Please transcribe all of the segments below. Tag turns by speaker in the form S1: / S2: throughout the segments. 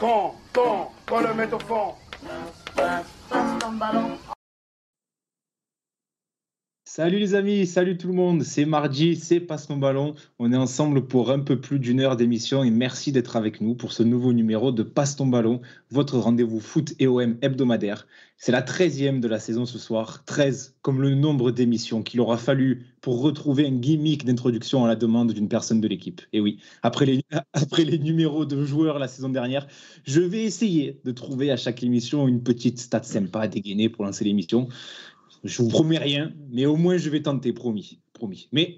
S1: Faut le mettre au fond.
S2: Passe ton ballon.
S3: Salut les amis, salut tout le monde, c'est mardi, c'est Passe ton ballon. On est ensemble pour un peu plus d'une heure d'émission et merci d'être avec nous pour ce nouveau numéro de Passe ton ballon, votre rendez-vous foot et OM hebdomadaire. C'est la 13e de la saison ce soir, 13 comme le nombre d'émissions qu'il aura fallu pour retrouver un gimmick d'introduction à la demande d'une personne de l'équipe. Et oui, après les numéros de joueurs la saison dernière, je vais essayer de trouver à chaque émission une petite stat sympa à dégainer pour lancer l'émission. Je vous promets rien, mais au moins je vais tenter, promis. Mais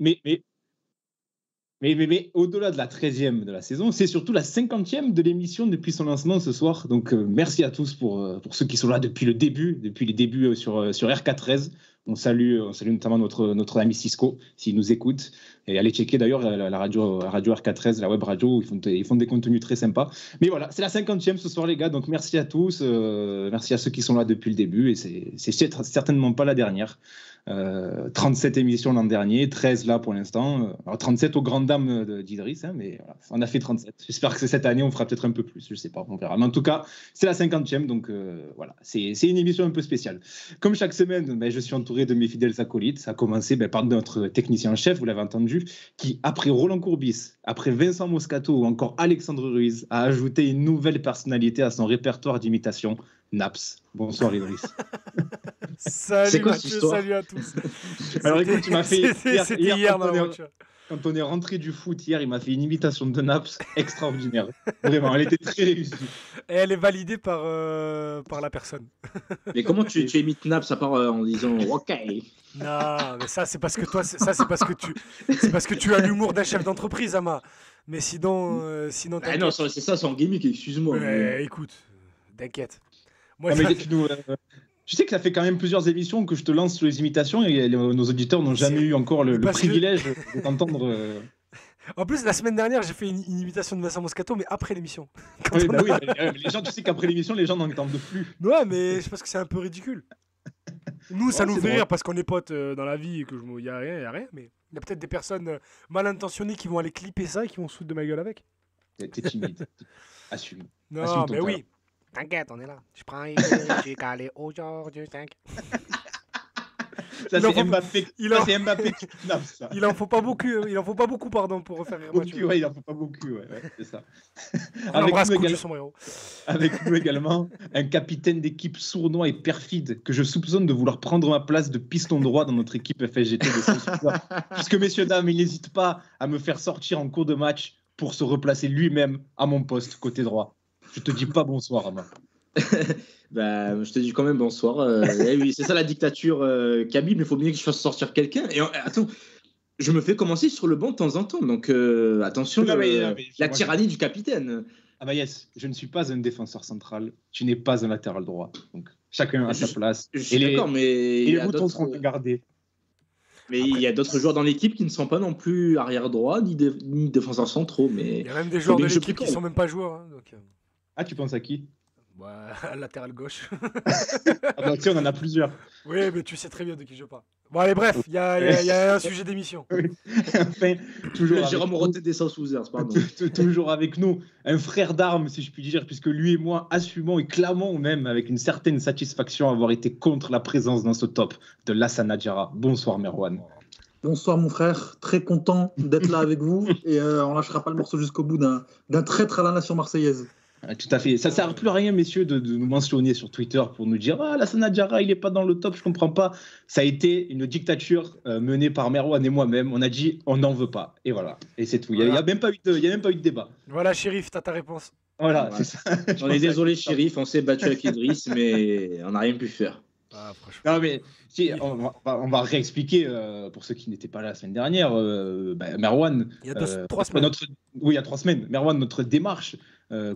S3: au-delà de la 13e de la saison, c'est surtout la 50e de l'émission depuis son lancement ce soir. Donc merci à tous pour ceux qui sont là depuis les débuts sur RK13. On salue notamment notre ami Cisco, s'il nous écoute. Et allez checker d'ailleurs la radio RK13, la web radio, ils font des contenus très sympas. Mais voilà, c'est la 50e ce soir les gars, donc merci à tous, merci à ceux qui sont là depuis le début, et c'est certainement pas la dernière. 37 émissions l'an dernier, 13 là pour l'instant. Alors 37 aux grandes dames d'Idriss, mais voilà, on a fait 37. J'espère que cette année on fera peut-être un peu plus, je sais pas, on verra. Mais en tout cas, c'est la 50e, donc voilà, c'est une émission un peu spéciale. Comme chaque semaine, je suis entouré de mes fidèles acolytes, à commencer par notre technicien en chef, vous l'avez entendu, qui après Roland Courbis, après Vincent Moscato ou encore Alexandre Ruiz, a ajouté une nouvelle personnalité à son répertoire d'imitation, Naps. Bonsoir Idriss.
S4: Salut Mathieu, salut à tous.
S3: Alors écoute, tu m'as fait
S4: hier dans la voiture.
S3: Quand on est rentré du foot hier, il m'a fait une imitation de Naps extraordinaire. Vraiment, elle était très réussie.
S4: Et elle est validée par la personne.
S5: Mais comment tu imites Naps à part en disant OK?
S4: Non, mais ça c'est parce que toi, c'est parce que tu as l'humour d'un chef d'entreprise, Ama. Mais sinon
S5: Ah non, c'est ça, c'est en gimmick, excuse-moi.
S4: Écoute, t'inquiète.
S3: Moi, tu sais que ça fait quand même plusieurs émissions que je te lance sur les imitations et nos auditeurs n'ont jamais eu encore le privilège de t'entendre.
S4: En plus, la semaine dernière, j'ai fait une imitation de Vincent Moscato, mais après l'émission.
S3: Oui, les gens, tu sais qu'après l'émission, les gens n'en entendent plus.
S4: Ouais, mais je pense que c'est un peu ridicule. Nous, ça nous fait rire parce qu'on est potes dans la vie et que il y a rien, mais il y a peut-être des personnes mal intentionnées qui vont aller clipper ça et qui vont se foutre de ma gueule avec.
S3: T'es timide. Assume.
S4: Non,
S3: Assume
S4: mais oui. T'inquiète, on est là. Je prends une, j'ai calé aujourd'hui, t'inquiète.
S3: Ça, c'est Mbappé. C'est Mbappé qui knappe ça.
S4: Il en faut pas beaucoup, pardon, pour refaire rire Mathieu.
S3: Ouais, il en faut pas beaucoup, ouais, c'est ça.
S4: Avec
S3: nous également, un capitaine d'équipe sournois et perfide que je soupçonne de vouloir prendre ma place de piston droit dans notre équipe FSGT de Saint-Cyr. Puisque, messieurs, dames, il n'hésite pas à me faire sortir en cours de match pour se replacer lui-même à mon poste côté droit. Je te dis pas bonsoir, Ama.
S5: Je te dis quand même bonsoir. Oui, c'est ça la dictature Kabyle, mais il faut bien que je fasse sortir quelqu'un. Et attends, je me fais commencer sur le banc de temps en temps, donc attention, la tyrannie du capitaine.
S3: Ah bah yes, je ne suis pas un défenseur central, tu n'es pas un latéral droit, donc chacun à sa place.
S5: Je suis d'accord, mais
S3: les boutons seront gardés.
S5: Mais il y a d'autres joueurs dans l'équipe qui ne sont pas non plus arrière droit ni défenseurs centraux. Mais
S4: il y a même des joueurs de l'équipe qui ne sont même pas joueurs. Hein, donc...
S3: Ah, tu penses à qui?
S4: Latéral gauche.
S3: Tu sais, on en a plusieurs.
S4: Oui, mais tu sais très bien de qui je parle. Bon, allez, bref, il y a un sujet d'émission.
S3: Oui. Enfin, toujours
S5: Jérôme Rotet des Sans-Souzers, pardon.
S3: Toujours avec nous, un frère d'armes, si je puis dire, puisque lui et moi assumons et clamons même avec une certaine satisfaction avoir été contre la présence dans ce top de Lassana Diarra. Bonsoir, Merwan.
S6: Bonsoir mon frère, très content d'être là avec vous et on lâchera pas le morceau jusqu'au bout d'un traître à la nation marseillaise.
S3: Tout à fait. Ça ne sert plus à rien, messieurs, de nous mentionner sur Twitter pour nous dire « Ah, Lassana Diarra, il n'est pas dans le top, je ne comprends pas. » Ça a été une dictature menée par Merwan et moi-même. On a dit « On n'en veut pas. » Et voilà. Et c'est tout. Il n'y a même pas eu de débat.
S4: Voilà, Chérif, tu as ta réponse.
S3: Voilà, c'est ça.
S5: On est désolé, Chérif, on s'est battu avec Idriss, mais on n'a rien pu faire.
S3: Non, mais si, on va réexpliquer pour ceux qui n'étaient pas là la semaine dernière. Merwan,
S4: il y a 3 semaines.
S3: Oui, il y a 3 semaines. Merwan, notre démarche.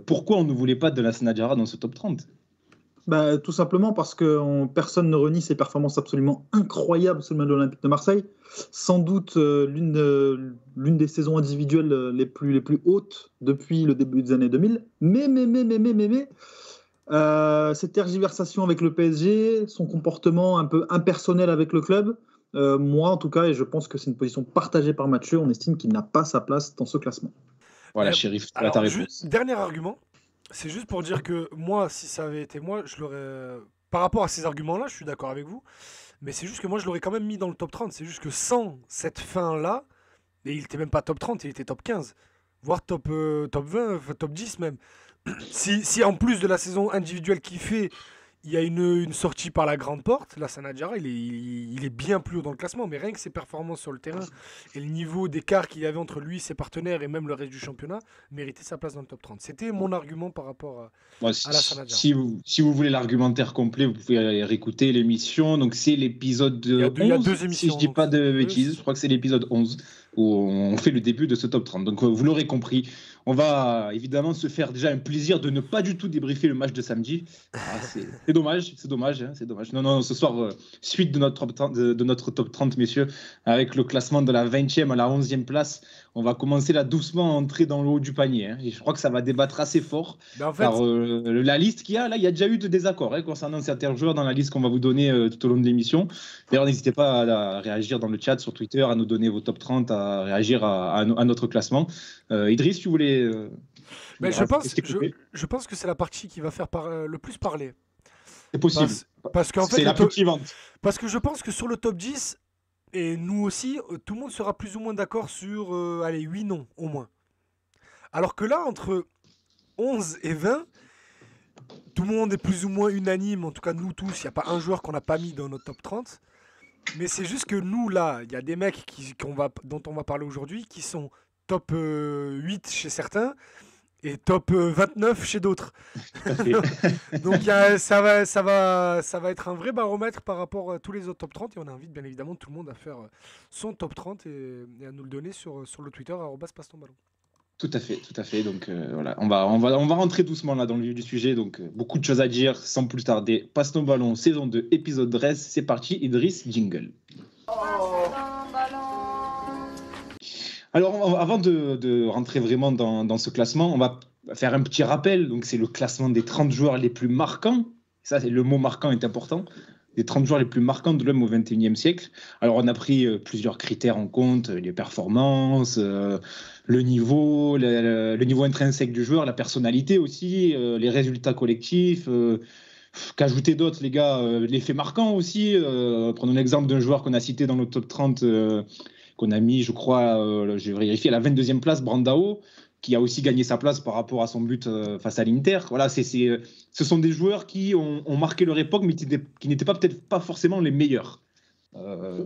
S3: Pourquoi on ne voulait pas de Lassana Diarra dans ce top 30?
S6: Tout simplement parce que personne ne renie ses performances absolument incroyables sous le maillot de l'Olympique de Marseille. Sans doute l'une des saisons individuelles les plus hautes depuis le début des années 2000. Mais cette tergiversation avec le PSG, son comportement un peu impersonnel avec le club, moi en tout cas, et je pense que c'est une position partagée par Mathieu, on estime qu'il n'a pas sa place dans ce classement.
S3: Voilà, Chérif, tu as ta réponse.
S4: Dernier argument, C'est juste pour dire que moi, si ça avait été moi, je l'aurais. Par rapport à ces arguments-là, je suis d'accord avec vous. Mais c'est juste que moi, je l'aurais quand même mis dans le top 30. C'est juste que sans cette fin-là, et il était même pas top 30, il était top 15, voire top 20, enfin, top 10 même. Si en plus de la saison individuelle qu'il fait, il y a une sortie par la grande porte, là, Sanadjara, il est bien plus haut dans le classement. Mais rien que ses performances sur le terrain et le niveau d'écart qu'il y avait entre lui, ses partenaires et même le reste du championnat, méritait sa place dans le top 30. C'était mon argument par rapport à
S3: Bon,
S4: la Sanadjara.
S3: si vous voulez l'argumentaire complet, vous pouvez aller réécouter l'émission. Donc, c'est l'épisode
S4: Il y a
S3: 11,
S4: deux
S3: si
S4: émissions,
S3: je dis
S4: donc
S3: pas de
S4: c'est-
S3: bêtises. Je crois que c'est l'épisode 11 où on fait le début de ce top 30. Donc, vous l'aurez compris. On va évidemment se faire déjà un plaisir de ne pas du tout débriefer le match de samedi. C'est dommage, c'est dommage, hein, c'est dommage. Non, ce soir, suite de notre, top 30, de notre top 30, messieurs, avec le classement de la 20e à la 11e place. On va commencer là doucement à entrer dans le haut du panier. Hein, et je crois que ça va débattre assez fort.
S4: Mais en fait,
S3: Car la liste qu'il y a, là, il y a déjà eu de désaccords hein, concernant certains joueurs dans la liste qu'on va vous donner tout au long de l'émission. D'ailleurs, n'hésitez pas à réagir dans le chat sur Twitter, à nous donner vos top 30, à réagir à notre classement. Idriss, tu voulais.
S4: mais je
S3: expliquer
S4: pense que c'est la partie qui va faire le plus parler.
S3: C'est possible.
S4: Parce qu'en fait,
S3: C'est la
S4: le top-
S3: plus clivante.
S4: parce que je pense que sur le top 10, et nous aussi, tout le monde sera plus ou moins d'accord sur allez, 8 noms au moins. Alors que là, entre 11 et 20, tout le monde est plus ou moins unanime, en tout cas nous tous, il n'y a pas un joueur qu'on n'a pas mis dans notre top 30. Mais c'est juste que nous, là, il y a des mecs dont on va parler aujourd'hui qui sont top 8 chez certains et top 29 chez d'autres. Donc ça va être un vrai baromètre par rapport à tous les autres top 30 et on invite bien évidemment tout le monde à faire son top 30 et à nous le donner sur le Twitter @passetonballon.
S3: Tout à fait. Donc voilà, on va rentrer doucement là dans le vif du sujet. Donc beaucoup de choses à dire sans plus tarder. Passe ton ballon, saison 2, épisode 13. C'est parti, Idriss, jingle. Alors avant de rentrer vraiment dans ce classement, on va faire un petit rappel. Donc c'est le classement des 30 joueurs les plus marquants. Ça, le mot marquant est important. Les 30 joueurs les plus marquants de l'homme au XXIe siècle. Alors, on a pris plusieurs critères en compte, les performances, le niveau intrinsèque du joueur, la personnalité aussi, les résultats collectifs. Qu'ajouter d'autres, les gars, l'effet marquant aussi. Prenons l'exemple d'un joueur qu'on a cité dans le top 30, qu'on a mis, je crois, j'ai vérifié, à la 22e place, Brandao, qui a aussi gagné sa place par rapport à son but face à l'Inter. Voilà, ce sont des joueurs qui ont marqué leur époque, mais qui n'étaient peut-être pas forcément les meilleurs.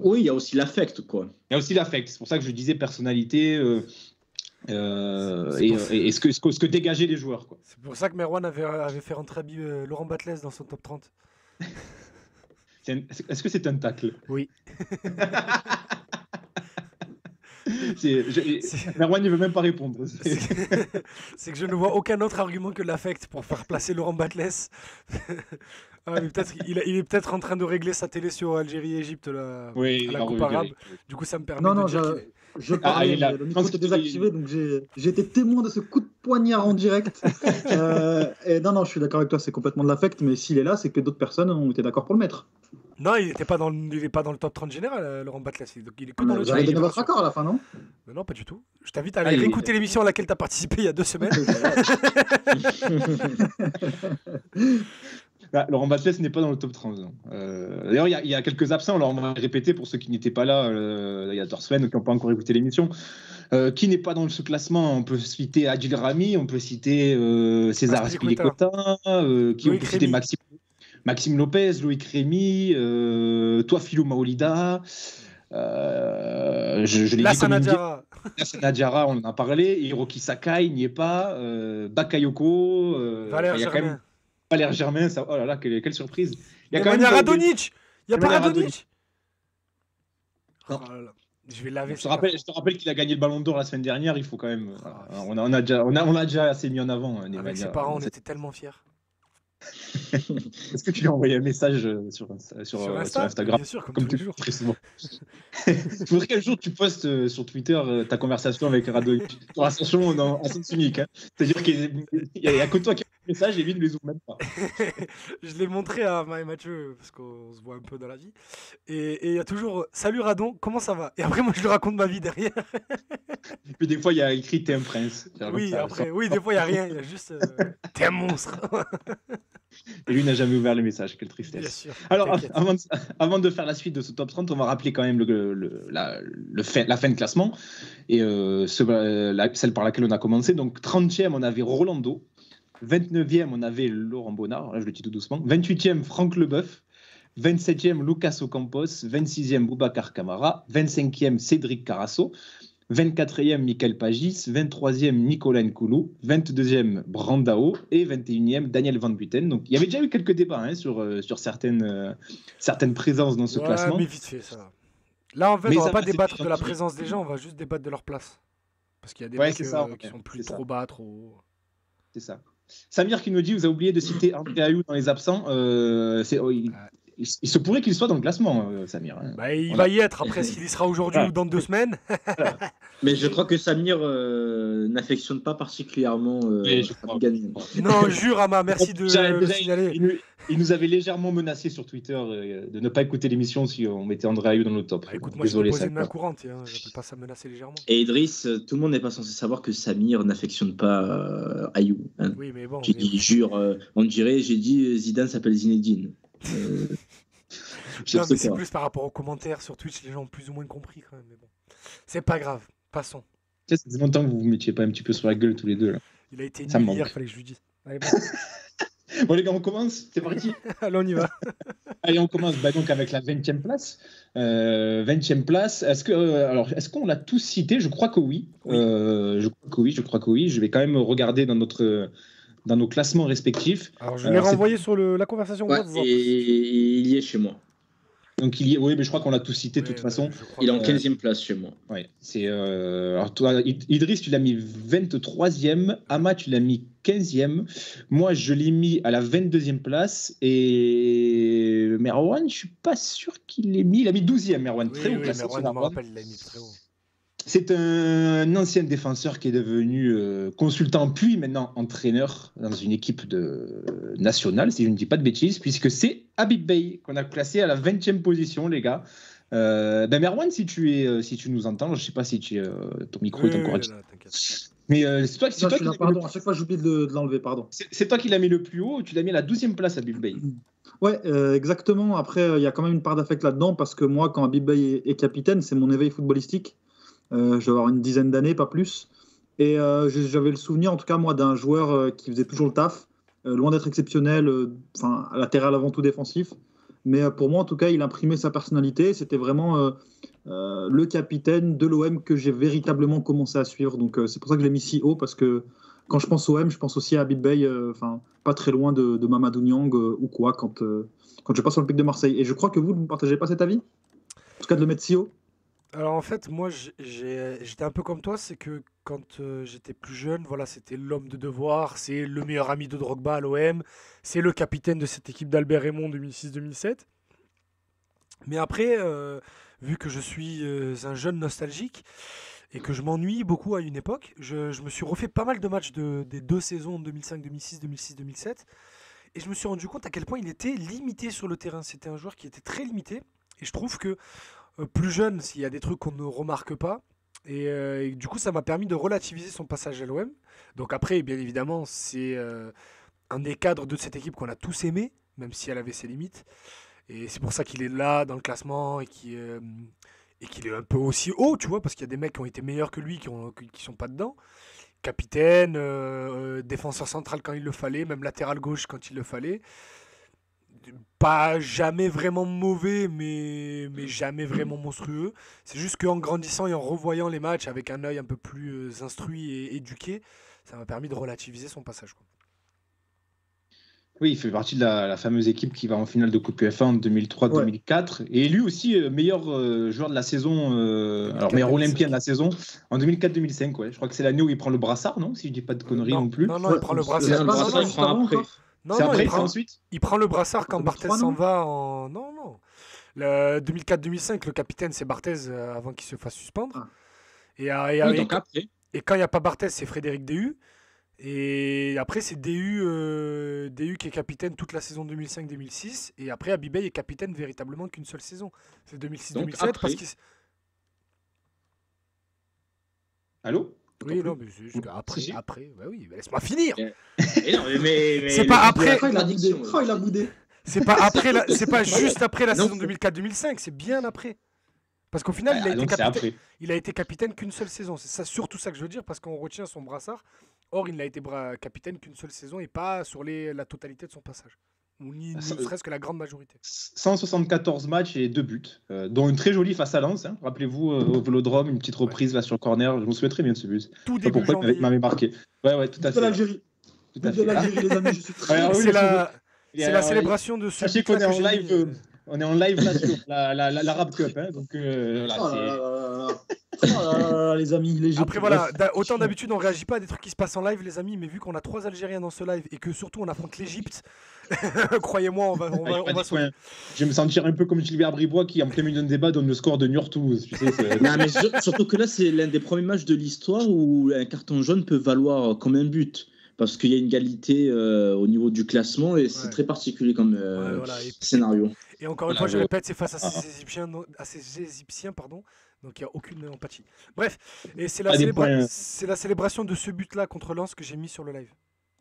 S5: Oui, il y a aussi l'affect, quoi.
S3: Il y a aussi l'affect. C'est pour ça que je disais personnalité et ce que dégageaient les joueurs, quoi.
S4: C'est pour ça que Merwan avait fait rentrer Laurent Batles dans son top 30.
S3: Est-ce que c'est un tacle?
S4: Oui.
S3: Merwan ne veut même pas répondre.
S4: C'est que je ne vois aucun autre argument que l'affect pour faire placer Laurent Batles. Mais il est peut-être en train de régler sa télé sur Algérie-Égypte à la Coupe arabe. Du coup, ça me permet de dire
S6: je parlais, mais le micro était désactivé, donc j'ai été témoin de ce coup de poignard en direct. Et non, je suis d'accord avec toi, c'est complètement de l'affect, mais s'il est là, c'est que d'autres personnes ont été d'accord pour le mettre.
S4: Non, il n'est pas dans le top 30 général, Laurent Batles. Donc il est que dans le
S6: Vous avez donné votre accord à la fin, non?
S4: Non, pas du tout. Je t'invite à aller réécouter l'émission à laquelle tu as participé il y a 2 semaines.
S3: Laurent Batles n'est pas dans le top 30. D'ailleurs, il y a quelques absents. Alors, on va répéter pour ceux qui n'étaient pas là il y a 2 semaines, qui n'ont pas encore écouté l'émission. Qui n'est pas dans ce classement? On peut citer Adil Rami, on peut citer César Aspilicueta, on peut citer Maxime Lopez, Loïc Rémy, toi Philo Maolida. Je l'ai dit comme Nadjara, on en a parlé. Hiroki Sakai n'y est pas. Bakayoko. Valère Germain, ça, oh là là, quelle surprise.
S4: Il y a Radonjic. Il n'y a pas Radonjic.
S3: Non.
S4: Oh là là. Je vais laver.
S3: Je te rappelle qu'il a gagné le Ballon d'Or la semaine dernière. Il faut quand même. On l'a déjà assez mis en avant.
S4: Avec ses parents, on était tellement fiers.
S3: Est-ce que tu lui as envoyé un message sur Instagram?
S4: Bien sûr,
S3: comme toujours. Très souvent. Il faudrait qu'un jour tu postes sur Twitter ta conversation avec Radonjic. Pour Ascension en sens unique. Hein. C'est-à-dire qu'il n'y a que toi qui messages et lui ne les ouvre même pas.
S4: Je l'ai montré à Mathieu, parce qu'on se voit un peu dans la vie. Et il y a toujours Salut Radon, comment ça va? Et après, moi, je lui raconte ma vie derrière.
S3: Et puis des fois, il y a écrit T'es un prince.
S4: Oui,
S3: Ça-
S4: après, oui, des fois, il n'y a rien. Il y a juste T'es un monstre.
S3: Et lui n'a jamais ouvert les messages, quelle
S4: Bien
S3: tristesse.
S4: sûr.
S3: Alors,
S4: t'inquiète.
S3: avant de faire la suite de ce top 30, on va rappeler quand même la fin de classement et celle par laquelle on a commencé. Donc, 30e, on avait Rolando. 29e, on avait Laurent Bonnard. Là, je le dis tout doucement. 28e, Franck Leboeuf. 27e, Lucas Ocampos. 26e, Boubacar Camara. 25e, Cédric Carasso. 24e, Michael Pagis. 23e, Nicolas Nkoulou. 22e, Brandao. Et 21e, Daniel Van Buiten. Donc, il y avait déjà eu quelques débats sur certaines présences dans ce
S4: Ouais,
S3: classement.
S4: mais vite fait, ça va. Là, en fait,
S3: Mais
S4: on va
S3: ça
S4: pas
S3: va, c'est
S4: débattre
S3: des
S4: de la
S3: gens qui-
S4: présence des gens, on va juste débattre de leur place. Parce qu'il y a des
S3: Ouais,
S4: mecs
S3: c'est ça,
S4: qui
S3: ouais,
S4: sont plus
S3: c'est ça.
S4: trop bas, trop haut.
S3: C'est ça. Samir qui nous dit, vous avez oublié de citer André Ayew dans les absents. Il se pourrait qu'il soit dans le classement, Samir. Hein.
S4: Bah, il
S3: On
S4: va
S3: a-
S4: y être. Après, est-ce qu'il y sera aujourd'hui
S3: Ouais.
S4: ou dans 2 semaines?
S5: Mais je crois que Samir n'affectionne pas particulièrement
S3: Oui, je crois.
S5: Gagnon.
S4: Non, jure, Ama, merci de
S3: Déjà,
S4: le signaler.
S3: il nous avait légèrement menacé sur Twitter de ne pas écouter l'émission si on mettait André Ayew dans le top.
S4: Bah, écoute, moi, j'ai
S3: Désolé,
S4: déposé
S3: ça.
S4: une main courante. Hein. J'appelle pas ça menacer légèrement.
S5: Et Idriss, tout le monde n'est pas censé savoir que Samir n'affectionne pas Ayou. Hein.
S4: Oui, mais bon.
S5: Qui jure, on dirait, j'ai dit Zidane s'appelle Zinedine.
S4: Non, mais c'est plus par rapport aux commentaires sur Twitch, les gens ont plus ou moins compris quand même. Mais bon, c'est pas grave. Passons.
S3: Ça fait longtemps que vous vous mettiez pas un petit peu sur la gueule tous les deux. Là.
S4: Il a été
S3: Ça me
S4: nul hier,
S3: manque.
S4: fallait que je lui dise. Allez, bon.
S3: Bon les gars, on commence. C'est parti.
S4: Allez, on y va.
S3: Allez, on commence donc avec la 20e place. 20e place. Est-ce qu'on l'a tous cité? Je crois que oui.
S4: Oui.
S3: Je crois que oui. Je vais quand même regarder dans nos classements respectifs.
S4: Alors, je l'ai renvoyé sur la conversation.
S5: Ouais,
S4: WhatsApp.
S5: et il y est chez moi.
S3: Donc oui, mais je crois qu'on l'a tous cité de toute façon.
S5: Il est en 15e place chez moi.
S3: Ouais, alors toi, Idriss, tu l'as mis 23e. Ama, tu l'as mis 15e. Moi, je l'ai mis à la 22e place. Et Merwan, je suis pas sûr qu'il l'ait mis. Il a mis 12e, Merwan.
S4: Oui,
S3: Très haut
S4: oui,
S3: classé.
S4: mais
S3: ce
S4: je me
S3: Merwan.
S4: rappelle, il l'a mis très haut.
S3: C'est un ancien défenseur qui est devenu consultant, puis maintenant entraîneur dans une équipe nationale, si je ne dis pas de bêtises, puisque c'est Habib Beye qu'on a classé à la 20e position, les gars. Merwan, si tu nous entends, je ne sais pas si ton micro est encore actif. Mais c'est toi,
S6: Pardon, à chaque fois j'oublie de l'enlever, pardon.
S3: C'est toi qui l'as mis le plus haut, tu l'as mis à la 12e place, Habib Beye.
S6: Ouais, exactement. Après, il y a quand même une part d'affect là-dedans, parce que moi, quand Habib Beye est capitaine, c'est mon éveil footballistique. Je vais avoir une dizaine d'années, pas plus. Et j'avais le souvenir, en tout cas, moi, d'un joueur qui faisait toujours le taf, loin d'être exceptionnel, latéral avant tout défensif. Mais pour moi, en tout cas, il imprimait sa personnalité. C'était vraiment le capitaine de l'OM que j'ai véritablement commencé à suivre. Donc, c'est pour ça que je l'ai mis si haut, parce que quand je pense au OM, je pense aussi à Habib Beye, pas très loin de Mamadou Niang ou quoi, quand je passe sur le pic de Marseille. Et je crois que vous ne partagez pas cet avis? En tout cas, de le mettre si haut?
S4: Alors en fait, moi j'étais un peu comme toi, c'est que quand j'étais plus jeune, voilà, c'était l'homme de devoir, c'est le meilleur ami de Drogba à l'OM, c'est le capitaine de cette équipe d'Albert Raymond 2006-2007. Mais après, vu que je suis un jeune nostalgique et que je m'ennuie beaucoup à une époque, je me suis refait pas mal de matchs des 2 saisons 2005-2006, 2006-2007, et je me suis rendu compte à quel point il était limité sur le terrain. C'était un joueur qui était très limité, et je trouve que plus jeune, s'il y a des trucs qu'on ne remarque pas. Et du coup, ça m'a permis de relativiser son passage à l'OM. Donc après, bien évidemment, c'est un des cadres de cette équipe qu'on a tous aimé, même si elle avait ses limites. Et c'est pour ça qu'il est là dans le classement et qu'il est un peu aussi haut, tu vois, parce qu'il y a des mecs qui ont été meilleurs que lui, qui sont pas dedans. Capitaine, défenseur central quand il le fallait, même latéral gauche quand il le fallait. Pas jamais vraiment mauvais, mais jamais vraiment monstrueux. C'est juste qu'en grandissant et en revoyant les matchs avec un œil un peu plus instruit et éduqué, ça m'a permis de relativiser son passage, quoi.
S3: Oui, il fait partie de la fameuse équipe qui va en finale de Coupe UEFA en 2003-2004. Et lui aussi, meilleur joueur de la saison, alors meilleur olympien de la saison en 2004-2005. Ouais. Je crois que c'est l'année où il prend le brassard, non? Si je dis pas de conneries non plus.
S4: Non, il prend le brassard.
S5: Le brassard, il prend après.
S3: C'est après, c'est ensuite.
S4: Il prend le brassard quand
S6: 2003,
S4: Barthez s'en
S6: non
S4: va en... Non. Le 2004-2005, le capitaine, c'est Barthez avant qu'il se fasse suspendre.
S6: Ah.
S4: Et
S5: Donc après.
S4: quand il n'y a pas Barthez, c'est Frédéric Déhu. Et après, c'est DU qui est capitaine toute la saison 2005-2006. Et après, Abibay est capitaine véritablement qu'une seule saison. C'est 2006-2007 parce qu'il...
S3: Allô?
S4: Oui, non, mais c'est juste après. Bah oui, laisse-moi finir.
S5: Et non, mais
S4: C'est pas après.
S6: Oh, il a boudé. Oh, il a boudé.
S4: C'est pas après, c'est pas juste après la saison 2004-2005, c'est bien après. Parce qu'au final, il a été capitaine qu'une seule saison. C'est ça, surtout ça que je veux dire, parce qu'on retient son brassard. Or, il n'a été capitaine qu'une seule saison et pas sur la totalité de son passage. Ou ni ne serait-ce que la grande majorité.
S3: 174 matchs et 2 buts, dont une très jolie face à Lens. Hein. Rappelez-vous, au Vélodrome, une petite reprise là sur le corner. Je me souviens très bien de ce but.
S4: Tout début
S3: pourquoi
S4: janvier.
S3: il m'avait marqué. Ouais, tout à fait.
S6: De l'Algérie. De l'Algérie, les amis, je suis très...
S4: C'est la célébration de ce
S3: sachez qu'on est en live. On est en live là sur l'Arab Cup. Hein, donc,
S6: les amis, les
S4: Après voilà, autant d'habitude on réagit pas à des trucs qui se passent en live les amis, mais vu qu'on a 3 Algériens dans ce live et que surtout on affronte l'Égypte, croyez-moi on va
S3: sauver. Je vais me sentir un peu comme Gilbert Bribois qui en plein milieu de débat donne le score de Niort-Toulouse. Tu sais,
S5: non, mais surtout que là c'est l'un des premiers matchs de l'histoire où un carton jaune peut valoir comme un but. Parce qu'il y a une égalité au niveau du classement et c'est très particulier comme scénario.
S4: Et encore une fois, je répète, c'est face à ces Égyptiens, donc il n'y a aucune empathie. Bref, et c'est la célébration de ce but-là contre Lens que j'ai mis sur le live.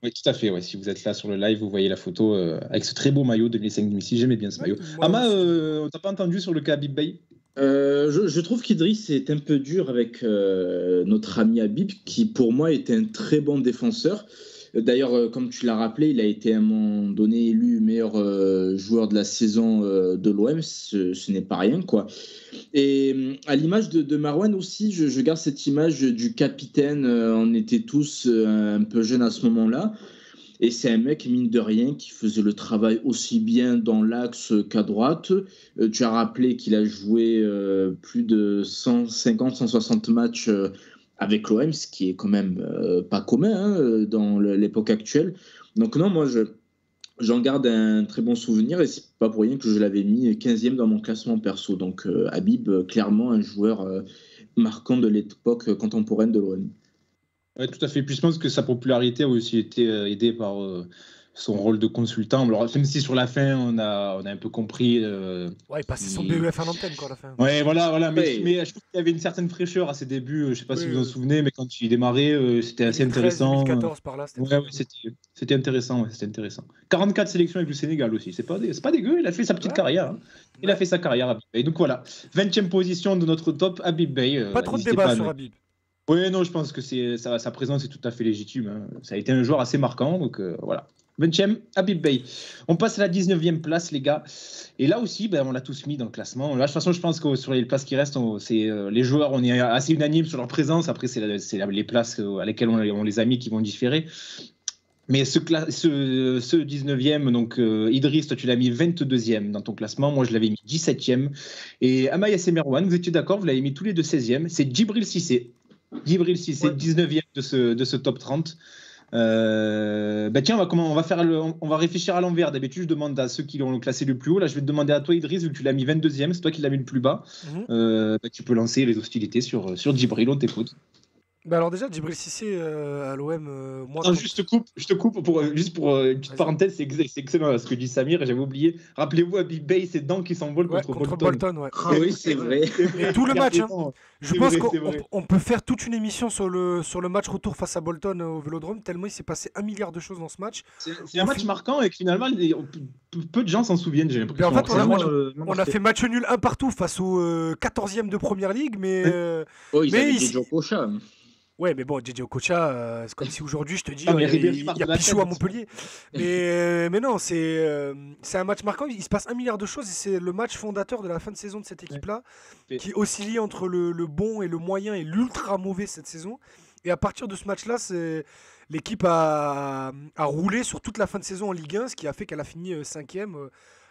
S3: Oui, tout à fait. Ouais. Si vous êtes là sur le live, vous voyez la photo avec ce très beau maillot 2005-2006. J'aimais bien ce maillot. Ama, on t'a pas entendu sur le cas Habib Beye?
S5: Je trouve qu'Idriss est un peu dur avec notre ami Habib, qui pour moi était un très bon défenseur. D'ailleurs, comme tu l'as rappelé, il a été à un moment donné élu meilleur joueur de la saison de l'OM. Ce n'est pas rien, quoi. Et à l'image de Marouane aussi, je garde cette image du capitaine. On était tous un peu jeunes à ce moment-là. Et c'est un mec, mine de rien, qui faisait le travail aussi bien dans l'axe qu'à droite. Tu as rappelé qu'il a joué plus de 150-160 matchs avec l'OM, ce qui est quand même pas commun dans l'époque actuelle. Donc non, moi, j'en garde un très bon souvenir et c'est pas pour rien que je l'avais mis 15e dans mon classement perso. Donc Habib, clairement un joueur marquant de l'époque contemporaine de l'OM.
S3: Oui, tout à fait. Puis je pense que sa popularité a aussi été aidée par son rôle de consultant. Alors, même si sur la fin, on a un peu compris.
S4: Ouais, il passait son BEF à l'antenne, quoi, à la fin.
S3: Ouais, voilà. Mais je trouve qu'il y avait une certaine fraîcheur à ses débuts. Je ne sais pas si vous vous en souvenez, mais quand il démarrait, c'était assez intéressant.
S4: 2014 par là,
S3: c'était intéressant. 44 sélections avec le Sénégal aussi. C'est pas dégueu. Il a fait sa petite carrière. Hein. Il a fait sa carrière, Habib Beye. Donc voilà, 20e position de notre top, Habib Beye.
S4: Pas trop de débat sur Habib.
S3: Oui, non, je pense que sa présence est tout à fait légitime. Hein. Ça a été un joueur assez marquant, donc voilà. 20e, Habib Beye. On passe à la 19e place, les gars. Et là aussi, on l'a tous mis dans le classement. Là, de toute façon, je pense que sur les places qui restent, les joueurs, on est assez unanime sur leur présence. Après, c'est les places à lesquelles on les a mis qui vont différer. Mais ce 19e, donc Idriss, toi tu l'as mis 22e dans ton classement, moi je l'avais mis 17e. Et Ama Yassé Merwan, vous étiez d'accord, vous l'avez mis tous les deux 16e. C'est Djibril Cissé. 19e de ce top 30. Tiens, on va réfléchir à l'envers. D'habitude, je demande à ceux qui l'ont classé le plus haut. Là, je vais te demander à toi, Idriss, vu que tu l'as mis 22e, c'est toi qui l'as mis le plus bas. Tu peux lancer les hostilités sur Djibril, on t'écoute.
S4: Alors déjà, Djibril Cissé à l'OM, moi...
S3: Non, je te coupe pour une petite parenthèse, c'est excellent ce que dit Samir, et j'avais oublié. Rappelez-vous, Habib Beye, c'est dents qui s'envolent contre Bolton.
S4: Ouais.
S5: Oui, c'est vrai.
S4: Et tout le match. Je pense qu'on peut faire toute une émission sur le match retour face à Bolton au Vélodrome, tellement il s'est passé 1 milliard de choses dans ce match.
S3: C'est un match marquant et que finalement, peu de gens s'en souviennent, j'ai l'impression.
S4: En fait, on a fait match nul 1 partout face au 14e de Première Ligue, mais...
S5: ils avaient dit Joe Cocha.
S4: Ouais, mais bon, DJ Okocha, c'est comme si aujourd'hui je te dis il y a Pichou à Montpellier. Mais non, c'est un match marquant. Il se passe 1 milliard de choses et c'est le match fondateur de la fin de saison de cette équipe-là, qui oscille entre le bon et le moyen et l'ultra mauvais cette saison. Et à partir de ce match-là, l'équipe a roulé sur toute la fin de saison en Ligue 1, ce qui a fait qu'elle a fini 5e.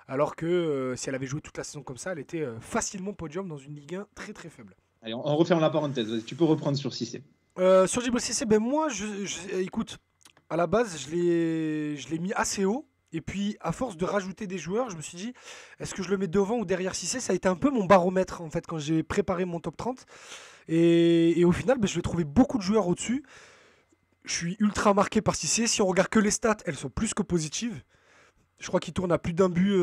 S4: Alors que si elle avait joué toute la saison comme ça, elle était facilement podium dans une Ligue 1 très très faible.
S3: Allez, on referme la parenthèse. Tu peux reprendre sur Cissé.
S4: Sur Djibril Cissé, moi, écoute, à la base, je l'ai mis assez haut. Et puis, à force de rajouter des joueurs, je me suis dit, est-ce que je le mets devant ou derrière Cissé? Ça a été un peu mon baromètre, en fait, quand j'ai préparé mon top 30. Et au final, je vais trouver beaucoup de joueurs au-dessus. je suis ultra marqué par Cissé. Si on regarde que les stats, elles sont plus que positives. Je crois qu'il tourne à plus d'un but,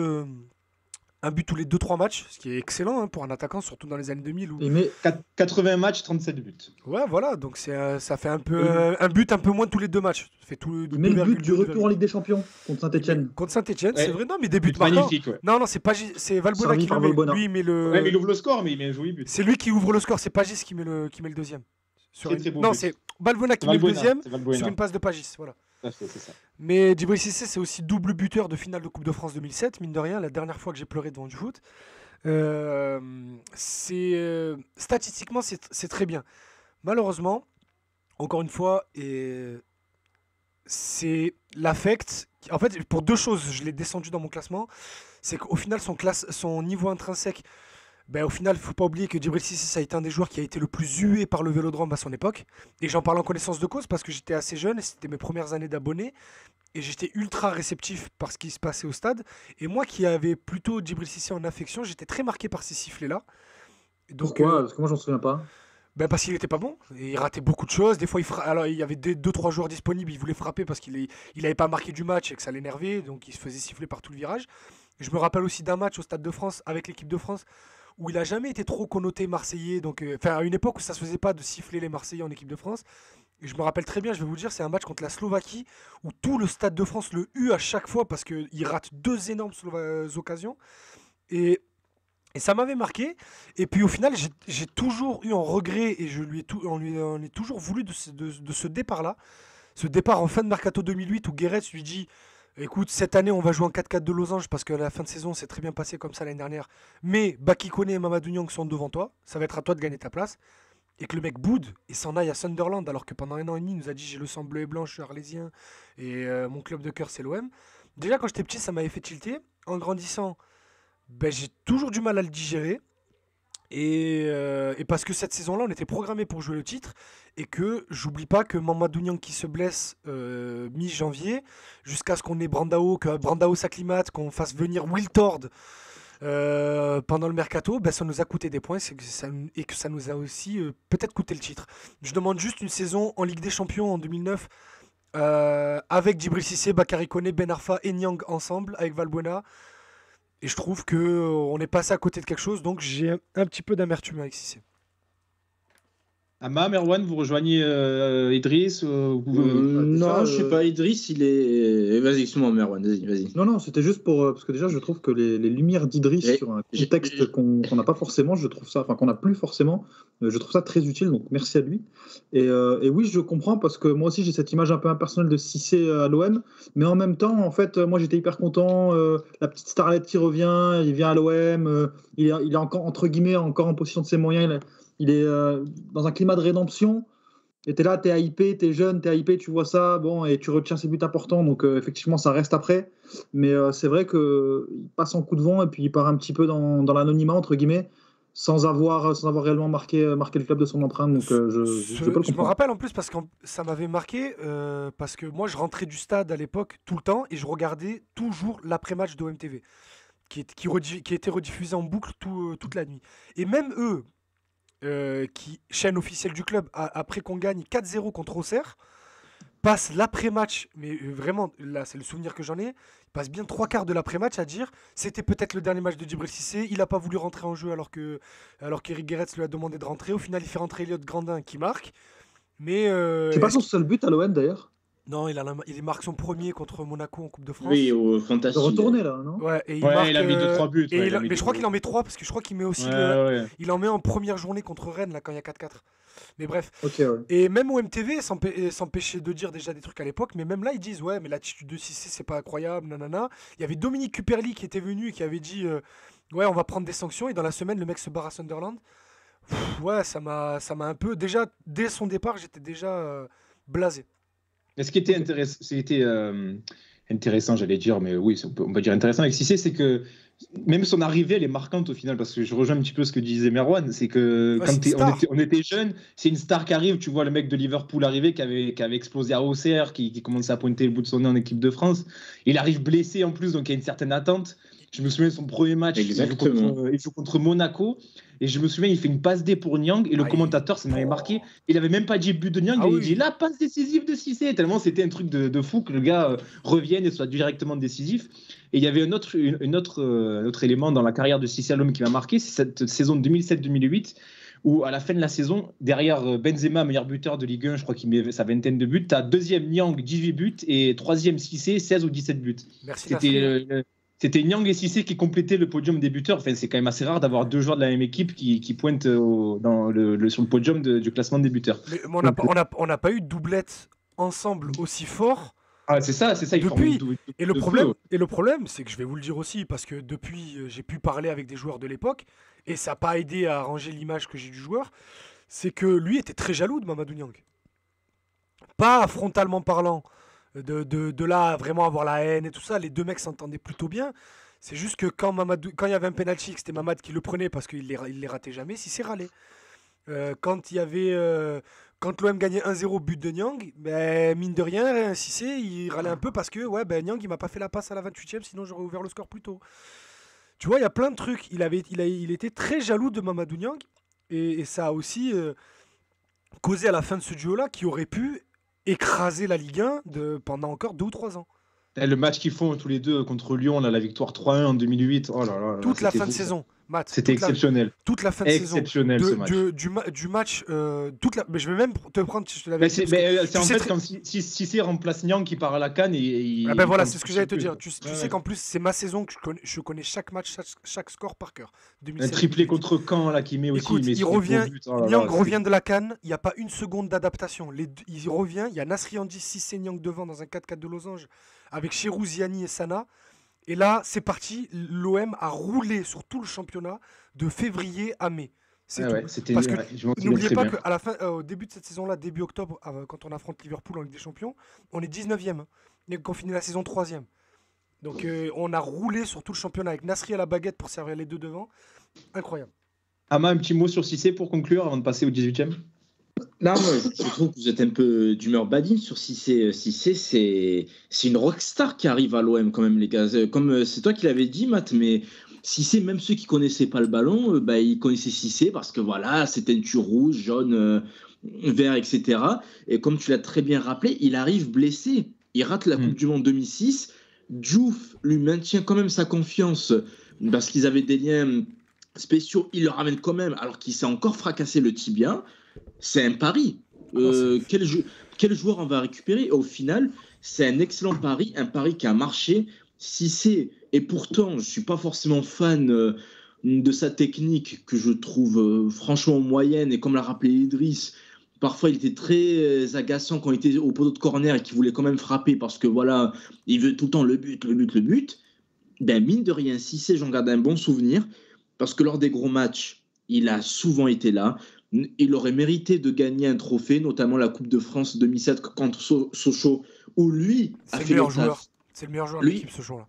S4: un but tous les 2-3 matchs, ce qui est excellent pour un attaquant, surtout dans les années 2000. Où...
S6: Il met
S3: 80 matchs, 37 buts.
S4: Ouais, voilà, donc ça fait un but un peu moins tous les 2 matchs. Ça fait
S6: il met le but du retour en Ligue des Champions contre Saint-Etienne.
S4: Contre Saint-Etienne, c'est vrai, non, mais des buts
S3: But
S4: marquants.
S3: magnifique, ouais.
S4: Non, c'est pas c'est Valbuena
S6: Servi
S4: qui
S6: par
S4: le met.
S6: Valbuena.
S4: Lui, il met le.
S3: Ouais, mais il ouvre le score, mais il met un joli but.
S4: C'est lui qui ouvre le score, c'est Pagis qui met le deuxième.
S3: Très beau
S4: Non,
S3: but.
S4: c'est Valbuena qui met le deuxième sur une passe de Pagis, voilà.
S3: C'est ça.
S4: Mais Djibril Cissé, c'est aussi double buteur de finale de Coupe de France 2007, mine de rien, la dernière fois que j'ai pleuré devant du foot. Statistiquement, c'est très bien. Malheureusement, encore une fois, c'est l'affect. En fait, pour 2 choses, je l'ai descendu dans mon classement. C'est qu'au final, son niveau intrinsèque, au final, il ne faut pas oublier que Djibril Cissé, ça a été un des joueurs qui a été le plus hué par le Vélodrome à son époque. Et j'en parle en connaissance de cause parce que j'étais assez jeune et c'était mes premières années d'abonné. Et j'étais ultra réceptif par ce qui se passait au stade. Et moi qui avais plutôt Djibril Cissé en affection, j'étais très marqué par ces sifflets-là. Donc,
S6: pourquoi Parce que moi, j'en souviens pas.
S4: Parce qu'il n'était pas bon. Et il ratait beaucoup de choses. Des fois, alors, il y avait 2-3 joueurs disponibles. Il voulait frapper parce qu'il n'avait pas marqué du match et que ça l'énervait. Donc il se faisait siffler par tout le virage. Et je me rappelle aussi d'un match au Stade de France avec l'équipe de France où il n'a jamais été trop connoté marseillais. Donc, à une époque où ça ne se faisait pas de siffler les Marseillais en équipe de France. Et je me rappelle très bien, je vais vous dire, c'est un match contre la Slovaquie où tout le Stade de France le hue à chaque fois parce qu'il rate 2 énormes occasions. Et ça m'avait marqué. Et puis au final, j'ai toujours eu en regret et on lui ai toujours voulu de ce départ-là. Ce départ en fin de Mercato 2008 où Guéret lui dit écoute, cette année, on va jouer en 4-4 de losange parce que la fin de saison s'est très bien passé comme ça l'année dernière. Mais Baki Koné et Mamadou Niang sont devant toi. Ça va être à toi de gagner ta place. Et que le mec boude et s'en aille à Sunderland alors que pendant 1 an et demi, il nous a dit j'ai le sang bleu et blanc, je suis arlésien et mon club de cœur c'est l'OM. Déjà, quand j'étais petit, ça m'avait fait tilter. En grandissant, j'ai toujours du mal à le digérer. Et parce que cette saison-là, on était programmé pour jouer le titre et que j'oublie pas que Mamadou Niang qui se blesse mi-janvier jusqu'à ce qu'on ait que Brandao s'acclimate, qu'on fasse venir Will Tord pendant le mercato, ça nous a coûté des points et que ça nous a aussi peut-être coûté le titre. Je demande juste une saison en Ligue des Champions en 2009 avec Djibril Cissé, Bakary Koné, Ben Arfa et Niang ensemble avec Valbuena. Et je trouve qu'on est passé à côté de quelque chose, donc j'ai un petit peu d'amertume avec Cissé.
S3: Ama, Merwan, vous rejoignez Idriss
S5: Non, je sais pas. Idriss, il est. Vas-y, excuse-moi, Merwan, vas-y.
S6: Non, c'était juste parce que déjà, je trouve que les lumières d'Idriss sur un contexte qu'on n'a pas forcément, je trouve ça, enfin qu'on n'a plus forcément, je trouve ça très utile, donc merci à lui. Et oui, je comprends parce que moi aussi, j'ai cette image un peu impersonnelle de Cissé à l'OM, mais en même temps, en fait, moi j'étais hyper content. La petite starlette qui revient, il vient à l'OM, il est encore, entre guillemets, encore en possession de ses moyens. Il est dans un climat de rédemption. Et t'es là, t'es hypé, t'es jeune, t'es hypé, tu vois ça, bon, et tu retiens ses buts importants. Donc effectivement, ça reste après. Mais c'est vrai qu'il passe en coup de vent et puis il part un petit peu dans l'anonymat, entre guillemets, sans avoir réellement marqué le club de son empreinte. Donc je peux le comprendre.
S4: Je me rappelle en plus parce que ça m'avait marqué parce que moi, je rentrais du stade à l'époque tout le temps et je regardais toujours l'après-match d'OMTV qui était rediffusé en boucle toute la nuit. Et même eux, qui chaîne officielle du club après qu'on gagne 4-0 contre Auxerre, passe l'après-match, mais vraiment là c'est le souvenir que j'en ai, il passe bien 3/4 de l'après-match à dire c'était peut-être le dernier match de Djibril Cissé, il n'a pas voulu rentrer en jeu alors qu'Éric Guéret lui a demandé de rentrer. Au final il fait rentrer Elliot Grandin qui marque, mais
S6: c'est pas son seul but à l'OM d'ailleurs.
S4: Non, il marque son premier contre Monaco en Coupe de France.
S5: Oui, au fantastique.
S6: Retourné là, non?
S4: Ouais, et il
S3: a mis 2-3 buts.
S4: Mais je crois qu'il en met 3 parce que je crois qu'il met aussi. Il en met en première journée contre Rennes là quand il y a 4-4. Mais bref.
S6: Okay, ouais.
S4: Et même au MTV, s'empêchait de dire déjà des trucs à l'époque, mais même là ils disent ouais, mais l'attitude de Cissé c'est pas incroyable, nanana. Il y avait Dominique Cuperli qui était venu et qui avait dit ouais, on va prendre des sanctions, et dans la semaine le mec se barre à Sunderland. Ouais, ça m'a un peu déjà dès son départ, j'étais déjà blasé.
S3: Mais ce qui était intéressant, j'allais dire, mais oui, on peut dire intéressant avec Cissé, c'est que même son arrivée, elle est marquante au final, parce que je rejoins un petit peu ce que disait Merwan, c'est que quand on était jeunes, c'est une star qui arrive, tu vois le mec de Liverpool arriver, qui avait explosé à Auxerre, qui commençait à pointer le bout de son nez en équipe de France, il arrive blessé en plus, donc il y a une certaine attente. Je me souviens de son premier match, il joue contre Monaco. Et je me souviens, il fait une passe D pour Niang. Et le commentateur, ça m'avait marqué. Il n'avait même pas dit but de Niang. Il dit la passe décisive de Cissé. Tellement c'était un truc de fou que le gars revienne et soit directement décisif. Et il y avait un autre élément dans la carrière de Cissé à l'homme qui m'a marqué. C'est cette saison 2007-2008. Où à la fin de la saison, derrière Benzema, meilleur buteur de Ligue 1, je crois qu'il met sa vingtaine de buts, tu as deuxième Niang, 18 buts, et troisième Cissé, 16 ou 17 buts.
S4: Merci.
S3: C'était Niang et Cissé qui complétaient le podium des buteurs. Enfin, c'est quand même assez rare d'avoir deux joueurs de la même équipe qui pointent sur le podium du classement des buteurs.
S4: Mais on n'a pas eu de doublette ensemble aussi fort.
S3: Ah, c'est ça.
S4: Depuis. Et le problème, c'est que je vais vous le dire aussi, parce que depuis, j'ai pu parler avec des joueurs de l'époque, et ça n'a pas aidé à arranger l'image que j'ai du joueur, c'est que lui était très jaloux de Mamadou Niang. Pas frontalement parlant, de là à vraiment avoir la haine et tout ça, les deux mecs s'entendaient plutôt bien. C'est juste que quand il y avait un penalty, que c'était Mamad qui le prenait parce qu'il les ratait jamais, si c'est râlé. Quand l'OM gagnait 1-0 but de Niang, ben, mine de rien, Cissé, il râlait un peu parce que Niang, il m'a pas fait la passe à la 28e, sinon j'aurais ouvert le score plus tôt. Tu vois, il y a plein de trucs. Il était très jaloux de Mamadou Niang, et ça a aussi causé à la fin de ce duo-là qui aurait pu écraser la Ligue 1 pendant encore 2 ou 3 ans.
S3: Le match qu'ils font tous les deux contre Lyon, là, la victoire 3-1 en 2008, oh là là.
S4: Toute la fin de saison. Matt,
S3: c'était exceptionnel.
S4: Toute la fin de saison.
S3: Exceptionnel ce match.
S4: Du match, mais je vais même te prendre, si je te l'avais dit.
S3: C'est en fait comme si Cissé remplace Niang qui part à la CAN et
S4: voilà, c'est ce que j'allais te dire. Tu sais qu'en plus, c'est ma saison que je connais chaque match, chaque score par cœur. 2007,
S3: un triplé contre Caen là qui met aussi.
S4: Écoute, il revient, Niang revient de la CAN, il n'y a pas une seconde d'adaptation. Il revient, il y a Nasri Andi, Cissé, Niang devant dans un 4-4 de losange avec Cherou, Ziani et Sana. Et là, c'est parti. L'OM a roulé sur tout le championnat de février à mai. C'est tout. Parce que n'oubliez pas qu'à la fin, au début de cette saison-là, début octobre, quand on affronte Liverpool en Ligue des Champions, on est 19e. Et qu'on finit la saison 3e. Donc on a roulé sur tout le championnat avec Nasri à la baguette pour servir les deux devant. Incroyable.
S3: Ama, un petit mot sur Cissé pour conclure avant de passer au 18e.
S5: Non, moi, je trouve que vous êtes un peu d'humeur badine sur Cissé. Cissé, c'est une rockstar qui arrive à l'OM quand même, les gars. Comme c'est toi qui l'avais dit, Matt, mais Cissé, même ceux qui connaissaient pas le ballon, ils connaissaient Cissé parce que voilà, c'était une tue rouge, jaune, vert, etc. Et comme tu l'as très bien rappelé, il arrive blessé. Il rate la Coupe du Monde 2006. Diouf lui maintient quand même sa confiance parce qu'ils avaient des liens spéciaux. Il le ramène quand même alors qu'il s'est encore fracassé le tibia. C'est un pari. Quel joueur on va récupérer? Et au final, c'est un excellent pari, un pari qui a marché. Et pourtant, je ne suis pas forcément fan de sa technique que je trouve franchement moyenne. Et comme l'a rappelé Idriss, parfois il était très agaçant quand il était au poteau de corner et qu'il voulait quand même frapper parce que voilà, il veut tout le temps le but. Ben, mine de rien, Cissé, j'en garde un bon souvenir parce que lors des gros matchs, il a souvent été là. Il aurait mérité de gagner un trophée, notamment la Coupe de France 2007 contre Sochaux, où lui a fait le taf.
S4: C'est le meilleur joueur de l'équipe, Sochaux. Là.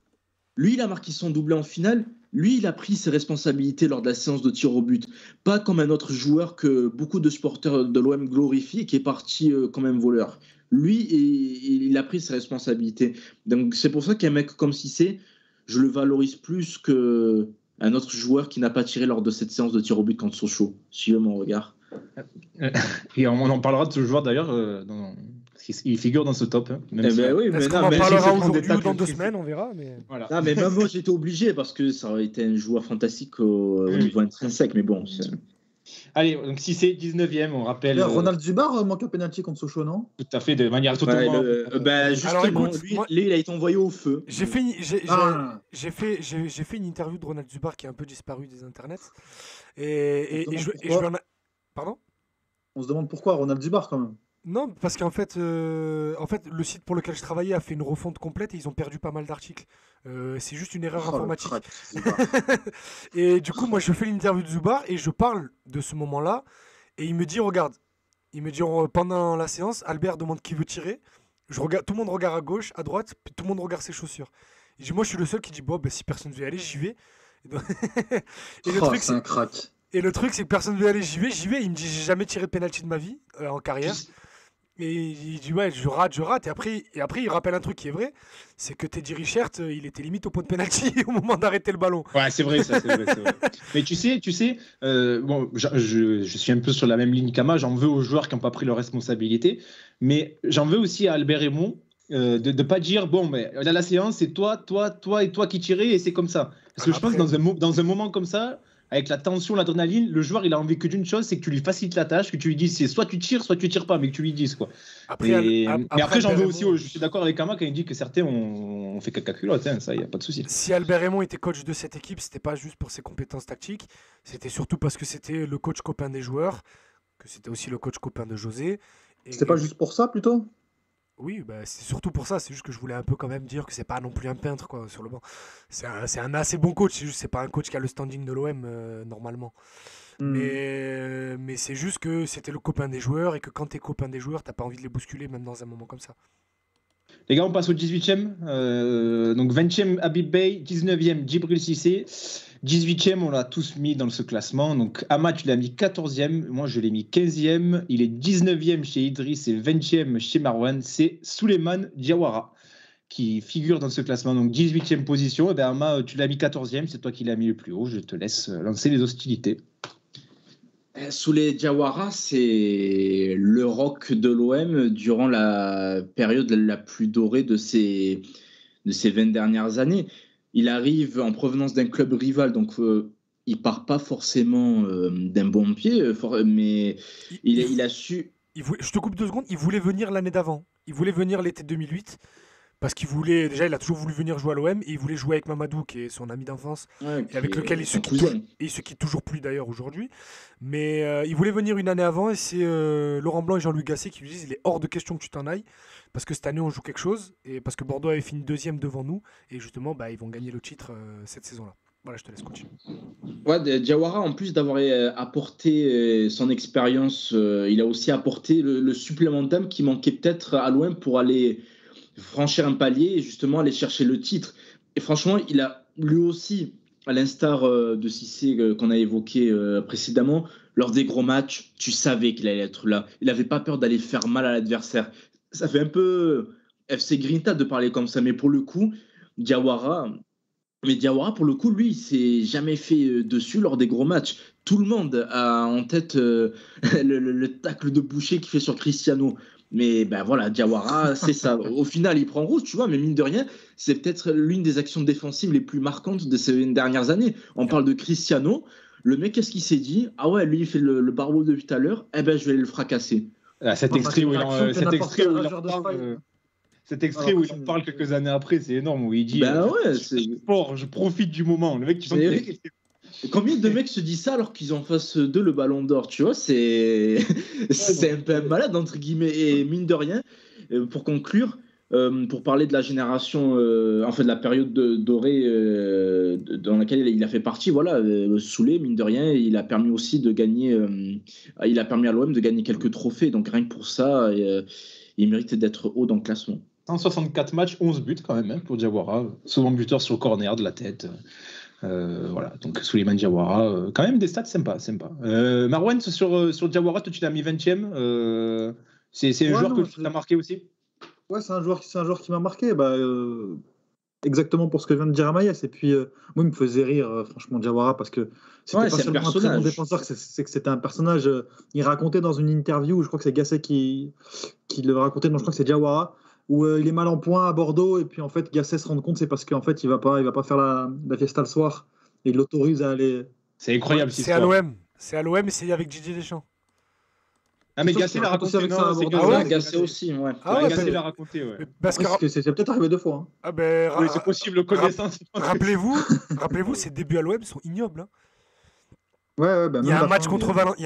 S5: Lui, il a marqué son doublé en finale. Lui, il a pris ses responsabilités lors de la séance de tir au but. Pas comme un autre joueur que beaucoup de supporters de l'OM glorifient et qui est parti quand même voleur. Lui, il a pris ses responsabilités. Donc, c'est pour ça qu'un mec comme Cissé, je le valorise plus que un autre joueur qui n'a pas tiré lors de cette séance de tir au but contre Sochaux. Suivez mon regard.
S3: Et on en parlera de ce joueur d'ailleurs. Il figure dans ce top. Hein,
S4: on en parlera aujourd'hui ou dans 2 semaines, on verra. Mais...
S3: Voilà.
S5: Non, mais même moi, j'étais obligé parce que ça aurait été un joueur fantastique au niveau intrinsèque. Mais bon.
S3: Allez, donc si c'est 19e, on rappelle.
S6: Ronald Zubar manque un penalty contre Sochaux, non?
S3: Tout à fait, de manière totalement.
S5: Justement, alors, écoute, lui, il a été envoyé au feu.
S4: J'ai fait une interview de Ronald Zubar qui est un peu disparu des internets. Et je lui en ai... Pardon?
S6: On se demande pourquoi Ronald Zubar quand même.
S4: Non, parce qu'en fait, le site pour lequel je travaillais a fait une refonte complète et ils ont perdu pas mal d'articles. C'est juste une erreur informatique. Et du coup, moi, je fais l'interview de Zubar et je parle de ce moment-là. Et il me dit, regarde, pendant la séance, Albert demande qui veut tirer. Tout le monde regarde à gauche, à droite, puis tout le monde regarde ses chaussures. Il dit, moi, je suis le seul qui dit, bon, si personne ne veut y aller, j'y vais.
S6: C'est un crack.
S4: Et le truc, c'est que personne ne veut y aller, j'y vais. Il me dit, j'ai jamais tiré de penalty de ma vie en carrière. Mais il dit ouais, je rate. Et après, il rappelle un truc qui est vrai, c'est que Teddy Richert, il était limite au point de pénalty au moment d'arrêter le ballon.
S3: Ouais, c'est vrai, ça, c'est vrai, c'est vrai. Mais tu sais, bon, je suis un peu sur la même ligne qu'Ama, j'en veux aux joueurs qui n'ont pas pris leurs responsabilités, mais j'en veux aussi à Albert Raymond de ne pas dire, bon, mais là, la séance, c'est toi et toi qui tirez, et c'est comme ça. Parce que je pense que dans un moment comme ça, avec la tension, l'adrénaline, le joueur, il a envie que d'une chose, c'est que tu lui facilites la tâche, que tu lui dises, c'est soit tu tires pas, mais que tu lui dises, quoi. Mais après, j'en veux aussi, je suis d'accord avec Ama quand il dit que certains ont fait caca culotte, hein, ça, il n'y a pas de souci.
S4: Si Albert Raymond était coach de cette équipe, c'était pas juste pour ses compétences tactiques, c'était surtout parce que c'était le coach copain des joueurs, que c'était aussi le coach copain de José.
S6: C'était pas juste pour ça, plutôt?
S4: Oui, bah, c'est surtout pour ça. C'est juste que je voulais un peu quand même dire que c'est pas non plus un peintre quoi, sur le banc. C'est un assez bon coach. C'est juste c'est pas un coach qui a le standing de l'OM normalement. Mais c'est juste que c'était le copain des joueurs et que quand t'es copain des joueurs, t'as pas envie de les bousculer même dans un moment comme ça.
S3: Les gars, on passe au 18e. Donc 20e, Habib Bey. 19e, Djibril Cissé. 18e, on l'a tous mis dans ce classement. Donc Ama, tu l'as mis 14e. Moi, je l'ai mis 15e. Il est 19e chez Idriss et 20e chez Marwan. C'est Souleymane Diawara qui figure dans ce classement. Donc 18e position. Et bien, Ama, tu l'as mis 14e. C'est toi qui l'as mis le plus haut. Je te laisse lancer les hostilités.
S5: Souley Diawara, c'est le rock de l'OM durant la période la plus dorée de ces 20 dernières années. Il arrive en provenance d'un club rival, donc il part pas forcément d'un bon pied, mais il a su...
S4: Je te coupe 2 secondes, il voulait venir l'année d'avant. Il voulait venir l'été 2008. Parce qu'il voulait, déjà, il a toujours voulu venir jouer à l'OM et il voulait jouer avec Mamadou, qui est son ami d'enfance, et avec lequel il se quitte toujours plus d'ailleurs aujourd'hui. Mais il voulait venir une année avant et c'est Laurent Blanc et Jean-Louis Gasset qui lui disent il est hors de question que tu t'en ailles parce que cette année on joue quelque chose et parce que Bordeaux avait fini 2e devant nous et justement bah, ils vont gagner le titre cette saison-là. Voilà, je te laisse continuer.
S5: Ouais, Diawara, en plus d'avoir apporté son expérience, il a aussi apporté le supplément d'âme qui manquait peut-être à l'OM pour aller franchir un palier et justement aller chercher le titre. Et franchement, il a lui aussi, à l'instar de Cissé qu'on a évoqué précédemment, lors des gros matchs, tu savais qu'il allait être là. Il n'avait pas peur d'aller faire mal à l'adversaire. Ça fait un peu FC Grinta de parler comme ça, mais pour le coup, Diawara, pour le coup, lui, il s'est jamais fait dessus lors des gros matchs. Tout le monde a en tête le tacle de Boucher qu'il fait sur Cristiano. Mais ben voilà, Diawara, c'est ça. Au final, il prend rouge, tu vois, mais mine de rien, c'est peut-être l'une des actions défensives les plus marquantes de ces dernières années. On parle de Cristiano. Le mec, qu'est-ce qu'il s'est dit? Ah ouais, lui, il fait le barreau depuis tout à l'heure. Eh ben, je vais aller le fracasser.
S3: Cet extrait où il en parle quelques années après, c'est énorme. Où il dit sport, je profite du moment. Le mec,
S5: combien de mecs se disent ça alors qu'ils ont en face d'eux le ballon d'or? Tu vois, c'est un peu malade, entre guillemets. Et mine de rien, pour conclure, pour parler de la génération, en fait, de la période dorée dans laquelle il a fait partie, voilà, Soulé, mine de rien, il a permis aussi de gagner, il a permis à l'OM de gagner quelques trophées. Donc rien que pour ça, il mérite d'être haut dans le classement.
S3: 164 matchs, 11 buts quand même hein, pour Diawara. Souvent buteur sur le corner de la tête. Voilà, donc Souleymane Diawara, quand même des stats sympas. Marwan, sur Diawara, toi tu l'as mis 20e. C'est un joueur que tu as marqué aussi?
S6: Ouais, c'est un joueur qui m'a marqué. Exactement pour ce que vient de dire Amaïs. Et puis, moi, il me faisait rire, franchement, Diawara, parce que c'était pas seulement un très bon défenseur, c'est que c'était un personnage. Il racontait dans une interview, je crois que c'est Gasset qui le racontait, non, je crois que c'est Diawara, où il est mal en point à Bordeaux, et puis en fait, Gasset se rend compte, c'est parce qu'en fait, il va pas faire la fiesta le soir, et il l'autorise à aller.
S3: C'est incroyable,
S4: c'est à l'OM. C'est à l'OM et c'est avec Didier Deschamps.
S3: Ah, mais Gasset l'a raconté
S6: avec ça.
S5: Gasset aussi, ouais.
S3: Gasset l'a raconté, ouais.
S6: Parce que c'est peut-être arrivé 2 fois. Hein.
S4: Ah ben,
S3: oui, c'est possible, connaissance.
S4: Rappelez-vous, ses débuts à l'OM sont ignobles. Hein.
S6: Ouais,
S4: il y a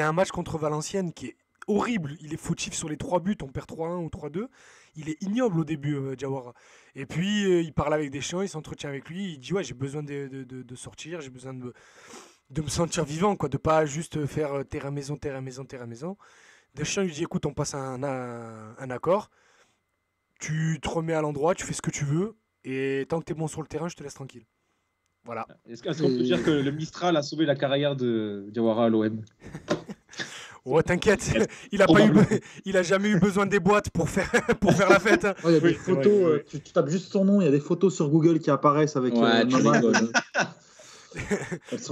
S4: un match contre Valenciennes qui est horrible. Il est fautif sur les 3 buts. On perd 3-1 ou 3-2. Il est ignoble au début, Diawara. Et puis, il parle avec Deschamps, il s'entretient avec lui. Il dit ouais, j'ai besoin de sortir, j'ai besoin de me sentir vivant, quoi, de pas juste faire terrain-maison. Deschamps lui dit écoute, on passe un accord. Tu te remets à l'endroit, tu fais ce que tu veux. Et tant que tu es bon sur le terrain, je te laisse tranquille. Voilà.
S3: Est-ce qu'on peut dire que le Mistral a sauvé la carrière de Diawara à l'OM?
S4: Ouais, t'inquiète, il a jamais eu besoin des boîtes pour faire la fête. Hein.
S6: Ouais, il y a des photos, tu tapes juste son nom, il y a des photos sur Google qui apparaissent avec Mama.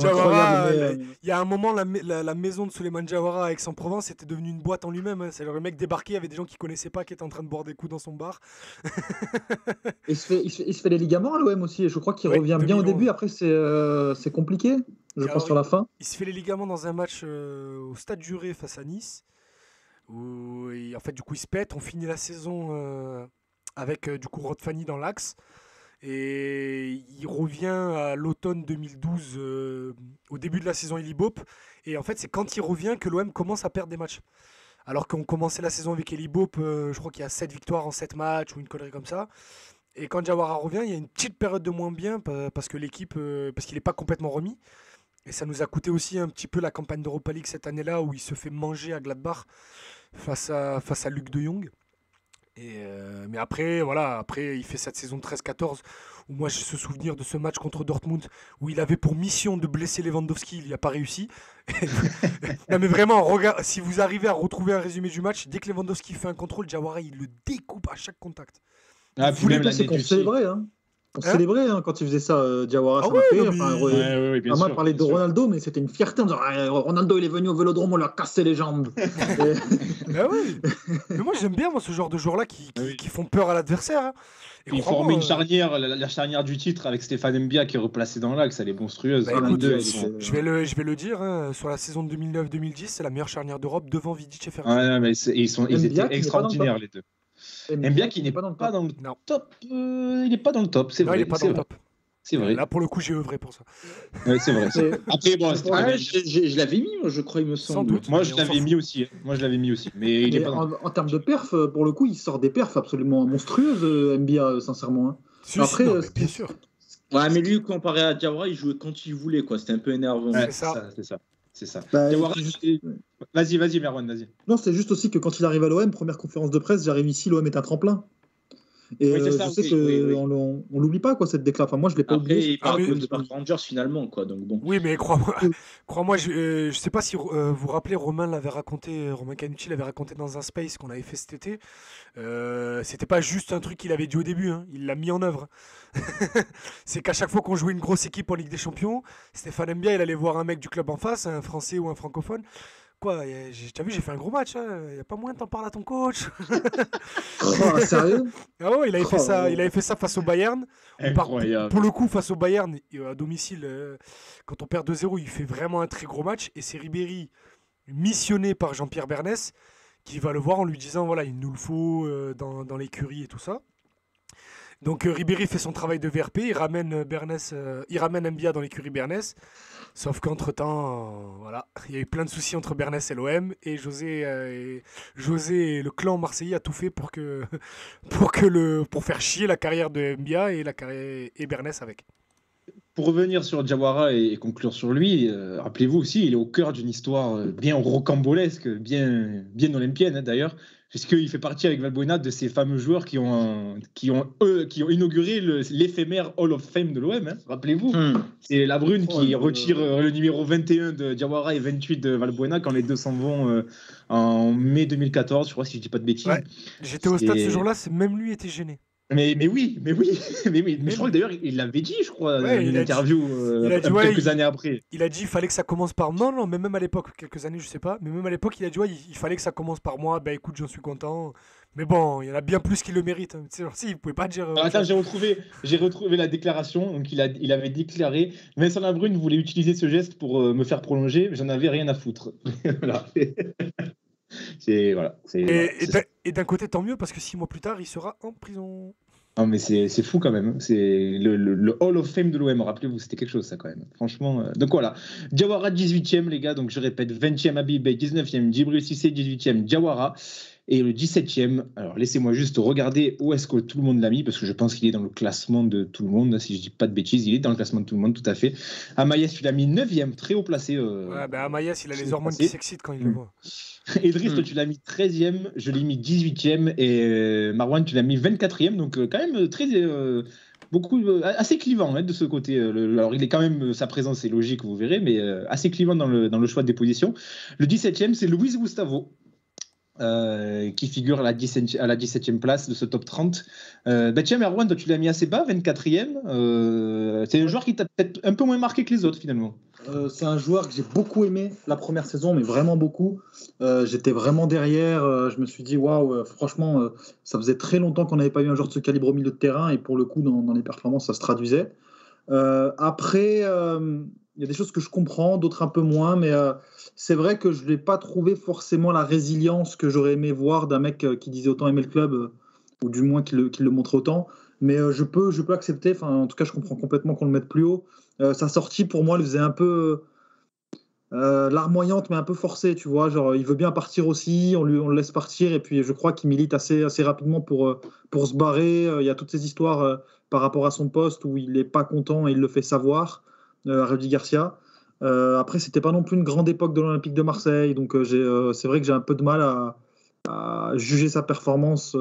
S4: Jawara, il y a un moment, la maison de Souleymane Jawara à Aix-en-Provence était devenue une boîte en lui-même. Hein. C'est le mec débarqué, il y avait des gens qui connaissaient pas, qui étaient en train de boire des coups dans son bar.
S6: Il se fait les ligaments à l'OM aussi. Je crois qu'il revient bien au début. Après, c'est compliqué. Je pense sur la fin.
S4: Il se fait les ligaments dans un match au Stade Juré face à Nice. Où en fait, du coup, il se pète. On finit la saison avec du coup Rod Fanny dans l'axe. Et il revient à l'automne 2012, au début de la saison Elibop. Et en fait, c'est quand il revient que l'OM commence à perdre des matchs. Alors qu'on commençait la saison avec Elibop, je crois qu'il y a 7 victoires en 7 matchs ou une connerie comme ça. Et quand Jawara revient, il y a une petite période de moins bien parce que l'équipe, parce qu'il n'est pas complètement remis. Et ça nous a coûté aussi un petit peu la campagne d'Europa League cette année-là où il se fait manger à Gladbach face à Luc de Jong. Mais après, il fait cette saison 13-14 où moi j'ai ce souvenir de ce match contre Dortmund où il avait pour mission de blesser Lewandowski, il n'y a pas réussi. Non mais vraiment, regarde, si vous arrivez à retrouver un résumé du match, dès que Lewandowski fait un contrôle, Jawara il le découpe à chaque contact.
S6: Vous voulez passer qu'on célébrait, hein. On célébrait quand il faisait ça, Jawara, ça m'a fait. Maman parlait de Ronaldo, mais c'était une fierté en disant Ronaldo il est venu au Vélodrome, on lui a cassé les jambes.
S4: Bah oui. Mais moi j'aime bien ce genre de joueurs-là qui font peur à l'adversaire. Hein.
S3: Il formait une charnière, la charnière du titre avec Stéphane Mbia qui est replacé dans l'axe, elle est monstrueuse.
S4: Bah, écoute, je vais le dire, hein, sur la saison 2009-2010, c'est la meilleure charnière d'Europe devant Vidic et Ferrari.
S3: Ouais, mais ils étaient extraordinaires les deux. Mbia qui n'est pas dans le top. Il n'est pas dans le top, c'est vrai.
S4: Il n'est pas dans le top.
S3: C'est vrai.
S4: Là, pour le coup, j'ai œuvré pour ça.
S3: Ouais, c'est vrai. Après, bon,
S5: je l'avais mis, moi, je crois, il me semble.
S4: Sans doute.
S3: Moi, je l'avais mis aussi. Mais il est pas
S6: en termes de perf, pour le coup, il sort des perfs absolument monstrueuses, Mbia, sincèrement. Hein.
S4: Après, bien sûr.
S5: Ouais, mais lui, comparé à Jawara, il jouait quand il voulait, quoi. C'était un peu énervant.
S3: Ouais, c'est ça. Vas-y, Merwan, vas-y.
S6: Non, c'est juste aussi que quand il arrive à l'OM, première conférence de presse, j'arrive ici, l'OM est un tremplin. Et je sais qu'on l'oublie pas, quoi, cette déclaration. Enfin, moi, je l'ai pas oublié.
S5: Il parle de Rangers finalement, quoi. Donc bon.
S4: Oui, mais crois-moi, je sais pas si vous vous rappelez, Romain Canucci l'avait raconté dans un space qu'on avait fait cet été. C'était pas juste un truc qu'il avait dit au début, hein. Il l'a mis en œuvre. C'est qu'à chaque fois qu'on jouait une grosse équipe en Ligue des Champions, Stéphane Mbia, il allait voir un mec du club en face, un Français ou un francophone. Quoi, t'as vu, j'ai fait un gros match, hein. Y a pas moyen de t'en parler à ton coach.
S6: Sérieux?
S4: Ah ouais, il avait fait ça face au Bayern.
S3: Incroyable.
S4: Pour le coup, face au Bayern, à domicile, quand on perd 2-0, il fait vraiment un très gros match. Et c'est Ribéry, missionné par Jean-Pierre Bernès, qui va le voir en lui disant voilà, il nous le faut dans l'écurie et tout ça. Donc Ribéry fait son travail de VRP, il ramène Mbia dans l'écurie Bernès. Sauf qu'entre-temps, voilà, il y a eu plein de soucis entre Bernès et l'OM, et José et le clan marseillais a tout fait pour faire chier la carrière de Mbia et Bernès avec.
S3: Pour revenir sur Jawara et conclure sur lui, rappelez-vous aussi, il est au cœur d'une histoire bien rocambolesque, bien olympienne, hein, d'ailleurs, puisqu'il fait partie avec Valbuena de ces fameux joueurs qui ont inauguré l'éphémère Hall of Fame de l'OM. Hein, rappelez-vous, c'est Labrune qui retire le numéro 21 de Jawara et 28 de Valbuena quand les deux s'en vont en mai 2014, je crois, si je dis pas de bêtises. Ouais.
S4: J'étais au stade ce jour-là, même lui était gêné.
S3: Mais je crois que d'ailleurs il l'avait dit, je crois, dans une interview quelques années après.
S4: Il a dit il fallait que ça commence par non, mais même à l'époque, quelques années, je sais pas, mais même à l'époque, il a dit il fallait que ça commence par moi. Bah écoute, j'en suis content. Mais bon, il y en a bien plus qui le méritent. Hein. Genre, si, vous pouvez pas dire.
S3: Attends, j'ai retrouvé la déclaration. Donc il avait déclaré Vincent Labrune voulait utiliser ce geste pour me faire prolonger, mais j'en avais rien à foutre. Voilà.
S4: Et d'un côté, tant mieux, parce que 6 mois plus tard, il sera en prison.
S3: Ah, mais c'est fou quand même. C'est le Hall of Fame de l'OM. Rappelez-vous, c'était quelque chose, ça, quand même. Franchement. Donc voilà. Jawara, 18e, les gars. Donc je répète 20e, Habib Beye, 19e, Djibril Cissé, 18e, Jawara. Et le 17e, alors laissez-moi juste regarder où est-ce que tout le monde l'a mis, parce que je pense qu'il est dans le classement de tout le monde, si je dis pas de bêtises, il est dans le classement de tout le monde, tout à fait. Amaïs, tu l'as mis 9e, très haut placé.
S4: Ouais, bah Amaïs, il a les hormones qui s'excitent quand il le voit.
S3: Idriss, toi, tu l'as mis 13e, je l'ai mis 18e, et Marwan, tu l'as mis 24e, donc quand même très assez clivant de ce côté. Alors, il est quand même, sa présence est logique, vous verrez, mais assez clivant dans le choix des positions. Le 17e, c'est Luis Gustavo. Qui figure à la 17e place de ce top 30. Tiens, Merwan, toi, tu l'as mis assez bas, 24e. C'est un joueur qui t'a peut-être un peu moins marqué que les autres, finalement.
S6: C'est un joueur que j'ai beaucoup aimé la première saison, mais vraiment beaucoup. J'étais vraiment derrière. Je me suis dit, waouh, franchement, ça faisait très longtemps qu'on n'avait pas eu un joueur de ce calibre au milieu de terrain, et pour le coup, dans les performances, ça se traduisait. Après, il y a des choses que je comprends, d'autres un peu moins, mais c'est vrai que je n'ai pas trouvé forcément la résilience que j'aurais aimé voir d'un mec qui disait autant aimer le club, ou du moins qui le montre autant. Mais je peux accepter, en tout cas, je comprends complètement qu'on le mette plus haut. Sa sortie, pour moi, le faisait un peu larmoyante, mais un peu forcée, tu vois. Genre, il veut bien partir aussi, on le laisse partir, et puis je crois qu'il milite assez rapidement pour se barrer. Il y a toutes ces histoires par rapport à son poste où il n'est pas content et il le fait savoir, à Rudy Garcia. Après, c'était pas non plus une grande époque de l'Olympique de Marseille, donc c'est vrai que j'ai un peu de mal à juger sa performance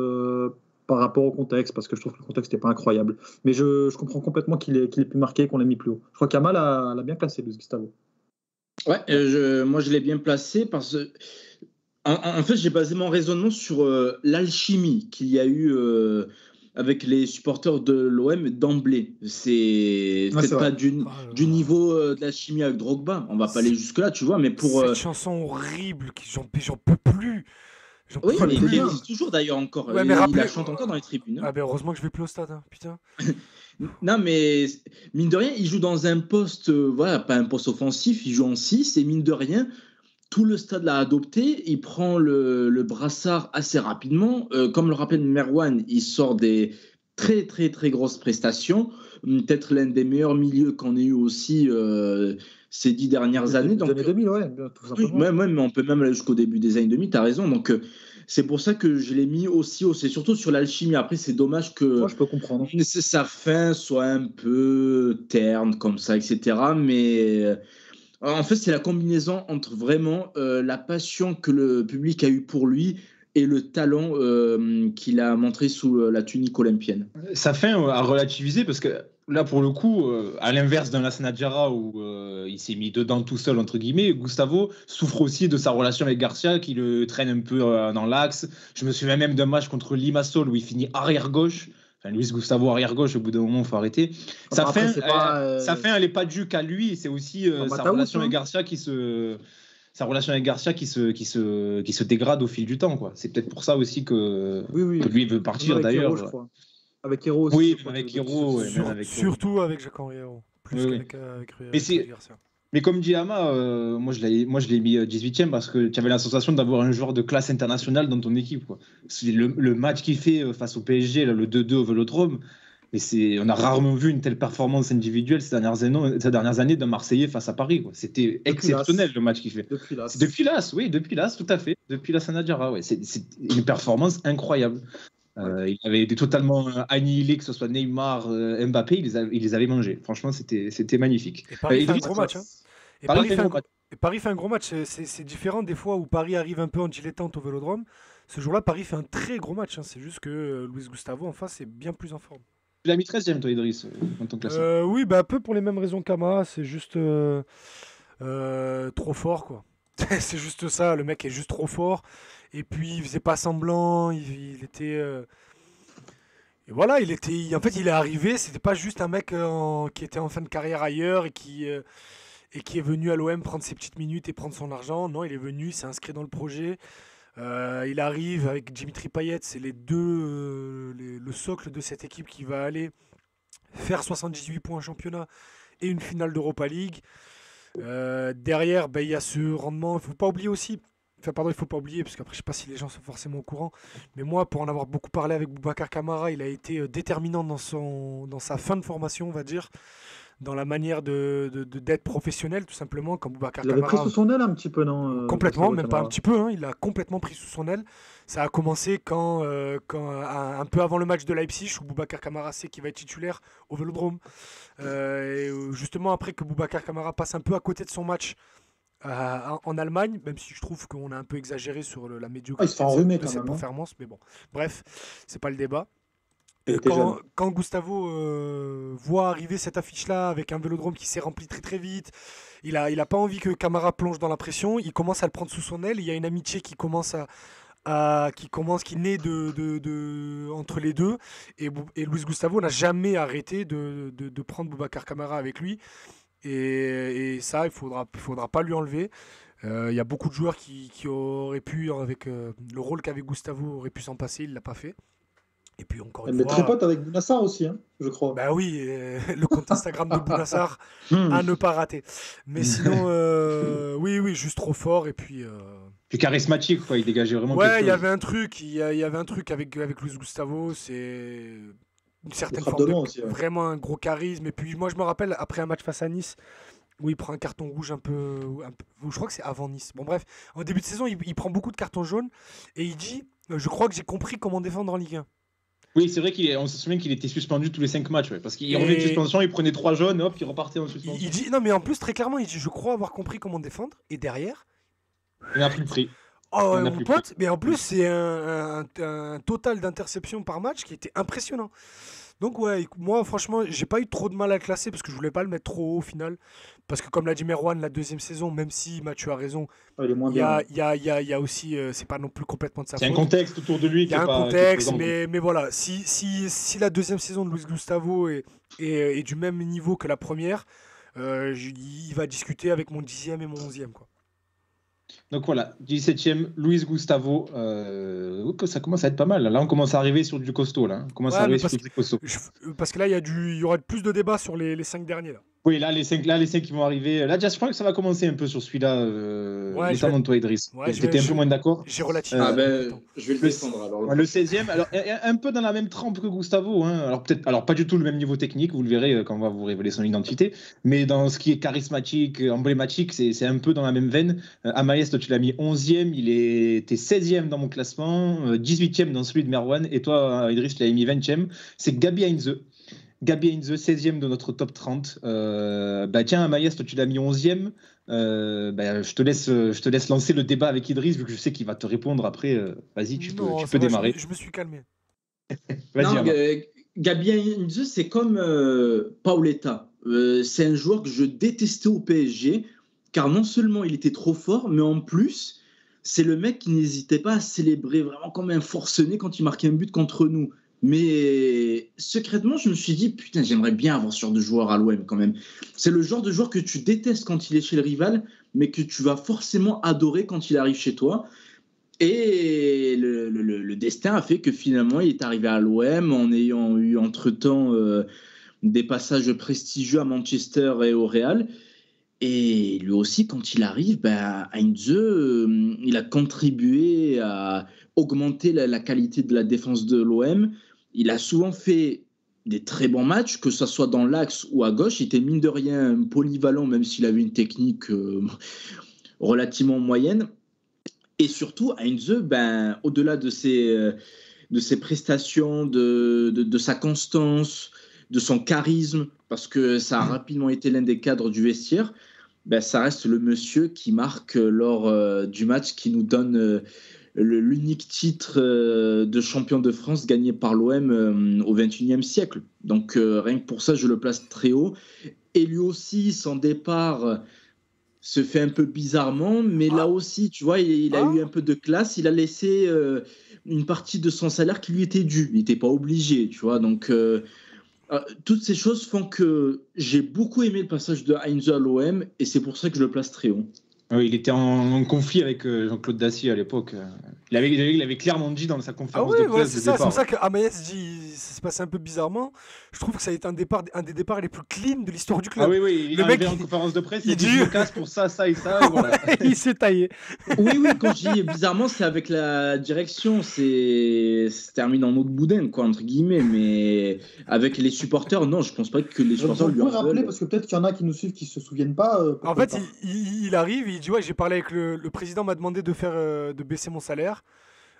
S6: par rapport au contexte, parce que je trouve que le contexte n'était pas incroyable. Mais je comprends complètement qu'il ait pu marquer, qu'on l'ait mis plus haut. Je crois qu'Amal l'a bien classé, Luis Gustavo.
S5: Ouais, moi je l'ai bien placé parce que en fait j'ai basé mon raisonnement sur l'alchimie qu'il y a eu avec les supporters de l'OM d'emblée. C'est peut-être pas du niveau de l'alchimie avec Drogba, on va pas aller jusque là, tu vois, mais pour
S4: cette chanson horrible, j'en peux plus.
S5: Oui, mais il existe toujours d'ailleurs encore.
S4: Ouais,
S5: il la chante encore dans les tribunes.
S4: Ah ben heureusement que je vais plus au stade, hein, putain.
S5: Non, mais mine de rien, il joue dans un poste, voilà, pas un poste offensif, il joue en 6, et mine de rien, tout le stade l'a adopté, il prend le brassard assez rapidement. Comme le rappelle Merwan, il sort des très très très grosses prestations, peut-être l'un des meilleurs milieux qu'on ait eu aussi ces 10 dernières années. Donc,
S6: années 2000, ouais, tout simplement.
S5: Oui, mais on peut même aller jusqu'au début des années 2000, tu as raison. Donc, c'est pour ça que je l'ai mis aussi haut. C'est surtout sur l'alchimie. Après, c'est dommage que
S6: moi, je peux comprendre.
S5: Sa fin soit un peu terne comme ça, etc. Mais en fait, c'est la combinaison entre vraiment la passion que le public a eue pour lui et le talent qu'il a montré sous la tunique olympienne.
S3: Sa fin a relativisé parce que là, pour le coup, à l'inverse d'un Lassana Diarra où il s'est mis dedans tout seul, entre guillemets, Gustavo souffre aussi de sa relation avec Garcia qui le traîne un peu dans l'axe. Je me souviens même d'un match contre Limassol où il finit arrière-gauche. Enfin, Luis Gustavo arrière-gauche, au bout d'un moment, il faut arrêter. Sa fin, elle n'est pas due qu'à lui, c'est aussi sa relation avec Garcia qui se dégrade au fil du temps, quoi. C'est peut-être pour ça aussi que lui veut partir, d'ailleurs.
S6: Avec Hero aussi.
S3: Oui, avec Hero.
S5: Surtout
S4: avec Jacques-Henri Hero. Plus qu'avec Garcia.
S3: Mais comme dit Ama, moi je l'ai mis 18e parce que tu avais la sensation d'avoir un joueur de classe internationale dans ton équipe, quoi. C'est le match qu'il fait face au PSG, là, le 2-2 au Vélodrome. Mais on a rarement vu une telle performance individuelle ces dernières années d'un Marseillais face à Paris, quoi. C'était exceptionnel le match qu'il fait. Depuis l'As, tout à fait. Depuis la Sana Diarra, ouais. C'est une performance incroyable. Il avait été totalement annihilé, que ce soit Neymar, Mbappé, il les avait mangés. Franchement, c'était magnifique.
S4: Et Paris fait un gros match. Hein. Paris fait un gros match. C'est différent des fois où Paris arrive un peu en dilettante au Vélodrome. Ce jour-là, Paris fait un très gros match. Hein. C'est juste que Luis Gustavo, en face, est bien plus en forme.
S3: Tu l'as mis 13e, toi, Idriss, en tant que classement.
S4: Oui, un peu pour les mêmes raisons qu'Ama. C'est juste trop fort, quoi. C'est juste ça. Le mec est juste trop fort. Et puis, il faisait pas semblant. Il était... Et voilà, il est arrivé. C'était pas juste un mec qui était en fin de carrière ailleurs et qui est venu à l'OM prendre ses petites minutes et prendre son argent. Non, il est venu, il s'est inscrit dans le projet. Il arrive avec Dimitri Payet, c'est les deux, le socle de cette équipe qui va aller faire 78 points en championnat et une finale d'Europa League. Derrière, il y a ce rendement. Il ne faut pas oublier aussi, il faut pas oublier, parce qu'après, je ne sais pas si les gens sont forcément au courant, mais moi, pour en avoir beaucoup parlé avec Boubacar Kamara, il a été déterminant dans sa fin de formation, on va dire. Dans la manière d'être professionnel, tout simplement, comme Boubacar Kamara.
S6: Il avait pris sous son aile un petit peu, non
S4: complètement, même pas un petit peu, hein, il a complètement pris sous son aile. Ça a commencé quand un peu avant le match de Leipzig, où Boubacar Kamara sait qu'il va être titulaire au Vélodrome. Et justement, après que Boubacar Kamara passe un peu à côté de son match en Allemagne, même si je trouve qu'on a un peu exagéré sur la médiocrité de cette performance, mais bon, bref, c'est pas le débat.
S6: Il était jeune.
S4: quand Gustavo voit arriver cette affiche-là avec un vélodrome qui s'est rempli très très vite, il a pas envie que Camara plonge dans la pression, il commence à le prendre sous son aile, il y a une amitié qui commence qui naît entre les deux, et Luis Gustavo n'a jamais arrêté de prendre Boubacar Camara avec lui, et ça, il faudra pas lui enlever. Il y a beaucoup de joueurs qui auraient pu, avec le rôle qu'avait Gustavo, auraient pu s'en passer, il l'a pas fait. Et puis encore une
S6: Mais
S4: fois,
S6: très pote avec Bounassar aussi, hein, je crois.
S4: bah oui, le compte Instagram de Bounassar à ne pas rater. Mais sinon, oui, juste trop fort. Et puis,
S3: Puis charismatique, quoi. Il dégageait vraiment quelque
S4: ouais,
S3: chose.
S4: il y avait un truc avec Luis Gustavo, c'est une certaine
S6: frappe
S4: forme
S6: de loin aussi, ouais.
S4: vraiment un gros charisme. Et puis moi, je me rappelle après un match face à Nice, où il prend un carton rouge je crois que c'est avant Nice. Bon bref, en début de saison, il prend beaucoup de cartons jaunes et il dit, je crois que j'ai compris comment défendre en Ligue 1.
S3: Oui, c'est vrai qu'on se souvient qu'il était suspendu tous les 5 matchs. Ouais, parce qu'il revenait de suspension, il prenait 3 jaunes, hop, il repartait en suspension.
S4: Il dit, non mais en plus, très clairement, il dit, je crois avoir compris comment défendre. Et derrière,
S3: Il n'a plus pris.
S4: oh
S3: Il n'a
S4: mon
S3: plus
S4: pote, mais en plus, c'est un total d'interceptions par match qui était impressionnant. Donc ouais, moi franchement, j'ai pas eu trop de mal à le classer parce que je voulais pas le mettre trop haut au final. Parce que comme l'a dit Merwan, la deuxième saison, même si Mathieu a raison,
S6: Il est moins
S4: il y
S6: bien.
S4: a aussi, c'est pas non plus complètement de sa
S3: C'est un
S4: faute.
S3: contexte autour de lui
S4: Il y
S3: qui
S4: a
S3: est
S4: un
S3: pas. qui est
S4: contexte,
S3: présent, quoi.
S4: mais voilà, si la deuxième saison de Luis Gustavo est du même niveau que la première, il va discuter avec mon 10e et mon 11e, quoi.
S3: Donc voilà, 17e, Luis Gustavo. Ça commence à être pas mal. Là, on commence à arriver sur du costaud. Là. On commence
S4: Ouais,
S3: à arriver
S4: mais
S3: sur du très costaud.
S4: Parce que là, il y aura plus de débats sur les 5 derniers. Là.
S3: Oui, là, les 5 qui vont arriver. Là, déjà, je crois que ça va commencer un peu sur celui-là, notamment toi, Idriss.
S4: Ouais,
S3: T'étais un peu moins d'accord.
S4: J'ai relativisé.
S5: Ah ben, je vais le défendre alors.
S3: Le 16e, alors un peu dans la même trempe que Gustavo, hein. Alors pas du tout le même niveau technique, vous le verrez quand on va vous révéler son identité, mais dans ce qui est charismatique, emblématique, c'est un peu dans la même veine. Amaïs, toi tu l'as mis 11e, t'es 16e dans mon classement, 18e dans celui de Merwan, et toi Idriss tu l'as mis 20e, c'est Gabi Heinze. Gabi Heinze, 16e de notre top 30. Tiens, Amaïs, toi tu l'as mis 11e. Je te laisse lancer le débat avec Idriss, vu que je sais qu'il va te répondre après. Vas-y, tu peux démarrer.
S4: Je me suis calmé.
S3: Vas-y,
S5: Non, Gabi Heinze, c'est comme Paoletta. C'est un joueur que je détestais au PSG, car non seulement il était trop fort, mais en plus, c'est le mec qui n'hésitait pas à célébrer vraiment comme un forcené quand il marquait un but contre nous. Mais secrètement, je me suis dit, putain, j'aimerais bien avoir ce genre de joueur à l'OM quand même. C'est le genre de joueur que tu détestes quand il est chez le rival, mais que tu vas forcément adorer quand il arrive chez toi. Et le destin a fait que finalement, il est arrivé à l'OM en ayant eu entre-temps des passages prestigieux à Manchester et au Real. Et lui aussi, quand il arrive, Heinze, il a contribué à augmenter la qualité de la défense de l'OM. Il a souvent fait des très bons matchs, que ce soit dans l'axe ou à gauche. Il était mine de rien polyvalent, même s'il avait une technique relativement moyenne. Et surtout, Heinze, au-delà de ses prestations, de sa constance, de son charisme, parce que ça a rapidement été l'un des cadres du vestiaire, ça reste le monsieur qui marque lors du match qui nous donne l'unique titre de champion de France gagné par l'OM au XXIe siècle. Donc rien que pour ça, je le place très haut. Et lui aussi, son départ se fait un peu bizarrement, mais là aussi, tu vois, il a eu un peu de classe. Il a laissé une partie de son salaire qui lui était due. Il n'était pas obligé, tu vois. Donc toutes ces choses font que j'ai beaucoup aimé le passage de Heinze à l'OM et c'est pour ça que je le place très haut.
S3: Oui, il était en conflit avec Jean-Claude Dacier à l'époque. Il avait clairement dit dans sa conférence de presse
S4: c'est pour ça que Amaïs dit ça s'est passé un peu bizarrement. Je trouve que ça a été un des départs les plus clean de l'histoire du club.
S3: Ah oui, il est arrivé en conférence de presse, il dit je me casse pour ça, et ça, et voilà.
S4: Il s'est taillé.
S5: Oui, quand je dis bizarrement, c'est avec la direction, c'est terminé en autre boudin, quoi, entre guillemets, mais avec les supporters, non, je pense pas que les supporters lui en veulent.
S6: Rappeler, parce que peut-être qu'il y en a qui nous suivent qui se souviennent pas.
S4: En fait, il arrive, il dit j'ai parlé avec le président, m'a demandé de baisser mon salaire.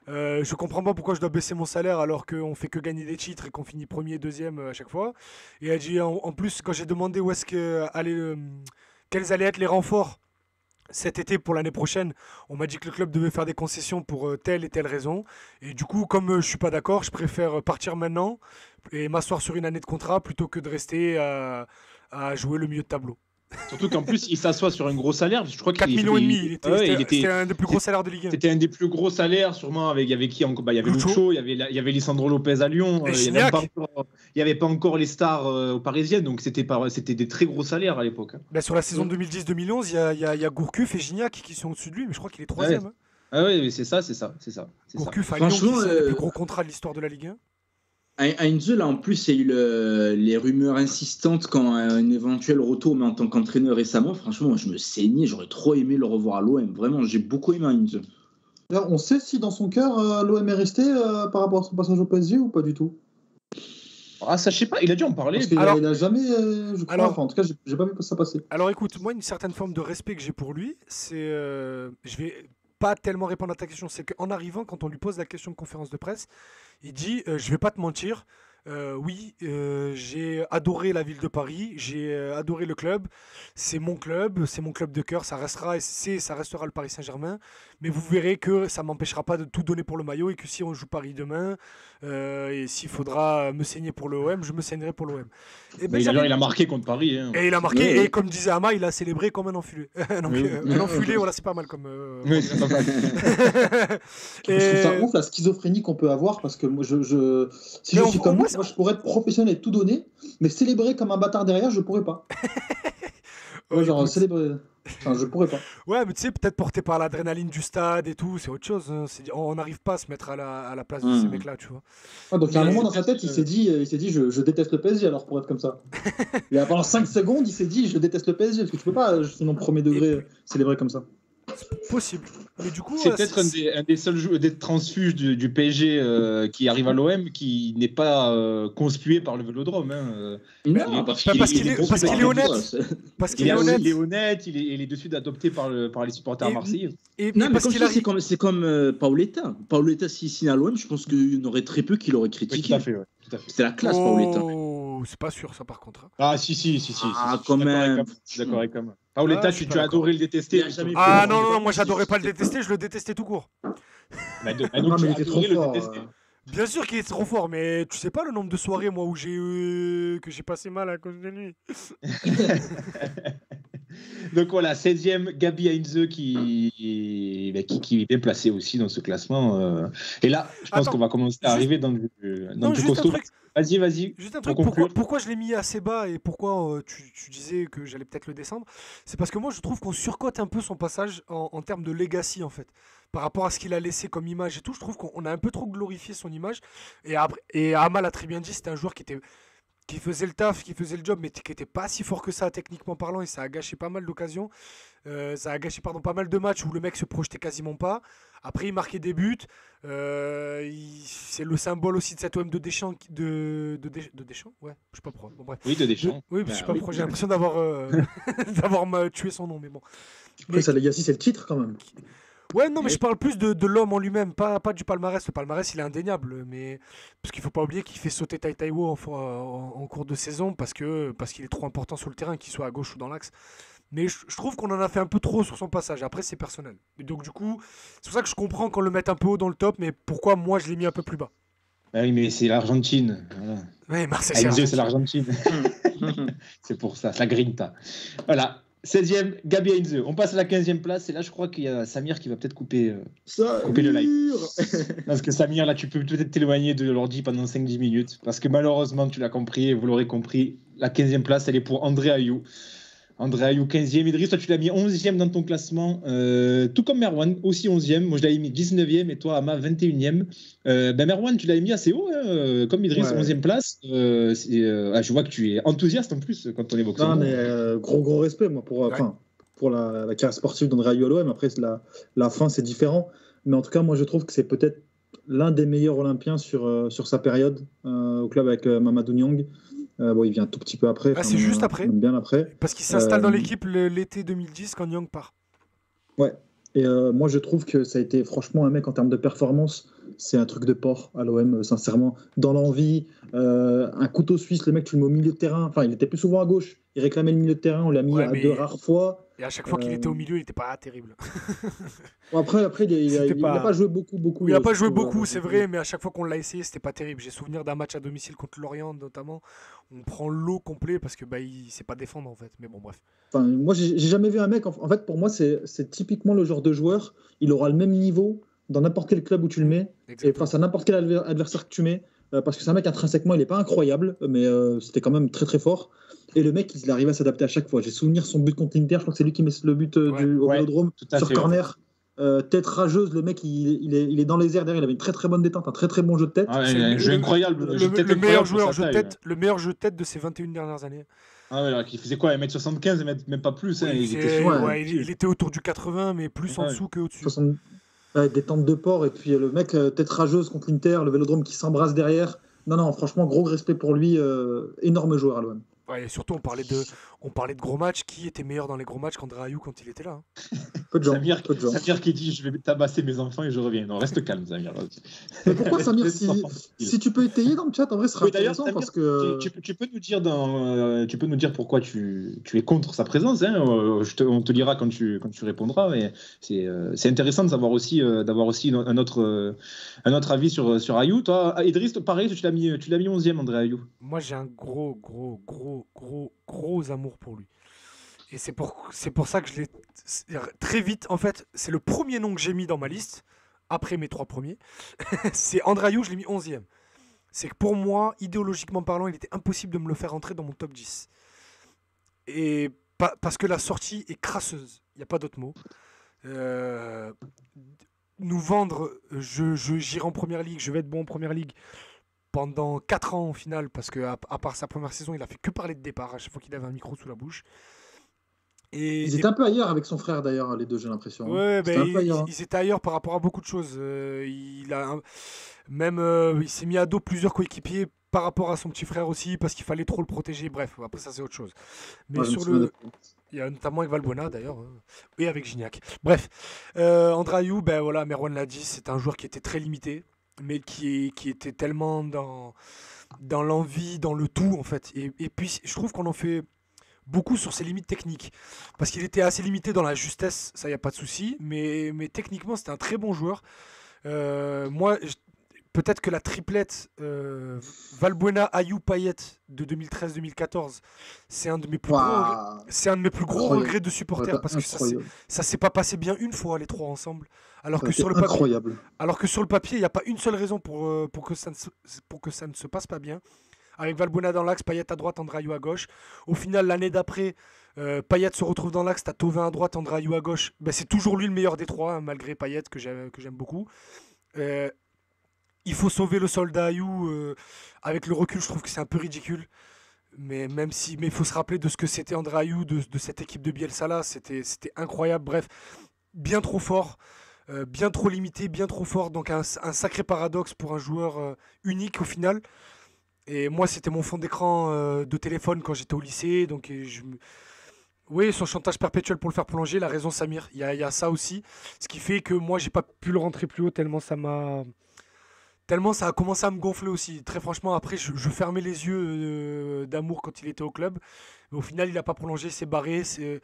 S4: Je comprends pas pourquoi je dois baisser mon salaire alors qu'on fait que gagner des titres et qu'on finit premier, deuxième à chaque fois. Et elle dit en plus, quand j'ai demandé quels allaient être les renforts cet été pour l'année prochaine, on m'a dit que le club devait faire des concessions pour telle et telle raison. Et du coup, comme je suis pas d'accord, je préfère partir maintenant et m'asseoir sur une année de contrat plutôt que de rester à jouer le milieu de tableau.
S3: Surtout qu'en plus, il s'assoit sur un gros salaire. Je crois
S4: 4 millions et demi, c'était un des plus gros salaires de Ligue 1.
S3: C'était un des plus gros salaires, sûrement. Il y avait qui encore? Il y avait Lucho, il y avait Lisandro Lopez à Lyon. Il n'y avait pas encore les stars parisiennes, donc c'était des très gros salaires à l'époque.
S4: Sur la saison 2010-2011, il y a Gourcuff et Gignac qui sont au-dessus de lui, mais je crois qu'il est 3e.
S3: Ah oui, c'est ça.
S4: Gourcuff à Lyon, c'est le plus gros contrat de l'histoire de la Ligue 1.
S5: Heinze, là, en plus, il y a eu les rumeurs insistantes quand un éventuel retour, mais en tant qu'entraîneur récemment. Franchement, moi, je me saignais. J'aurais trop aimé le revoir à l'OM. Vraiment, j'ai beaucoup aimé Heinze.
S6: On sait si dans son cœur, l'OM est resté par rapport à son passage au PSG ou pas du tout?
S3: Ah, ça, je sais pas. Il a dû en parler.
S6: Il n'a jamais, je crois. En tout cas, j'ai pas vu ça passer.
S4: Alors, écoute, moi, une certaine forme de respect que j'ai pour lui, c'est... je vais pas tellement répondre à ta question. C'est qu'en arrivant, quand on lui pose la question de conférence de presse, il dit je vais pas te mentir, oui, j'ai adoré la ville de Paris, j'ai adoré le club, c'est mon club de cœur, ça restera le Paris Saint-Germain, mais vous verrez que ça m'empêchera pas de tout donner pour le maillot et que si on joue Paris demain et s'il faudra me saigner pour l'OM, je me saignerai pour l'OM.
S3: Il a marqué contre Paris. Hein.
S4: Et il a marqué, et comme disait Ama, il a célébré comme un enfulé. Un enfulé, voilà, c'est pas mal comme.
S3: Oui, c'est pas mal.
S6: Je trouve ça ouf la schizophrénie qu'on peut avoir parce que moi, si je suis comme moi, je pourrais être professionnel et tout donner, mais célébrer comme un bâtard derrière, je pourrais pas. Célébrer. Enfin, je pourrais pas.
S4: Ouais, mais tu sais, peut-être porté par l'adrénaline du stade et tout, c'est autre chose. Hein. On n'arrive pas à se mettre à la place de ces mecs-là, tu vois.
S6: Donc, à un moment dans sa tête, il s'est dit je déteste le PSG alors pour être comme ça. Et pendant 5 secondes, il s'est dit je déteste le PSG parce que tu peux pas, sinon premier degré, célébrer comme ça.
S4: Possible. Mais du coup,
S3: c'est peut-être un des seuls des transfuges du PSG qui arrive à l'OM qui n'est pas conspué par le Vélodrome. Hein.
S5: Non, parce qu'il
S4: est honnête. Parce qu'il est honnête.
S3: Il est honnête, il est de suite adopté par les supporters marseillais.
S5: Non, mais c'est comme Paoletta. Paoletta, s'il signe à l'OM, je pense qu'il y en aurait très peu qui l'auraient critiqué.
S3: Oui, tout à fait.
S5: C'est la classe, Paoletta.
S4: C'est pas sûr, ça, par contre.
S3: Ah, si.
S5: Ah, quand même.
S3: Je suis d'accord avec toi. Paoletta, tu as adoré le détester.
S4: Ah non, moi j'adorais pas le détester, je le détestais tout court.
S6: Mais il était trop fort.
S4: Bien sûr qu'il est trop fort, mais tu sais pas le nombre de soirées moi où que j'ai passé mal à cause de lui.
S3: Donc voilà, 16e, Gabi Heinze qui est bien placé aussi dans ce classement. Et là, je pense qu'on va commencer à arriver dans du costaud. Vas-y.
S4: Juste un truc, pourquoi je l'ai mis assez bas et pourquoi tu disais que j'allais peut-être le descendre, c'est parce que moi je trouve qu'on surcote un peu son passage en termes de legacy en fait. Par rapport à ce qu'il a laissé comme image et tout, je trouve qu'on a un peu trop glorifié son image. Et Ama l'a très bien dit, c'était un joueur qui faisait le taf, qui faisait le job, mais qui n'était pas si fort que ça techniquement parlant, et ça a gâché pas mal d'occasions. Ça a gâché pas mal de matchs où le mec se projetait quasiment pas. Après, il marquait des buts. C'est le symbole aussi de cet OM de Deschamps. De Deschamps. Ouais, je sais pas pourquoi. Bon, bref.
S3: Oui, de Deschamps.
S4: Oui, je sais pas pourquoi. J'ai l'impression d'avoir tué son nom, mais bon.
S6: Après, sa legacy, c'est le titre quand même.
S4: Ouais, non, mais je parle plus de l'homme en lui-même, pas du palmarès. Le palmarès, il est indéniable, mais parce qu'il faut pas oublier qu'il fait sauter Tai Taiwo en cours de saison parce qu'il est trop important sur le terrain, qu'il soit à gauche ou dans l'axe. Mais je trouve qu'on en a fait un peu trop sur son passage. Après, c'est personnel. Et donc, du coup, c'est pour ça que je comprends qu'on le mette un peu haut dans le top, mais pourquoi moi, je l'ai mis un peu plus bas.
S3: Bah oui, mais c'est l'Argentine. Voilà.
S4: Oui, Marseille,
S3: c'est l'Argentine. C'est pour ça, c'est la grinta. Voilà. 16e, Gabi Heinze. On passe à la 15e place. Et là, je crois qu'il y a Samir qui va peut-être couper le live. Parce que Samir, là, tu peux peut-être t'éloigner de l'ordi pendant 5-10 minutes. Parce que malheureusement, tu l'as compris et vous l'aurez compris, la 15e place, elle est pour André Ayou. André Ayou, 15e. Idriss, toi, tu l'as mis 11e dans ton classement. Tout comme Merwan, aussi 11e. Moi, je l'avais mis 19e et toi, Ama, 21e. Merwan, tu l'avais mis assez haut, hein, comme Idriss, 11e place. Je vois que tu es enthousiaste en plus quand on évoque ça.
S6: Non, mais gros respect, moi, pour la carrière sportive d'André Ayou à l'OM. Après, la fin, c'est différent. Mais en tout cas, moi, je trouve que c'est peut-être l'un des meilleurs Olympiens sur sa période au club avec Mamadou Niang. Il vient un tout petit peu après.
S4: C'est juste après.
S6: Bien après.
S4: Parce qu'il s'installe dans l'équipe l'été 2010 quand Niang part.
S6: Ouais. Et moi, je trouve que ça a été franchement un mec en termes de performance. C'est un truc de porc à l'OM, sincèrement. Dans l'envie, un couteau suisse, le mec, tu le mets au milieu de terrain. Enfin, il était plus souvent à gauche. Il réclamait le milieu de terrain. On l'a mis deux rares fois.
S4: Et à chaque fois qu'il était au milieu, il n'était pas terrible.
S6: Bon, après il n'a pas joué beaucoup.
S4: Il n'a pas joué beaucoup, c'est vrai, mais à chaque fois qu'on l'a essayé, c'était pas terrible. J'ai souvenir d'un match à domicile contre Lorient, notamment. On prend l'eau complet parce que il sait pas défendre en fait. Mais bon, bref.
S6: Enfin, moi, j'ai jamais vu un mec. En fait, pour moi, c'est typiquement le genre de joueur. Il aura le même niveau dans n'importe quel club où tu le mets et face à n'importe quel adversaire que tu mets. Parce que c'est un mec intrinsèquement, il n'est pas incroyable, mais c'était quand même très très fort. Et le mec, il arrive à s'adapter à chaque fois. J'ai souvenir son but contre l'Inter, je crois que c'est lui qui met le but au Vélodrome sur corner. Tête rageuse, le mec, il est dans les airs derrière. Il avait une très très bonne détente, un très très bon jeu de tête.
S3: Il a un jeu incroyable.
S4: Le meilleur joueur jeu de tête de ces 21 dernières années.
S3: Ah ouais, qui faisait quoi, 1m75, même pas plus. Hein,
S4: il était autour du 80, mais plus en dessous qu'au-dessus.
S6: Détente de port, et puis le mec, tête rageuse contre l'Inter, le Vélodrome qui s'embrasse derrière. Non, franchement, gros respect pour lui. Énorme joueur à l'OM.
S4: Ouais, et surtout, on parlait de gros matchs. Qui était meilleur dans les gros matchs qu'André Ayew quand il était là?
S6: Peu de gens.
S3: Samir qui dit: je vais tabasser mes enfants et je reviens. Non, reste calme, Samir.
S6: Mais pourquoi, Samir, si tu peux étayer dans le chat, en vrai, ce sera intéressant.
S3: Samir,
S6: parce que...
S3: tu peux nous dire pourquoi tu es contre sa présence. Hein, on te dira quand tu répondras. Mais c'est intéressant de savoir aussi, d'avoir aussi un autre avis sur Ayew. Toi, Idriss, pareil, tu l'as mis 11e, André Ayew.
S4: Moi, j'ai un gros amour pour lui. Et c'est pour ça que je l'ai très vite. En fait, c'est le premier nom que j'ai mis dans ma liste, après mes 3 premiers. C'est André Ayew, je l'ai mis 11e. C'est que pour moi, idéologiquement parlant, il était impossible de me le faire rentrer dans mon top 10. Et parce que la sortie est crasseuse. Il n'y a pas d'autre mot. Nous vendre, j'irai en première ligue, je vais être bon en première ligue pendant 4 ans au final, parce qu'à part sa première saison, il a fait que parler de départ à chaque fois qu'il avait un micro sous la bouche.
S6: Ils étaient un peu ailleurs avec son frère d'ailleurs, les deux, j'ai l'impression.
S4: Ouais, ils étaient ailleurs par rapport à beaucoup de choses. Il s'est mis à dos plusieurs coéquipiers par rapport à son petit frère aussi, parce qu'il fallait trop le protéger. Bref, après ça c'est autre chose. Mais il y a notamment avec Valbuena d'ailleurs, et avec Gignac. Bref, André Ayew, Merwan l'a dit, c'est un joueur qui était très limité, mais qui était tellement dans l'envie, dans le tout en fait. Et puis je trouve qu'on en fait beaucoup sur ses limites techniques, parce qu'il était assez limité dans la justesse, ça y a pas de souci, mais techniquement c'était un très bon joueur. Peut-être que la triplette Valbuena, Ayew, Payet de 2013-2014, c'est un de mes plus gros regrets de supporter, parce que ça s'est pas passé bien une fois les 3 ensemble, alors que sur le papier il n'y a pas une seule raison pour que ça ne se passe pas bien. Avec Valbuena dans l'axe, Payet à droite, André Ayew à gauche. Au final, l'année d'après, Payet se retrouve dans l'axe, t'as Thauvin à droite, André Ayew à gauche. C'est toujours lui le meilleur des 3, hein, malgré Payet que j'aime beaucoup. Il faut sauver le soldat Ayew. Avec le recul, je trouve que c'est un peu ridicule. Mais il faut se rappeler de ce que c'était André Ayew, de cette équipe de Bielsa là. C'était incroyable. Bref, bien trop fort. Bien trop limité, bien trop fort. Donc un sacré paradoxe pour un joueur unique au final. Et moi, c'était mon fond d'écran de téléphone quand j'étais au lycée. Donc, oui, son chantage perpétuel pour le faire prolonger, il a raison, Samir. Il y a ça aussi. Ce qui fait que moi, j'ai pas pu le rentrer plus haut tellement ça a commencé à me gonfler aussi. Très franchement, après, je fermais les yeux d'amour quand il était au club. Mais au final, il n'a pas prolongé, il s'est barré. Ce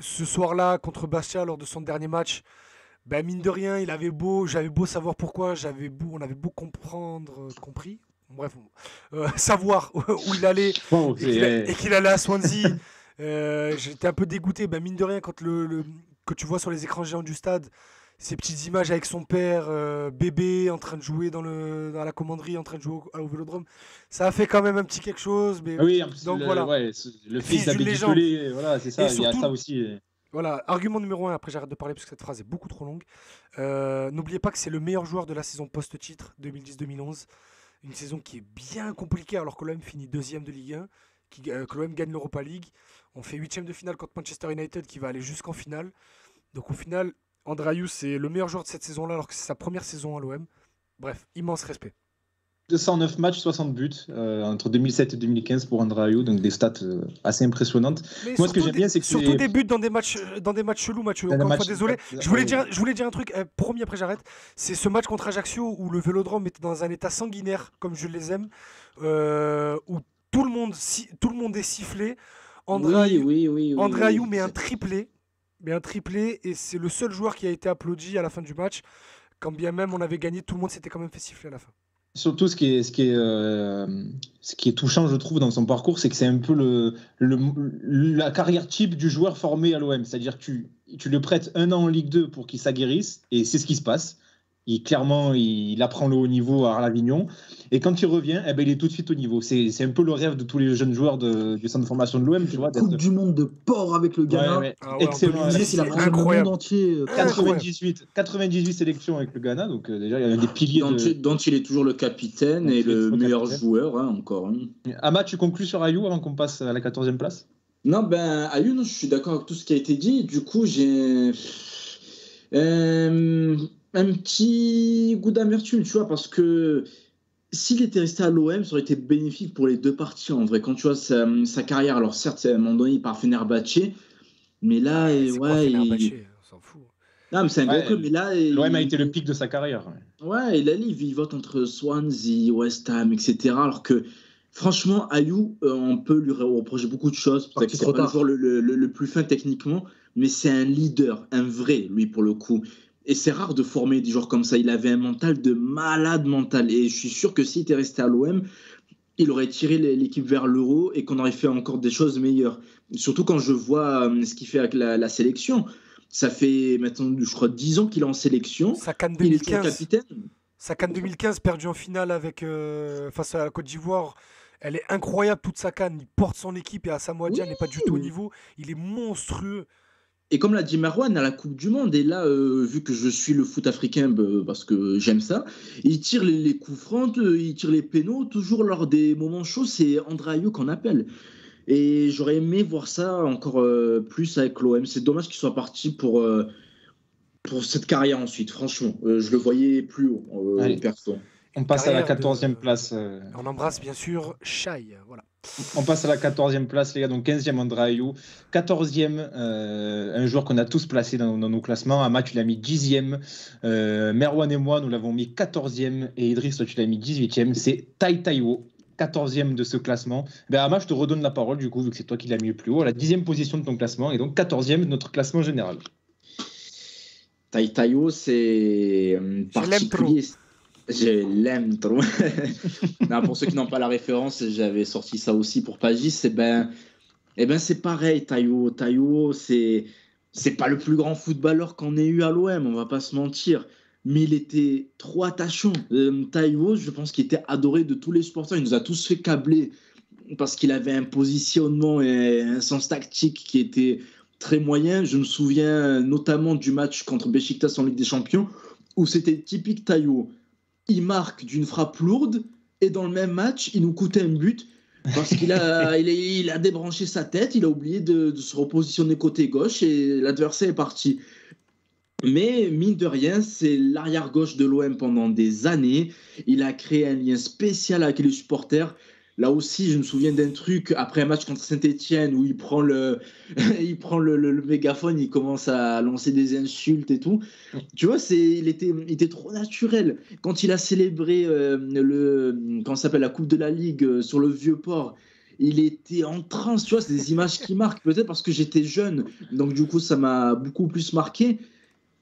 S4: soir-là, contre Bastia, lors de son dernier match, mine de rien, j'avais beau savoir pourquoi, on avait beau compris. Bref, savoir où il allait et qu'il allait à Swansea. J'étais un peu dégoûté. Mine de rien, quand que tu vois sur les écrans géants du stade, ces petites images avec son père, bébé, en train de jouer dans la commanderie, en train de jouer au Vélodrome, ça a fait quand même un petit quelque chose. Mais...
S3: Oui, en plus, le fils d'Abedi Pelé, voilà, c'est ça, il y a ça aussi.
S4: Voilà, argument numéro 1, après j'arrête de parler parce que cette phrase est beaucoup trop longue. N'oubliez pas que c'est le meilleur joueur de la saison post-titre 2010-2011. Une saison qui est bien compliquée alors que l'OM finit 2e de Ligue 1, que l'OM gagne l'Europa League. On fait 8e de finale contre Manchester United qui va aller jusqu'en finale. Donc au final, André Ayew, c'est le meilleur joueur de cette saison-là alors que c'est sa première saison à l'OM. Bref, immense respect.
S3: 209 matchs, 60 buts entre 2007 et 2015 pour André Ayew, donc des stats assez impressionnantes.
S4: Mais moi, ce que j'aime bien, c'est que surtout des buts dans des matchs chelous, Mathieu. Encore une fois, désolé. Je voulais dire un truc, promis, après j'arrête. C'est ce match contre Ajaccio où le Vélodrome était dans un état sanguinaire, comme je les aime, où tout le monde est sifflé. André
S5: oui,
S4: Ayou met un triplé. Et c'est le seul joueur qui a été applaudi à la fin du match. Quand bien même on avait gagné, tout le monde s'était quand même fait siffler à la fin.
S3: Surtout, ce qui est touchant, je trouve, dans son parcours, c'est que c'est un peu la carrière type du joueur formé à l'OM. C'est-à-dire que tu le prêtes 1 an en Ligue 2 pour qu'il s'aguerrisse, et c'est ce qui se passe. Clairement, il apprend le haut niveau à l'Avignon. Et quand il revient, il est tout de suite au niveau. C'est un peu le rêve de tous les jeunes joueurs du centre de formation de l'OM. Tu vois,
S6: Coupe du monde de porc avec le Ghana.
S3: Excellent.
S6: Il a mangé le monde entier.
S3: 98 sélections avec le Ghana. Donc déjà, il y a des piliers.
S5: Dont il est toujours le capitaine et le meilleur joueur, encore.
S3: Ama, tu conclus sur Ayou avant qu'on passe à la 14e place?
S5: Non, Ayou, je suis d'accord avec tout ce qui a été dit. Du coup, j'ai un petit goût d'amertume, tu vois, parce que s'il était resté à l'OM, ça aurait été bénéfique pour les deux parties, en vrai. Quand tu vois sa carrière, alors certes, à un moment donné, il part Fenerbahçe, mais là,
S4: Fenerbahçe, on s'en fout.
S5: Non, mais c'est un gros club, mais là...
S3: L'OM a été le pic de sa carrière.
S5: Ouais, et là, il vote entre Swansea, West Ham, etc. Alors que, franchement, Ayou, on peut lui reprocher beaucoup de choses. Peut-être que c'est pas le joueur le plus fin techniquement, mais c'est un leader, un vrai, lui, pour le coup. Et c'est rare de former des joueurs comme ça. Il avait un mental de malade mental. Et je suis sûr que s'il était resté à l'OM, il aurait tiré l'équipe vers l'Euro et qu'on aurait fait encore des choses meilleures. Surtout quand je vois ce qu'il fait avec la sélection. Ça fait maintenant, je crois, 10 ans qu'il est en sélection.
S4: Sa CAN
S5: il est toujours capitaine.
S4: Sa CAN 2015 perdue en finale face à la Côte d'Ivoire. Elle est incroyable, toute sa CAN. Il porte son équipe et Asamoah Gyan n'est pas du tout au niveau. Il est monstrueux.
S5: Et comme l'a dit Marwan, à la Coupe du Monde, et là, vu que je suis le foot africain parce que j'aime ça, il tire les coups francs, il tire les pénaux, toujours lors des moments chauds, c'est André Ayou qu'on appelle. Et j'aurais aimé voir ça encore plus avec l'OM. C'est dommage qu'il soit parti pour cette carrière ensuite, franchement. Je le voyais plus haut, perso.
S3: On passe à la 14e place.
S4: On embrasse bien sûr Shai, voilà.
S3: On passe à la 14e place, les gars. Donc 15e, André Ayou. 14e, un joueur qu'on a tous placé dans nos classements. Ama, tu l'as mis 10e. Merwan et moi, nous l'avons mis 14e. Et Idriss, toi, tu l'as mis 18e. C'est Tai Taiwo, 14e de ce classement. Ama, je te redonne la parole, du coup, vu que c'est toi qui l'as mis le plus haut, à la 10e position de ton classement. Et donc 14e de notre classement général.
S5: Tai Taiwo, c'est particulier. Je l'aime trop. Non, pour ceux qui n'ont pas la référence, j'avais sorti ça aussi pour Pagis. C'est pareil, Taiwo. Taiwo, c'est pas le plus grand footballeur qu'on ait eu à l'OM, on va pas se mentir. Mais il était trop attachant. Taiwo, je pense qu'il était adoré de tous les supporters. Il nous a tous fait câbler parce qu'il avait un positionnement et un sens tactique qui était très moyen. Je me souviens notamment du match contre Beşiktaş en Ligue des Champions où c'était typique Taiwo. Il marque d'une frappe lourde et dans le même match, il nous coûtait un but parce qu'il a, il a débranché sa tête, il a oublié de se repositionner côté gauche et l'adversaire est parti. Mais mine de rien, c'est l'arrière-gauche de l'OM pendant des années. Il a créé un lien spécial avec les supporters. Là aussi, je me souviens d'un truc après un match contre Saint-Etienne où il prend le mégaphone, il commence à lancer des insultes et tout. Tu vois, il était trop naturel. Quand il a célébré la Coupe de la Ligue sur le Vieux-Port, il était en transe. Tu vois, c'est des images qui marquent. Peut-être parce que j'étais jeune, donc du coup, ça m'a beaucoup plus marqué.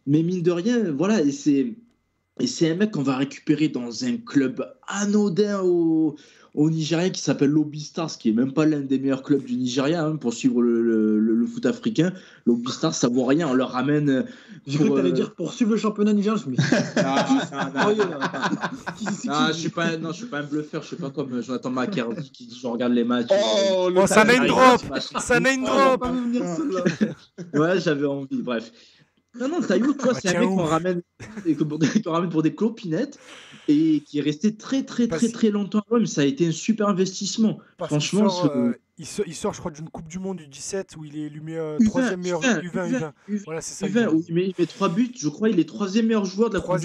S5: Mais mine de rien, voilà, et c'est un mec qu'on va récupérer dans un club anodin au Nigeria qui s'appelle l'Obi Stars, qui est même pas l'un des meilleurs clubs du Nigeria pour suivre le foot africain. L'Obi Stars, ça vaut rien, on leur ramène.
S6: J'ai cru que t'allais dire pour suivre le championnat nigérien. Je me suis
S5: je suis pas un bluffeur, je suis pas comme Jonathan McCarthy qui dit je regarde les matchs.
S4: Ça name drop, ça name drop.
S5: Ouais, j'avais envie, bref. Non, Taiwo, toi, c'est un mec qu'on ramène pour des clopinettes et qui est resté très longtemps à l'OM. Ça a été un super investissement. Franchement,
S4: il sort, je crois, d'une Coupe du Monde du 17 où il est élu 3e meilleur U20. Voilà, c'est ça.
S5: U20, il met 3 buts. Je crois il est 3e meilleur joueur de la Coupe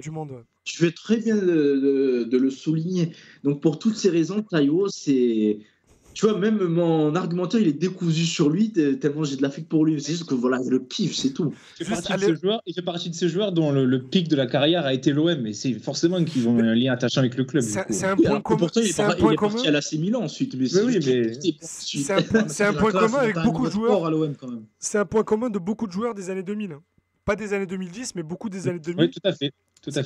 S5: du Monde. Je vais très bien de le souligner. Donc, pour toutes ces raisons, Taiwo, c'est Tu vois, même mon argumentaire, il est décousu sur lui, tellement j'ai de l'affect pour lui. C'est juste que voilà, je le kiffe, c'est tout.
S3: Il fait partie de ces joueurs dont le pic de la carrière a été l'OM, et c'est forcément qu'ils ont un lien attachant avec le club.
S4: C'est un point commun.
S5: Pourtant, il est parti à l'AC Milan ensuite. Mais
S4: c'est un point commun avec beaucoup de joueurs.
S6: À l'OM, quand même.
S4: C'est un point commun de beaucoup de joueurs des années 2000. Pas des années 2010, mais beaucoup des années 2000.
S3: Oui, tout à fait.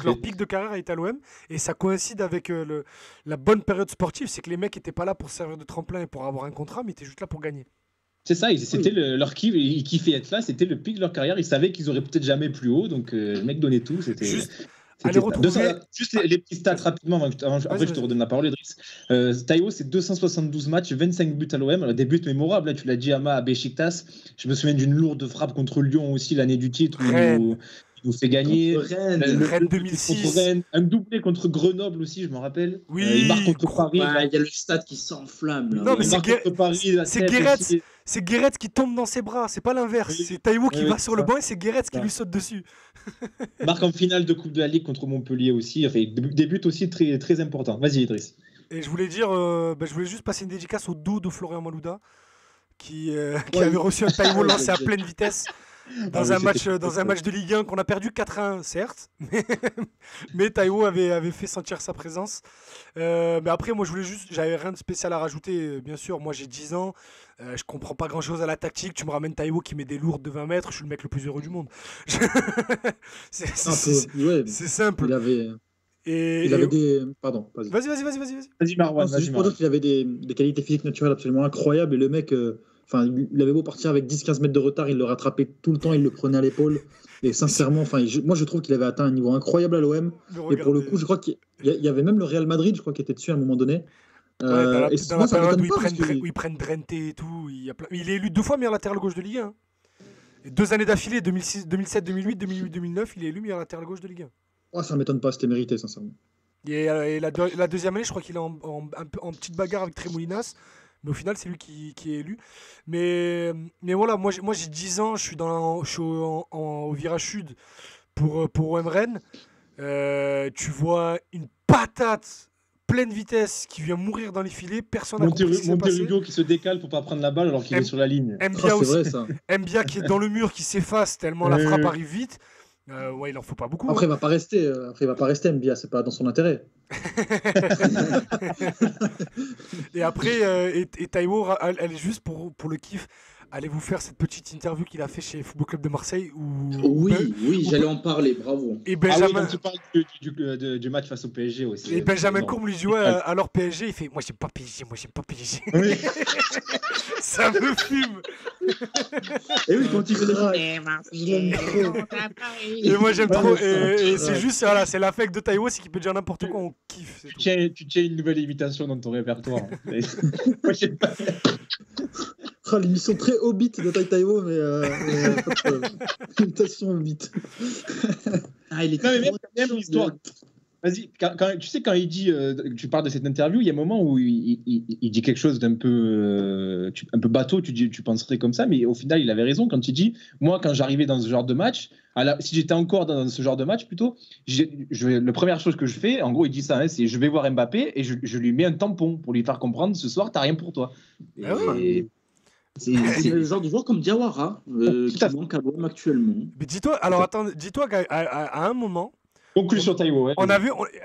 S4: Leur pic de carrière est à l'OM et ça coïncide avec la bonne période sportive. C'est que les mecs n'étaient pas là pour servir de tremplin et pour avoir un contrat, mais étaient juste là pour gagner.
S3: C'est ça, c'était leur kiff, ils kiffaient être là, c'était le pic de leur carrière. Ils savaient qu'ils auraient peut-être jamais plus haut, donc les mecs donnaient tout. C'était
S4: juste
S3: les petits stats rapidement, après je te redonne la parole, Idriss. Taiwo, c'est 272 matchs, 25 buts à l'OM. Alors, des buts mémorables, là, tu l'as dit, à Beşiktaş. Je me souviens d'une lourde frappe contre Lyon aussi, l'année du titre. Nous fait gagner.
S4: Rennes 2006.
S3: Contre Rennes. Un doublé contre Grenoble aussi, je me rappelle.
S4: Oui.
S3: Il marque contre Paris.
S5: Il y a le stade qui s'enflamme.
S4: Non, mais c'est Guéretz qui tombe dans ses bras. C'est pas l'inverse. Oui. C'est Taiwo qui va sur le banc et c'est Guéretz qui lui saute dessus.
S3: Marque en finale de Coupe de la Ligue contre Montpellier aussi. Enfin, des buts aussi très, très importants. Vas-y, Idriss.
S4: Et je voulais dire, je voulais juste passer une dédicace au dos de Florian Malouda qui avait reçu un Taiwo lancé à pleine vitesse. Dans un match de Ligue 1 qu'on a perdu 4-1, certes, mais Taiwo avait fait sentir sa présence. Mais après, moi, j'avais rien de spécial à rajouter. Bien sûr, moi, j'ai 10 ans, je comprends pas grand-chose à la tactique. Tu me ramènes Taiwo qui met des lourdes de 20 mètres, je suis le mec le plus heureux du monde. C'est simple.
S6: Il avait des... Pardon, vas-y.
S4: Vas-y,
S3: Marwan.
S6: C'est juste pour dire qu'il avait des qualités physiques naturelles absolument incroyables et le mec... il avait beau partir avec 10-15 mètres de retard, il le rattrapait tout le temps, il le prenait à l'épaule. Et sincèrement, moi je trouve qu'il avait atteint un niveau incroyable à l'OM. Et pour le coup, je crois qu'il y avait même le Real Madrid, je crois, qui était dessus à un moment donné.
S4: Dans la période où ils prennent Drenthe et tout, il est élu 2 fois meilleur latéral gauche de Ligue 1. Et 2 années d'affilée, 2007, 2008, 2008-2009, il est élu meilleur latéral gauche de Ligue 1.
S6: Ça m'étonne pas, c'était mérité, sincèrement.
S4: Et la deuxième année, je crois qu'il est en petite bagarre avec Tremoulinas. Mais au final, c'est lui qui est élu. Mais voilà, moi j'ai 10 ans, je suis au virage sud pour OM Rennes. Tu vois une patate pleine vitesse qui vient mourir dans les filets. Personne n'a compris ce qui s'est passé.
S3: Monterugo qui se décale pour pas prendre la balle alors qu'il est sur la ligne.
S4: Mbia aussi. Vrai, ça. Mbia qui est dans le mur, qui s'efface tellement la frappe arrive vite. Il en faut pas beaucoup.
S6: Après, il va pas rester. Mbia, c'est pas dans son intérêt.
S4: Et après, et Taiwo, elle est juste pour le kiff. Allez vous faire cette petite interview qu'il a fait chez Football Club de Marseille.
S5: J'allais en parler, bravo.
S3: Et Benjamin, tu parles du match face au PSG aussi.
S4: Et Benjamin Courbe lui jouait à leur PSG. Il fait moi j'aime pas PSG. Oui. Ça me fume.
S5: Et oui, quand il fait
S4: et moi j'aime trop. Et c'est juste, voilà, c'est l'affect de Taiwo, c'est qu'il peut dire n'importe quoi, on kiffe.
S3: Tu tiens une nouvelle imitation dans ton répertoire. Moi j'aime pas.
S6: L'émission très Hobbit de Taiwo, mais imitation Hobbit.
S3: Il est même l'histoire. Vas-y, quand il dit, tu parles de cette interview, il y a un moment où il dit quelque chose d'un peu bateau, tu penserais comme ça, mais au final, il avait raison quand il dit, moi, quand j'arrivais dans ce genre de match, si j'étais encore dans ce genre de match, plutôt, la première chose que je fais, en gros, il dit ça, c'est je vais voir Mbappé et je lui mets un tampon pour lui faire comprendre, ce soir, t'as rien pour toi.
S5: C'est le genre de joueur comme Diawara qui manque à l'OM actuellement.
S4: Mais dis-toi qu'à un moment,
S3: conclu sur Taiwo. Ouais.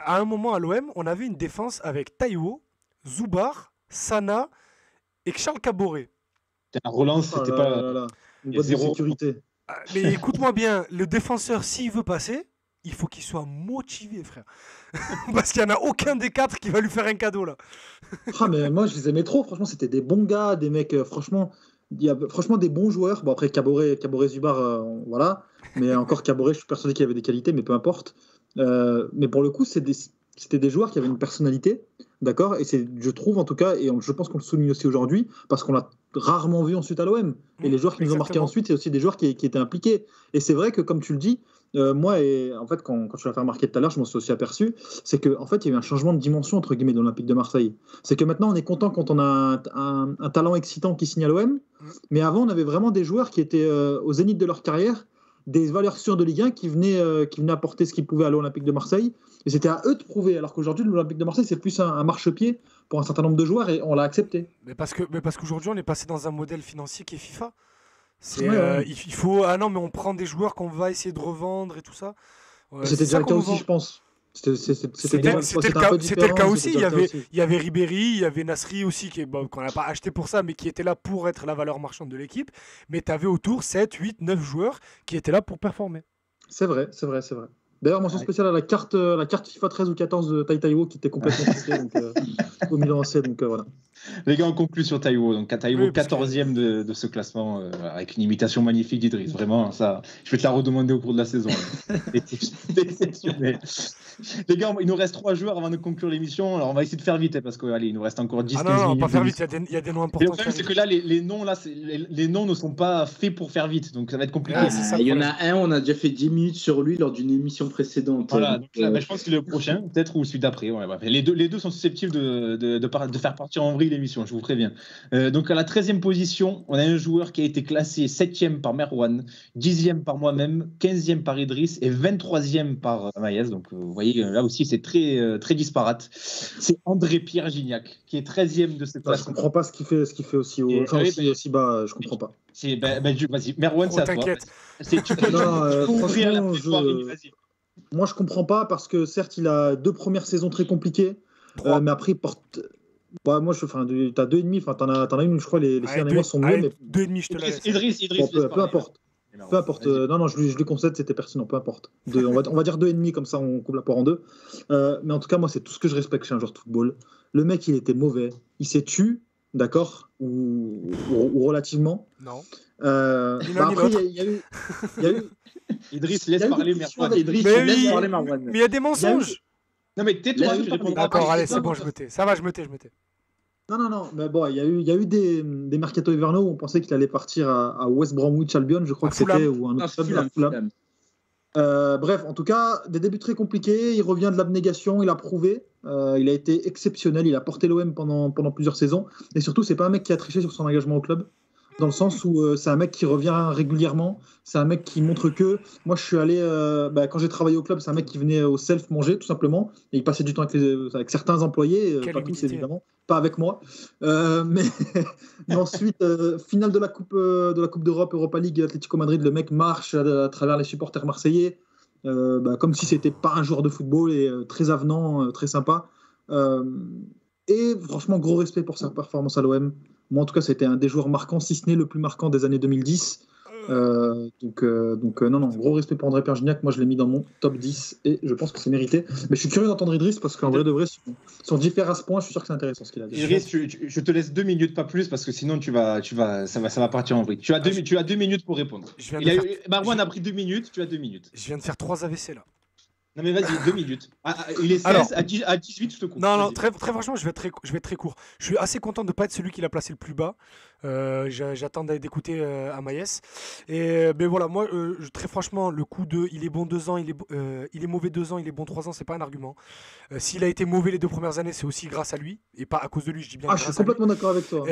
S4: À un moment à l'OM, on avait une défense avec Taiwo, Zubar, Sana et Charles Caboret.
S3: La relance, c'était pas.
S6: Une boîte de sécurité.
S4: Mais écoute-moi bien, le défenseur, s'il veut passer, il faut qu'il soit motivé, frère. Parce qu'il n'y en a aucun des 4 qui va lui faire un cadeau, là.
S6: Mais moi, je les aimais trop. Franchement, c'était des bons gars, des mecs, franchement, il y a franchement des bons joueurs. Bon, après, Caboret Zubar, voilà. Mais encore Caboret, je suis persuadé qu'il avait des qualités, mais peu importe. Mais pour le coup, c'était des joueurs qui avaient une personnalité, d'accord. Et je trouve en tout cas, et je pense qu'on le souligne aussi aujourd'hui, parce qu'on l'a rarement vu ensuite à l'OM. Et les joueurs qui nous ont marqué ensuite, c'est aussi des joueurs qui étaient impliqués. Et c'est vrai que, comme tu le dis, moi, et en fait, quand je l'ai fait remarquer tout à l'heure, je m'en suis aussi aperçu, c'est qu'en fait, il y a eu un changement de dimension entre guillemets de l'Olympique de Marseille. C'est que maintenant, on est content quand on a un talent excitant qui signe à l'OM, mais avant, on avait vraiment des joueurs qui étaient au zénith de leur carrière, des valeurs sûres de Ligue 1 qui venaient apporter ce qu'ils pouvaient à l'Olympique de Marseille. Et c'était à eux de prouver. Alors qu'aujourd'hui, l'Olympique de Marseille, c'est plus un marchepied pour un certain nombre de joueurs et on l'a accepté.
S4: Mais parce qu'aujourd'hui, on est passé dans un modèle financier qui est FIFA.
S6: Ouais.
S4: Il faut. Ah non, mais on prend des joueurs qu'on va essayer de revendre et tout ça.
S6: C'était déjà le cas aussi, je pense. C'était
S4: le cas aussi.
S6: C'était le cas
S4: Il y avait Ribéry, il y avait Nasri aussi, qu'on n'a pas acheté pour ça, mais qui était là pour être la valeur marchande de l'équipe. Mais tu avais autour 7, 8, 9 joueurs qui étaient là pour performer.
S6: C'est vrai. D'ailleurs, mention spéciale à la carte FIFA 13 ou 14 de Taiwo qui était complètement foutée au Milan AC. Donc voilà.
S3: Les gars, on conclut sur Taiwo. Donc, Taiwo,
S4: Oui, parce que-
S3: 14e de ce classement, avec une imitation magnifique d'Idriss. Vraiment, ça, je vais te la redemander au cours de la saison. C'est exceptionnel. Les gars, il nous reste 3 joueurs avant de conclure l'émission. Alors, on va essayer de faire vite, parce qu'il nous reste encore 10-15
S4: Ah non, non,
S3: minutes.
S4: pas faire vite, il y a des noms
S3: Et
S4: importants.
S3: le problème, c'est que là, les noms ne sont pas faits pour faire vite. Donc, ça va être compliqué.
S4: Ah, c'est ça,
S5: Il y en
S4: problème.
S5: a un, on a déjà fait 10 minutes sur lui lors d'une émission précédente.
S3: Voilà,
S5: Donc,
S3: donc, je pense que le prochain, peut-être, ou celui d'après. Ouais, bref. Les deux sont susceptibles de faire partir en vrille l'émission, je vous préviens. Donc, à la 13e position, on a un joueur qui a été classé 7e par Merwan, 10e par moi-même, 15e par Idriss et 23e par Maïs. Donc, vous voyez, là aussi, c'est très disparate. C'est André-Pierre Gignac, qui est 13e de cette
S6: Je
S3: classe.
S6: comprends pas ce qu'il fait aussi haut.
S3: Et-
S6: Enfin,
S3: oui,
S6: aussi bas, je comprends pas.
S3: Vas-y, Merwan, c'est à toi.
S4: T'inquiète.
S3: Tu peux ouvrir la
S6: franchement,
S3: prétoire, vas-y.
S6: Moi, je comprends pas parce que certes, il a 2 premières saisons très compliquées, mais après, il porte. Bah, moi, t'as 2,5, t'en as une, je crois, les 6 derniers mois sont mieux, mais
S4: 2,5, je te la laisse.
S3: Idriss,
S6: bon, peu
S3: laisse parler.
S6: importe. Peu importe. Non, je lui concède, c'était pertinent, peu importe. On va dire 2,5, comme ça, on coupe la poire en deux. Mais en tout cas, moi, c'est tout ce que je respecte chez un joueur de football. Le mec, il était mauvais. Il s'est tué, d'accord, ou relativement.
S4: Non.
S6: Après,
S4: l'autre.
S6: il y a eu.
S3: Idriss,
S6: Il y a
S3: laisse
S6: eu
S3: parler
S6: des discussions
S3: Merwan.
S6: avec-
S5: Idriss,
S4: Mais
S5: laisse
S4: oui.
S5: parler Marwan.
S4: Mais il y a des mensonges.
S3: Non, mais tais-toi,
S5: Laisse-le
S3: je
S5: parler.
S3: réponds pas.
S4: D'accord, allez,
S6: non,
S4: c'est bon,
S6: non,
S4: je me tais. Ça va, je me tais.
S6: Non, mais bon, il y a eu des mercato hivernaux où on pensait qu'il allait partir à West Bromwich Albion, je crois
S4: À
S6: que c'était,
S4: Fulham.
S6: ou un
S5: Ah,
S6: autre club,
S5: Fulham,
S6: à Fulham.
S5: Fulham.
S6: Bref, en tout cas, des débuts très compliqués. Il revient de l'abnégation, il a prouvé. Il a été exceptionnel. Il a porté l'OM pendant plusieurs saisons. Et surtout, c'est pas un mec qui a triché sur son engagement au club. Dans le sens où c'est un mec qui revient régulièrement. C'est un mec qui montre que. Moi, je suis allé. Quand j'ai travaillé au club, c'est un mec qui venait au self manger, tout simplement. Et il passait du temps avec certains employés.
S4: Quelle
S6: Pas tous,
S4: humilité.
S6: évidemment. Pas avec moi. Mais ensuite, finale de la Coupe d'Europe, Europa League, Atlético Madrid, le mec marche à travers les supporters marseillais. Comme si c'était pas un joueur de football et très avenant, très sympa. Et franchement, gros respect pour sa performance à l'OM. Moi, en tout cas, c'était un des joueurs marquants, si ce n'est le plus marquant des années 2010. Non, gros respect pour André-Pierre Gignac. Moi, je l'ai mis dans mon top 10 et je pense que c'est mérité. Mais je suis curieux d'entendre Idriss parce qu'en vrai de vrai, son différent à ce point, je suis sûr que c'est intéressant ce qu'il a dit.
S3: Idriss, je te laisse 2 minutes, pas plus, parce que sinon ça va partir en vrille. Tu as 2 minutes pour répondre.
S4: Je viens de
S3: Marwan a pris 2 minutes, tu as 2 minutes.
S4: Je viens de faire 3 AVC là.
S3: Non mais vas-y, 2 minutes. Il est 16,
S4: Alors-
S3: à 18, je te coupe.
S4: Non,
S3: Vas-y.
S4: très franchement, je vais être très court. Je suis assez content de ne pas être celui qui l'a placé le plus bas. J'attends d'écouter Amaïs. Mais voilà, moi, très franchement, le coup de il est bon 2 ans, il est mauvais 2 ans, il est bon 3 ans, c'est pas un argument. S'il a été mauvais les 2 premières années, c'est aussi grâce à lui. Et pas à cause de lui, je dis bien
S6: Ah, je suis
S4: grâce à lui.
S6: complètement d'accord avec toi.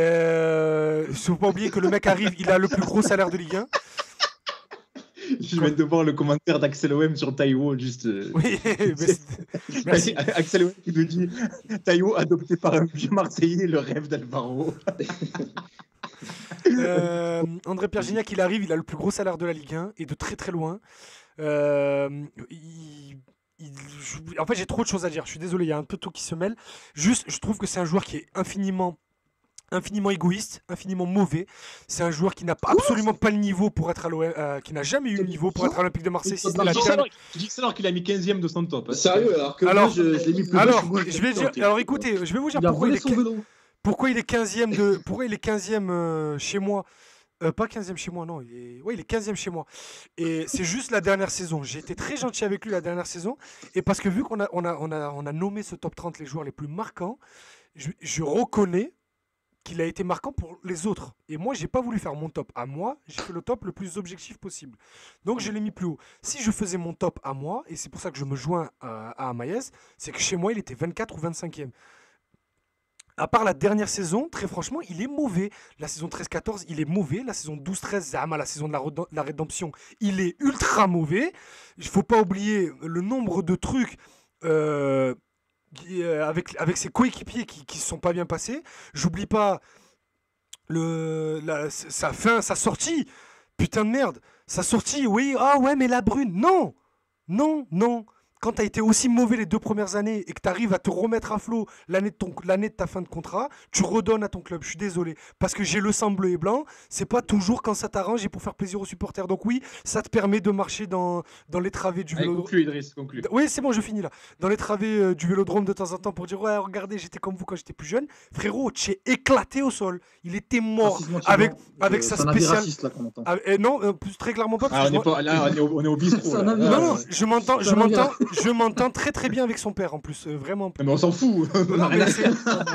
S4: Il faut pas oublier que le mec arrive, il a le plus gros salaire de Ligue 1.
S3: Je viens de voir le commentaire d'Axel OM sur Taiwo, juste.
S4: Oui, merci.
S3: Axel OM qui nous dit Taiwo adopté par un vieux Marseillais, le rêve d'Alvaro.
S4: André-Pierre Gignac, il arrive, il a le plus gros salaire de la Ligue 1 et de très très loin. En fait, j'ai trop de choses à dire. Je suis désolé, il y a un peu tout qui se mêle. Juste, je trouve que c'est un joueur qui est infiniment égoïste, infiniment mauvais. C'est un joueur qui n'a absolument pas le niveau pour être à l'OM, qui n'a jamais eu le niveau pour être à l'Olympique de Marseille. Si c'était la dernière.
S3: Je dis que c'est alors qu'il a mis 15e de son top. Hein.
S5: Sérieux, alors que
S4: Alors-
S5: moi, je l'ai mis plus bas.
S4: Alors,
S5: moi,
S4: je vais dire, alors écoutez, je vais vous dire
S6: Il a
S4: pourquoi
S6: volé son vélo.
S4: pourquoi il est 15e chez moi. Pas 15e chez moi, non. Il est 15e chez moi. Et c'est juste la dernière saison. J'ai été très gentil avec lui la dernière saison. Et parce que vu qu'on a nommé ce top 30 les joueurs les plus marquants, je reconnais qu'il a été marquant pour les autres. Et moi, j'ai pas voulu faire mon top à moi. J'ai fait le top le plus objectif possible. Donc, je l'ai mis plus haut. Si je faisais mon top à moi, et c'est pour ça que je me joins à Amaïs, c'est que chez moi, il était 24 ou 25e. À part la dernière saison, très franchement, il est mauvais. La saison 13-14, il est mauvais. La saison 12-13, Zama, la saison de la rédemption, il est ultra mauvais. Il ne faut pas oublier le nombre de trucs avec ses coéquipiers qui se sont pas bien passés. J'oublie pas sa fin, sa sortie. Putain de merde. Sa sortie, oui, ah ouais, mais la brune. Non, non, non. Quand tu as été aussi mauvais les 2 premières années et que tu arrives à te remettre à flot l'année de ta fin de contrat, tu redonnes à ton club. Je suis désolé. Parce que j'ai le sang bleu et blanc, c'est pas toujours quand ça t'arrange et pour faire plaisir aux supporters. Donc oui, ça te permet de marcher dans les travées du vélodrome.
S3: Conclue, Idriss, conclue.
S4: Oui, c'est bon, je finis là. Dans les travées du vélodrome de temps en temps pour dire ouais, regardez, j'étais comme vous quand j'étais plus jeune. Frérot, tu es éclaté au sol. Il était mort avec sa spéciale.
S6: Raciste, là, qu'on entend.
S4: Non, très clairement pas. Parce que
S3: on est au bistrot.
S6: C'est un
S3: là.
S6: avis.
S4: non, non, je m'entends très très bien avec son père en plus, vraiment.
S3: Mais on s'en fout.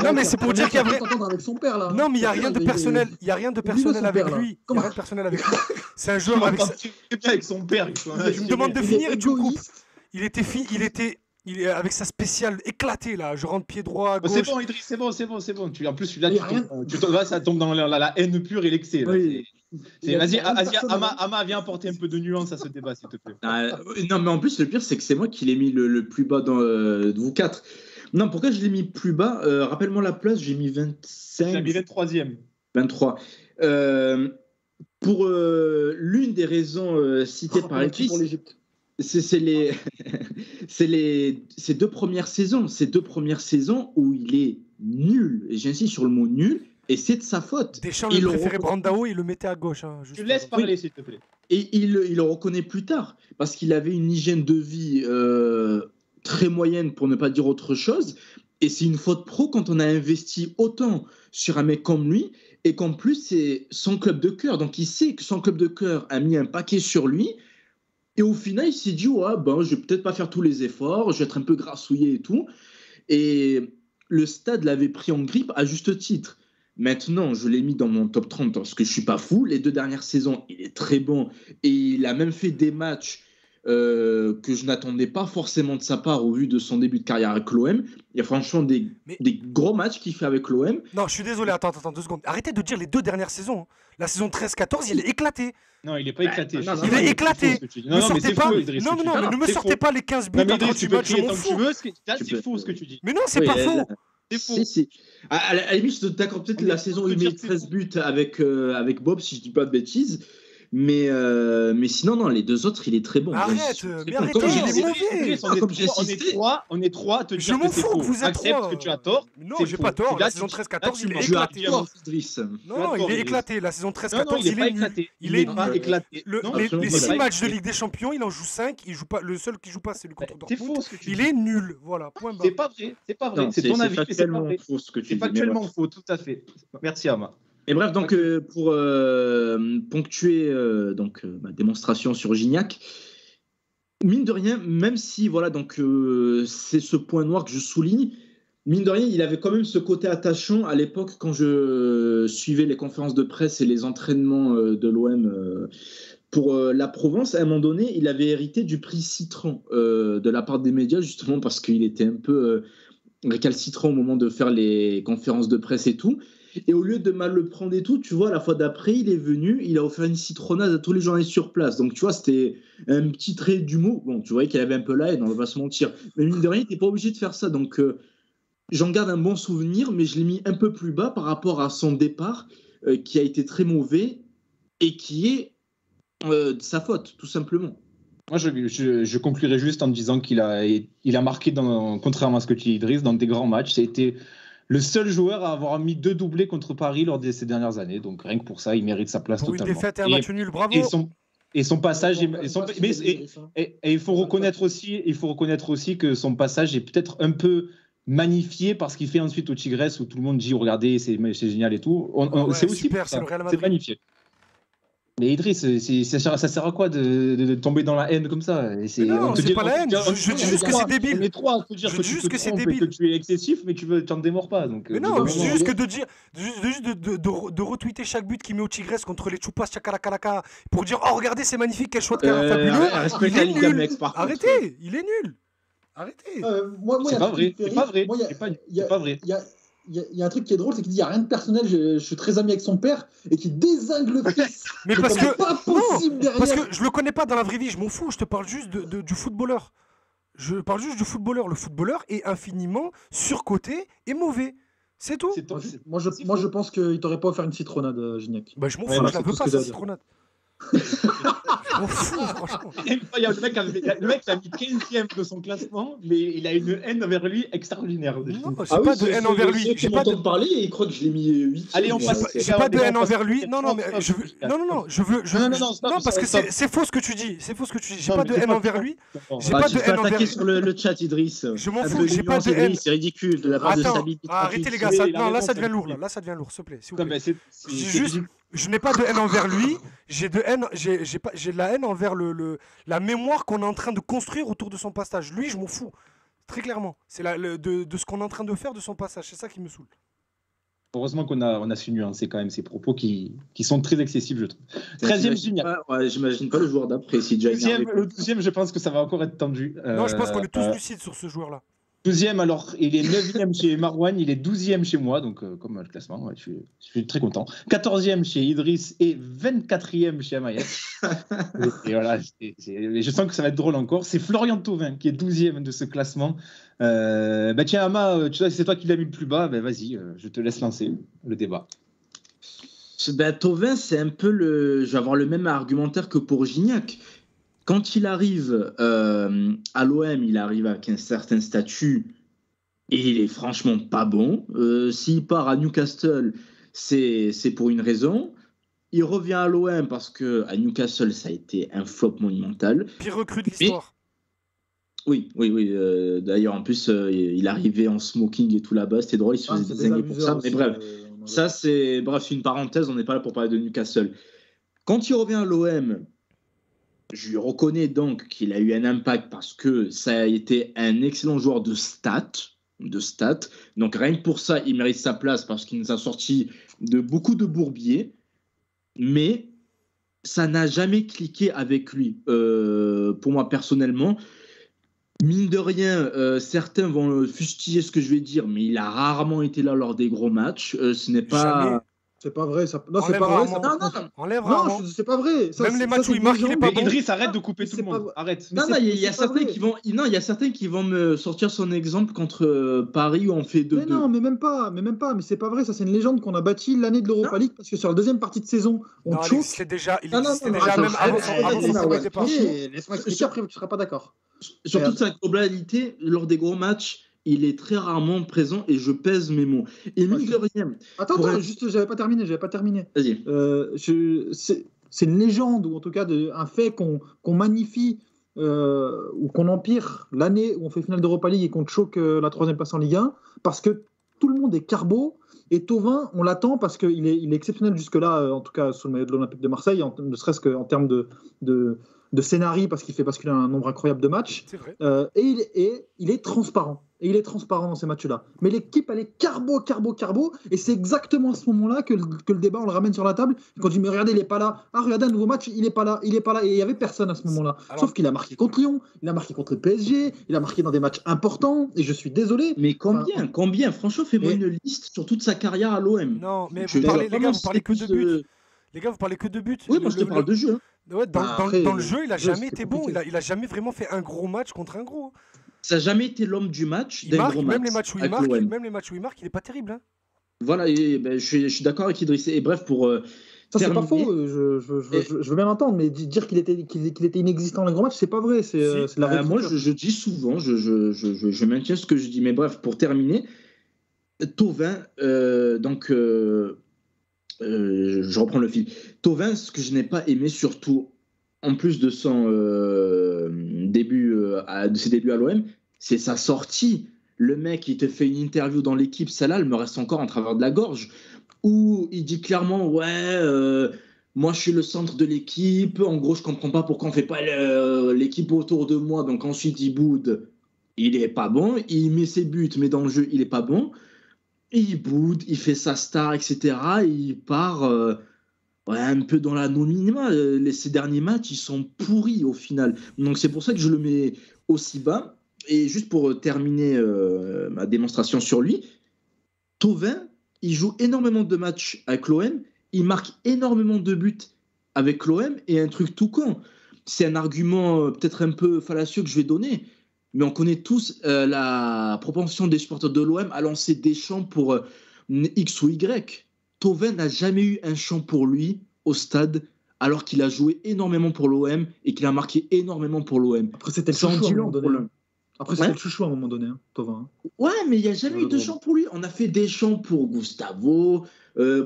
S4: Non, mais c'est pour dire qu'il y a
S6: s'entendre avec son père là.
S4: non, mais il y a rien de personnel, il y a rien de personnel avec lui. Il y a rien de personnel avec lui. C'est un joueur avec
S3: très bien avec son père.
S4: Je me demande de finir et tu me coupes. Il était avec sa spéciale éclatée là, je rentre pied droit à gauche.
S3: C'est bon, Idriss, c'est bon. En plus, là, ça tombe dans la haine pure et l'excès. là.
S6: Oui.
S3: Vas-y, Ama, viens apporter un peu de nuance à ce débat, s'il te plaît.
S5: Non, mais en plus, le pire, c'est que c'est moi qui l'ai mis le plus bas de vous 4. Non, pourquoi je l'ai mis plus bas Rappelle-moi la place, j'ai mis 25.
S3: J'ai mis 23e.
S5: 23. Pour l'une des raisons citées par Idriss,
S6: pour l'Égypte.
S5: c'est ces 2 premières saisons. Ces 2 premières saisons où il est nul. Et j'insiste sur le mot nul. Et c'est de sa faute.
S4: Deschamps le préférait Brandao, il le mettait à gauche. Hein,
S3: Tu laisses parler, s'il te plaît.
S5: Et il le reconnaît plus tard. Parce qu'il avait une hygiène de vie très moyenne, pour ne pas dire autre chose. Et c'est une faute pro quand on a investi autant sur un mec comme lui. Et qu'en plus, c'est son club de cœur. Donc il sait que son club de cœur a mis un paquet sur lui. Et au final, il s'est dit, ouais, je vais peut-être pas faire tous les efforts, je vais être un peu grassouillé et tout. Et le stade l'avait pris en grippe à juste titre. Maintenant, je l'ai mis dans mon top 30 parce que je suis pas fou. Les 2 dernières saisons, il est très bon. Et il a même fait des matchs que je n'attendais pas forcément de sa part au vu de son début de carrière avec l'OM. Il y a franchement des gros matchs qu'il fait avec l'OM.
S4: Non, je suis désolé, attends 2 secondes. Arrêtez de dire les 2 dernières saisons. Hein. La saison 13-14, il est éclaté.
S3: Non, il n'est pas éclaté.
S4: Il est éclaté. Ne me sortez pas les 15 buts en 38 matchs, je m'en fous.
S3: C'est faux ce que tu dis.
S4: Mais non, c'est pas faux.
S3: C'est faux.
S5: Si. À la limite, je te d'accord peut-être la saison où il met 13 buts avec Bob, si je dis pas de bêtises. Mais sinon, non, les 2 autres, il est très bon.
S4: Arrête, mais arrêtez, il est mauvais.
S3: On est 3 à te dire
S4: je m'en
S3: que c'est
S4: faux
S3: faux.
S4: que vous êtes 3.
S3: Accepte que tu as tort.
S4: Non, j'ai pas tort. La saison 13-14, il est éclaté. Non, il est éclaté. La saison 13-14, il est nul. Il est
S3: pas éclaté.
S4: Les 6 matchs de Ligue des Champions, il en joue 5. Le seul qui joue pas, c'est le contre Dortmund. Il est nul. Voilà, point barre.
S3: C'est pas vrai. C'est ton avis, mais c'est pas vrai. C'est factuellement faux, tout à fait. Merci, Ama.
S5: Et bref, donc pour ponctuer ma démonstration sur Gignac, mine de rien, même si voilà, donc c'est ce point noir que je souligne, mine de rien, il avait quand même ce côté attachant à l'époque quand je suivais les conférences de presse et les entraînements de l'OM pour la Provence. À un moment donné, il avait hérité du prix Citran de la part des médias, justement parce qu'il était un peu récalcitrant au moment de faire les conférences de presse et tout. Et au lieu de mal le prendre et tout, tu vois, la fois d'après, il est venu, il a offert une citronnade à tous les journalistes sur place. Donc, tu vois, c'était un petit trait d'humour. Bon, tu voyais qu'il avait un peu la haine, on va pas se mentir. Mais mine de rien, il n'était pas obligé de faire ça. Donc, j'en garde un bon souvenir, mais je l'ai mis un peu plus bas par rapport à son départ, qui a été très mauvais et qui est de sa faute, tout simplement.
S3: Moi, je conclurai juste en disant qu'il a marqué, contrairement à ce que tu dis, Idriss, dans des grands matchs. C'était le seul joueur à avoir mis 2 doublés contre Paris lors de ces dernières années. Donc rien que pour ça, il mérite sa place totalement.
S4: Une défaite et un match nul, bravo.
S3: Et son passage, et il faut reconnaître aussi que son passage est peut-être un peu magnifié parce qu'il fait ensuite au Tigres où tout le monde dit regardez, c'est génial et tout. C'est aussi
S4: super, c'est le Real Madrid.
S3: C'est magnifié. Mais Idriss, ça sert à quoi de tomber dans la haine comme ça?
S4: Non, c'est pas la haine, je dis juste que c'est débile.
S3: On est 3 à te dire que c'est débile. Que tu es excessif, mais tu n'en démords pas. Donc,
S4: mais non, je dis juste que de retweeter chaque but qu'il met au Tigres contre les Chupas Chakalakalaka pour dire oh regardez c'est magnifique, quel choix de carrière fabuleux. Il est nul. Arrêtez, il est nul. Arrêtez.
S3: C'est pas vrai. C'est pas vrai. C'est pas vrai.
S6: Il y a un truc qui est drôle, c'est qu'il dit il n'y a rien de personnel, je suis très ami avec son père, et qu'il dézingue le fils.
S4: Mais parce que, parce que je le connais pas dans la vraie vie, je m'en fous, je te parle juste du footballeur. Je parle juste du footballeur. Le footballeur est infiniment surcoté et mauvais. C'est tout.
S6: Moi, je pense qu'il t'aurait pas offert une citronnade, Gignac.
S4: Bah, je m'en
S6: Ouais,
S4: fous,
S6: bah,
S4: je la
S6: c'est
S4: veux
S6: tout ce
S4: pas,
S6: que
S4: sa
S6: j'ai à dire.
S4: citronnade. Je m'en fous, franchement.
S3: Incroyable, le mec a mis 15e de son classement, mais il a une haine envers lui extraordinaire.
S4: Non, j'ai
S5: Ah
S4: pas
S5: oui,
S4: de haine envers lui.
S5: Ceux
S4: J'ai
S5: qui
S4: pas de...
S5: m'entendent parler, ils croient que je l'ai mis 8.
S3: Allez, on passe.
S4: J'ai pas de haine envers lui. Non,
S3: Non,
S4: mais je veux. Non, je veux. Non, parce que c'est faux ce que tu dis. C'est faux ce que tu dis. J'ai
S3: Non,
S4: pas
S3: mais
S4: de
S3: c'est
S4: haine
S3: pas
S4: envers
S3: faux.
S4: lui. J'ai
S5: Bah,
S4: pas
S5: tu
S4: de
S5: te fais
S4: haine envers
S5: attaquer
S4: lui.
S5: sur le chat, Idriss.
S4: Je m'en
S5: Un
S4: fous,
S5: peu
S4: j'ai
S5: d'union,
S4: pas de
S5: Idriss,
S4: haine.
S5: c'est ridicule de la part de
S4: Attends,
S5: Sabine.
S4: arrêtez les gars.
S3: Oui,
S4: Ça...
S3: il a
S4: Non, là
S3: raison,
S4: ça devient
S3: ça
S4: lourd.
S3: fait-
S4: Là ça devient lourd, s'il vous plaît.
S3: Non, mais c'est
S4: Juste, je n'ai pas de haine envers lui. J'ai de la haine envers la mémoire qu'on est en train de construire autour de son passage. Lui, je m'en fous. Très clairement. C'est de ce qu'on est en train de faire de son passage. C'est ça qui me saoule.
S3: Heureusement qu'on a su nuancer quand même ces propos qui sont très excessifs, je trouve. 13e, Gignac.
S5: Ouais, j'imagine pas le joueur d'après si déjà énervé.
S3: Le 12e, je pense que ça va encore être tendu.
S4: Non, je pense qu'on est tous lucides sur ce joueur-là.
S3: 12e, alors, il est 9e chez Marouane, il est 12e chez moi, donc comme le classement, ouais, je suis très content. 14e chez Idriss et 24e chez Amayet. Et voilà, je sens que ça va être drôle encore. C'est Florian Thauvin qui est 12e de ce classement. Tiens, Ama, tu sais, c'est toi qui l'as mis le plus bas, vas-y, je te laisse lancer le débat.
S5: Thauvin, c'est un peu je vais avoir le même argumentaire que pour Gignac. Quand il arrive à l'OM, il arrive avec un certain statut et il est franchement pas bon. S'il part à Newcastle, c'est pour une raison. Il revient à l'OM parce que à Newcastle, ça a été un flop monumental.
S4: Pire recrue de l'histoire.
S5: Oui. D'ailleurs, en plus, il arrivait en smoking et tout là-bas. C'était drôle, il se faisait désinguer pour ça. Mais bref, ça, c'est une parenthèse. On n'est pas là pour parler de Newcastle. Quand il revient à l'OM, je lui reconnais donc qu'il a eu un impact parce que ça a été un excellent joueur de stats. Donc rien que pour ça, il mérite sa place parce qu'il nous a sorti de beaucoup de bourbiers. Mais ça n'a jamais cliqué avec lui. Pour moi, personnellement, mine de rien, certains vont fustiller ce que je vais dire, mais il a rarement été là lors des gros matchs. Ce n'est pas...
S4: Jamais.
S6: C'est pas vrai. Ça... Non, c'est
S4: Enlève
S6: pas vrai.
S4: rarement.
S6: Ça...
S4: Enlève
S6: Non,
S4: rarement.
S6: c'est pas vrai. Ça,
S4: Même les matchs
S6: c'est
S4: où il marque,
S6: des
S4: il est pas
S6: gens-
S4: bon.
S3: Idriss, arrête de couper tout le
S6: c'est
S3: monde.
S6: pas-
S3: Arrête.
S5: Non,
S6: c'est-
S5: il y a
S6: c'est pas
S5: certains
S6: vrai.
S5: qui vont... Non, il y a certains qui vont me sortir son exemple contre Paris où on fait 2-2.
S6: Mais non, mais même pas. Mais c'est pas vrai. Ça, c'est une légende qu'on a bâtie l'année de l'Europa League parce que sur la deuxième partie de saison, on
S4: Non, il
S6: choque.
S4: existait déjà,
S5: Non,
S4: même avant son premier départ.
S6: Laisse-moi expliquer après, tu seras pas d'accord.
S5: Sur
S6: Et
S5: toute sa globalité, lors des gros matchs, il est très rarement présent et je pèse mes mots. Et mine de rien...
S6: Attends,
S5: Ouais.
S6: juste, j'avais pas terminé.
S5: Vas-y.
S6: C'est une légende, ou en tout cas un fait qu'on magnifie ou qu'on empire l'année où on fait finale d'Europa League et qu'on choque la troisième place en Ligue 1, parce que tout le monde est carbo, et Thauvin, on l'attend parce qu'il est exceptionnel jusque-là, en tout cas sous le maillot de l'Olympique de Marseille, ne serait-ce qu'en termes de scénario, parce qu'il fait basculer un nombre incroyable de matchs.
S4: C'est vrai.
S6: Et il est transparent. Et il est transparent dans ces matchs-là. Mais l'équipe, elle est carbo. Et c'est exactement à ce moment-là que le débat, on le ramène sur la table. Quand on dit, mais regardez, il n'est pas là. Ah, regardez un nouveau match, il n'est pas là. Et il n'y avait personne à ce moment-là.
S4: Alors-
S6: Sauf qu'il a marqué contre Lyon, il a marqué contre le PSG, il a marqué dans des matchs importants. Et je suis désolé.
S5: Mais combien Franchement, fais-moi
S6: Mais-
S5: une liste sur toute sa carrière à l'OM.
S4: Non, mais
S5: Je
S4: vous parlez,
S5: vais
S4: les gars, vous
S5: vraiment
S4: parlez que de
S5: citer
S4: buts. Les gars, vous parlez que de buts.
S5: Oui, moi je te parle de jeu.
S4: Ouais,
S6: Après,
S4: dans le jeu, il a
S6: le jeu,
S4: jamais
S6: c'est
S4: été bon.
S6: compliqué.
S4: Il a jamais vraiment fait un gros match contre un gros.
S5: Ça n'a jamais été l'homme du match,
S4: Il
S5: d'un
S4: marque,
S5: gros
S4: même
S5: match.
S4: les matchs où il
S5: avec
S4: marque,
S5: l'OM.
S4: il est pas terrible. Hein.
S5: Voilà, et, je suis d'accord avec Idriss. Et bref, pour
S6: Ça, c'est pas
S5: terminer-
S6: faux. Je veux bien l'entendre. Mais dire qu'il était inexistant dans les grands matchs, c'est pas vrai. C'est de la vraie
S5: moi,
S6: culture.
S5: je dis souvent, je maintiens ce que je dis. Mais bref, pour terminer, Thauvin, je reprends le fil. Thauvin, ce que je n'ai pas aimé, surtout en plus de son de ses débuts à l'OM, c'est sa sortie. Le mec, il te fait une interview dans l'équipe, celle-là, elle me reste encore en travers de la gorge, où il dit clairement, moi je suis le centre de l'équipe, en gros je comprends pas pourquoi on fait pas l'équipe autour de moi, donc ensuite il boude, il est pas bon, il met ses buts, mais dans le jeu il est pas bon, et il boude, il fait sa star, etc., et il part un peu dans l'anonymat. Ces derniers matchs, ils sont pourris au final, donc c'est pour ça que je le mets aussi bas. Et juste pour terminer ma démonstration sur lui, Thauvin, il joue énormément de matchs avec l'OM, il marque énormément de buts avec l'OM, et un truc tout con, c'est un argument peut-être un peu fallacieux que je vais donner, mais on connaît tous la propension des supporters de l'OM à lancer des chants pour X ou Y. Thauvin n'a jamais eu un chant pour lui au stade, alors qu'il a joué énormément pour l'OM et qu'il a marqué énormément pour l'OM.
S6: Après, c'était le chouchou à un moment donné. Après, c'était le chouchou à un moment donné, Thauvin.
S5: Ouais, mais il n'y a jamais eu de chant pour lui. On a fait des chants pour Gustavo,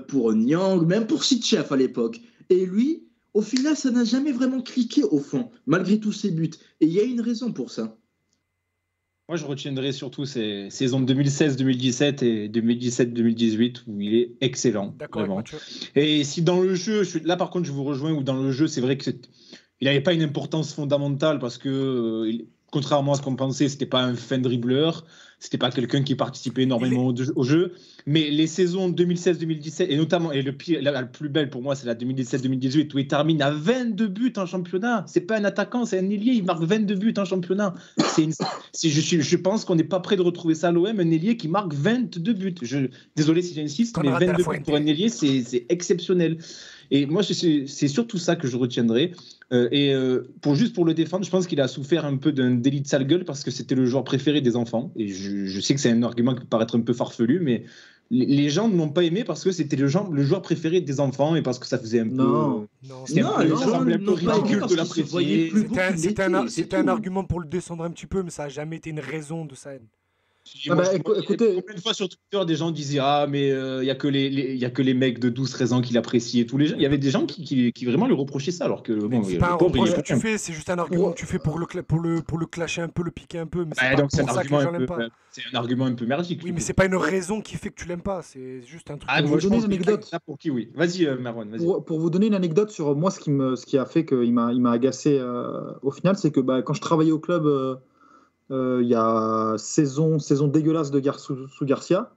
S5: pour Nyang, même pour Sitchef à l'époque. Et lui, au final, ça n'a jamais vraiment cliqué au fond, malgré tous ses buts. Et il y a une raison pour ça.
S3: Moi, je retiendrai surtout ces saisons 2016-2017 et 2017-2018 où il est excellent.
S4: D'accord avec Mathieu.
S3: Et si dans le jeu, là par contre, je vous rejoins, où dans le jeu, c'est vrai qu'il n'avait pas une importance fondamentale parce que, contrairement à ce qu'on pensait, c'était pas un fin dribbleur, c'était pas quelqu'un qui participait énormément au jeu. Mais les saisons 2016-2017, et notamment, et la plus belle pour moi, c'est la 2017-2018, où il termine à 22 buts en championnat. C'est pas un attaquant, c'est un ailier, il marque 22 buts en championnat. Je pense qu'on n'est pas prêt de retrouver ça à l'OM, un ailier qui marque 22 buts. Désolé si j'insiste, mais 22 buts pour un ailier, c'est exceptionnel. Et moi, c'est surtout ça que je retiendrai. Juste pour le défendre, je pense qu'il a souffert un peu d'un délit de sale gueule parce que c'était le joueur préféré des enfants. Et je sais que c'est un argument qui peut paraître un peu farfelu, mais les gens ne l'ont pas aimé parce que c'était le joueur préféré des enfants et parce que ça faisait un peu.
S5: Les gens
S3: semblait un peu ridicule de l'apprécier.
S4: C'était un argument pour le descendre un petit peu, mais ça n'a jamais été une raison de sa haine.
S3: Écoutez, combien de fois sur Twitter, des gens disaient mais il y a que les mecs de 12-13 ans qui l'apprécient et tous les gens. Il y avait des gens qui vraiment lui reprochaient ça, alors que
S4: c'est pas un reproche que tu fais, c'est juste un argument que tu fais pour le clasher un peu, le piquer un peu. Mais c'est
S3: donc c'est un argument un peu merdique.
S4: Oui, mais c'est pas une raison qui fait que tu l'aimes pas. C'est juste un truc.
S6: Pour vous donner une anecdote.
S3: Pour qui, oui. Vas-y, Marwan. Vas-y.
S6: Pour vous donner une anecdote sur moi, ce qui a fait qu'il m'a agacé au final, c'est que quand je travaillais au club. Il y a saison dégueulasse de sous Garcia,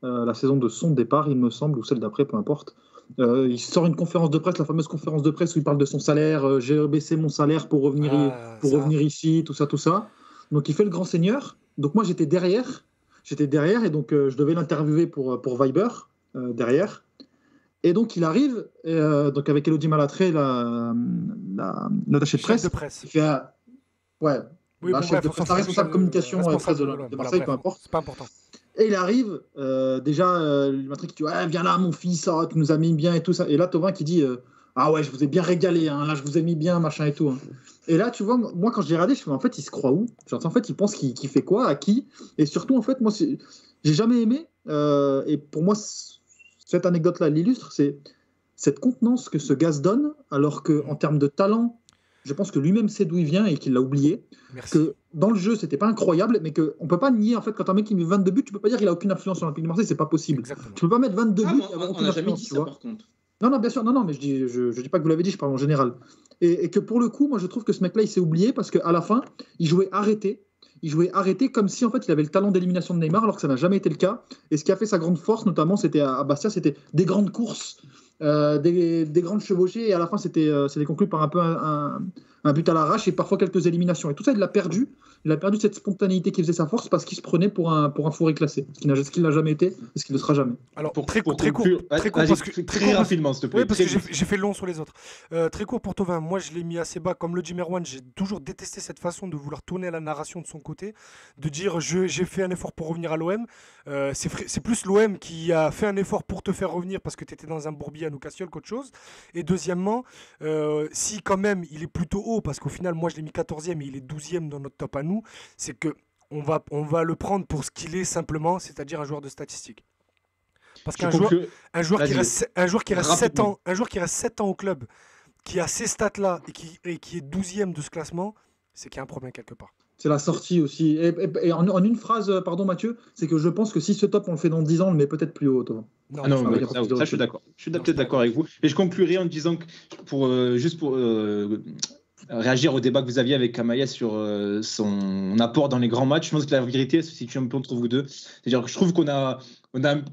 S6: la saison de son départ, il me semble, ou celle d'après, peu importe. Il sort une conférence de presse, la fameuse conférence de presse où il parle de son salaire. J'ai baissé mon salaire pour revenir ici, tout ça. Donc il fait le grand seigneur. Donc moi j'étais derrière, et donc je devais l'interviewer pour Viber derrière. Et donc il arrive, donc avec Elodie Malatré, l'attaché de presse. Il fait ouais.
S4: Oui,
S6: chef de presse, responsable communication de Marseille, peu importe.
S4: C'est pas important.
S6: Et il arrive, déjà, le maître qui dit viens là, mon fils, tu nous as mis bien et tout ça. Et là, Thauvin qui dit ah ouais, je vous ai bien régalé, hein, là, je vous ai mis bien, machin et tout. Hein. Et là, tu vois, moi, quand je l'ai regardé, je me suis dit, en fait, il se croit où? Genre, en fait, il pense qu'il fait quoi, à qui? Et surtout, en fait, moi, j'ai jamais aimé, et pour moi, cette anecdote-là l'illustre, c'est cette contenance que ce gars se donne, alors qu'en termes de talent, je pense que lui-même sait d'où il vient et qu'il l'a oublié.
S4: Merci.
S6: Que dans le jeu, c'était pas incroyable, mais qu'on peut pas nier, en fait, quand un mec qui met 22 buts, tu peux pas dire qu'il a aucune influence sur l'Olympique de Marseille, c'est pas possible.
S4: Exactement.
S6: Tu peux pas mettre 22 buts et avoir
S5: on
S6: aucune
S5: n'a jamais
S6: influence,
S5: dit
S6: tu
S5: ça,
S6: vois.
S5: par contre.
S6: Non, bien sûr, non, mais je dis pas que vous l'avez dit, je parle en général. Et que pour le coup, moi, je trouve que ce mec-là, il s'est oublié parce qu'à la fin, il jouait arrêté. Il jouait arrêté comme si, en fait, il avait le talent d'élimination de Neymar, alors que ça n'a jamais été le cas. Et ce qui a fait sa grande force, notamment, c'était à Bastia, c'était des grandes courses, des grandes chevauchées, et à la fin, c'était conclu par un peu un but à l'arrache et parfois quelques éliminations. Et tout ça, il l'a perdu. Il a perdu cette spontanéité qui faisait sa force parce qu'il se prenait pour un fourré classé. Ce qu'il n'a jamais été et ce qu'il ne sera jamais.
S4: Alors,
S3: très court, rapidement, s'il te plaît.
S4: Oui, parce que j'ai fait long sur les autres. Très court pour Thauvin. Moi, je l'ai mis assez bas. Comme le dit Merwan, j'ai toujours détesté cette façon de vouloir tourner à la narration de son côté, de dire j'ai fait un effort pour revenir à l'OM. C'est plus l'OM qui a fait un effort pour te faire revenir parce que tu étais dans un bourbier à nous Cassiol qu'autre chose. Et deuxièmement, si quand même il est plutôt haut, parce qu'au final, moi je l'ai mis 14e et il est 12e dans notre top à nous, c'est que on va le prendre pour ce qu'il est simplement, c'est-à-dire un joueur de statistiques. Parce qu'un joueur qui reste 7 ans au club, qui a ces stats-là et qui est 12e de ce classement, c'est qu'il y a un problème quelque part.
S6: C'est la sortie aussi. Et en une phrase, pardon Mathieu, c'est que je pense que si ce top on le fait dans 10 ans, on le met peut-être plus haut. Toi.
S3: Non, ça je suis d'accord. Je suis peut-être d'accord avec vous. Et je conclurai en disant que pour réagir au débat que vous aviez avec Amaya sur son apport dans les grands matchs, je pense que la vérité se situe un peu entre vous deux. C'est-à-dire que je trouve qu'on a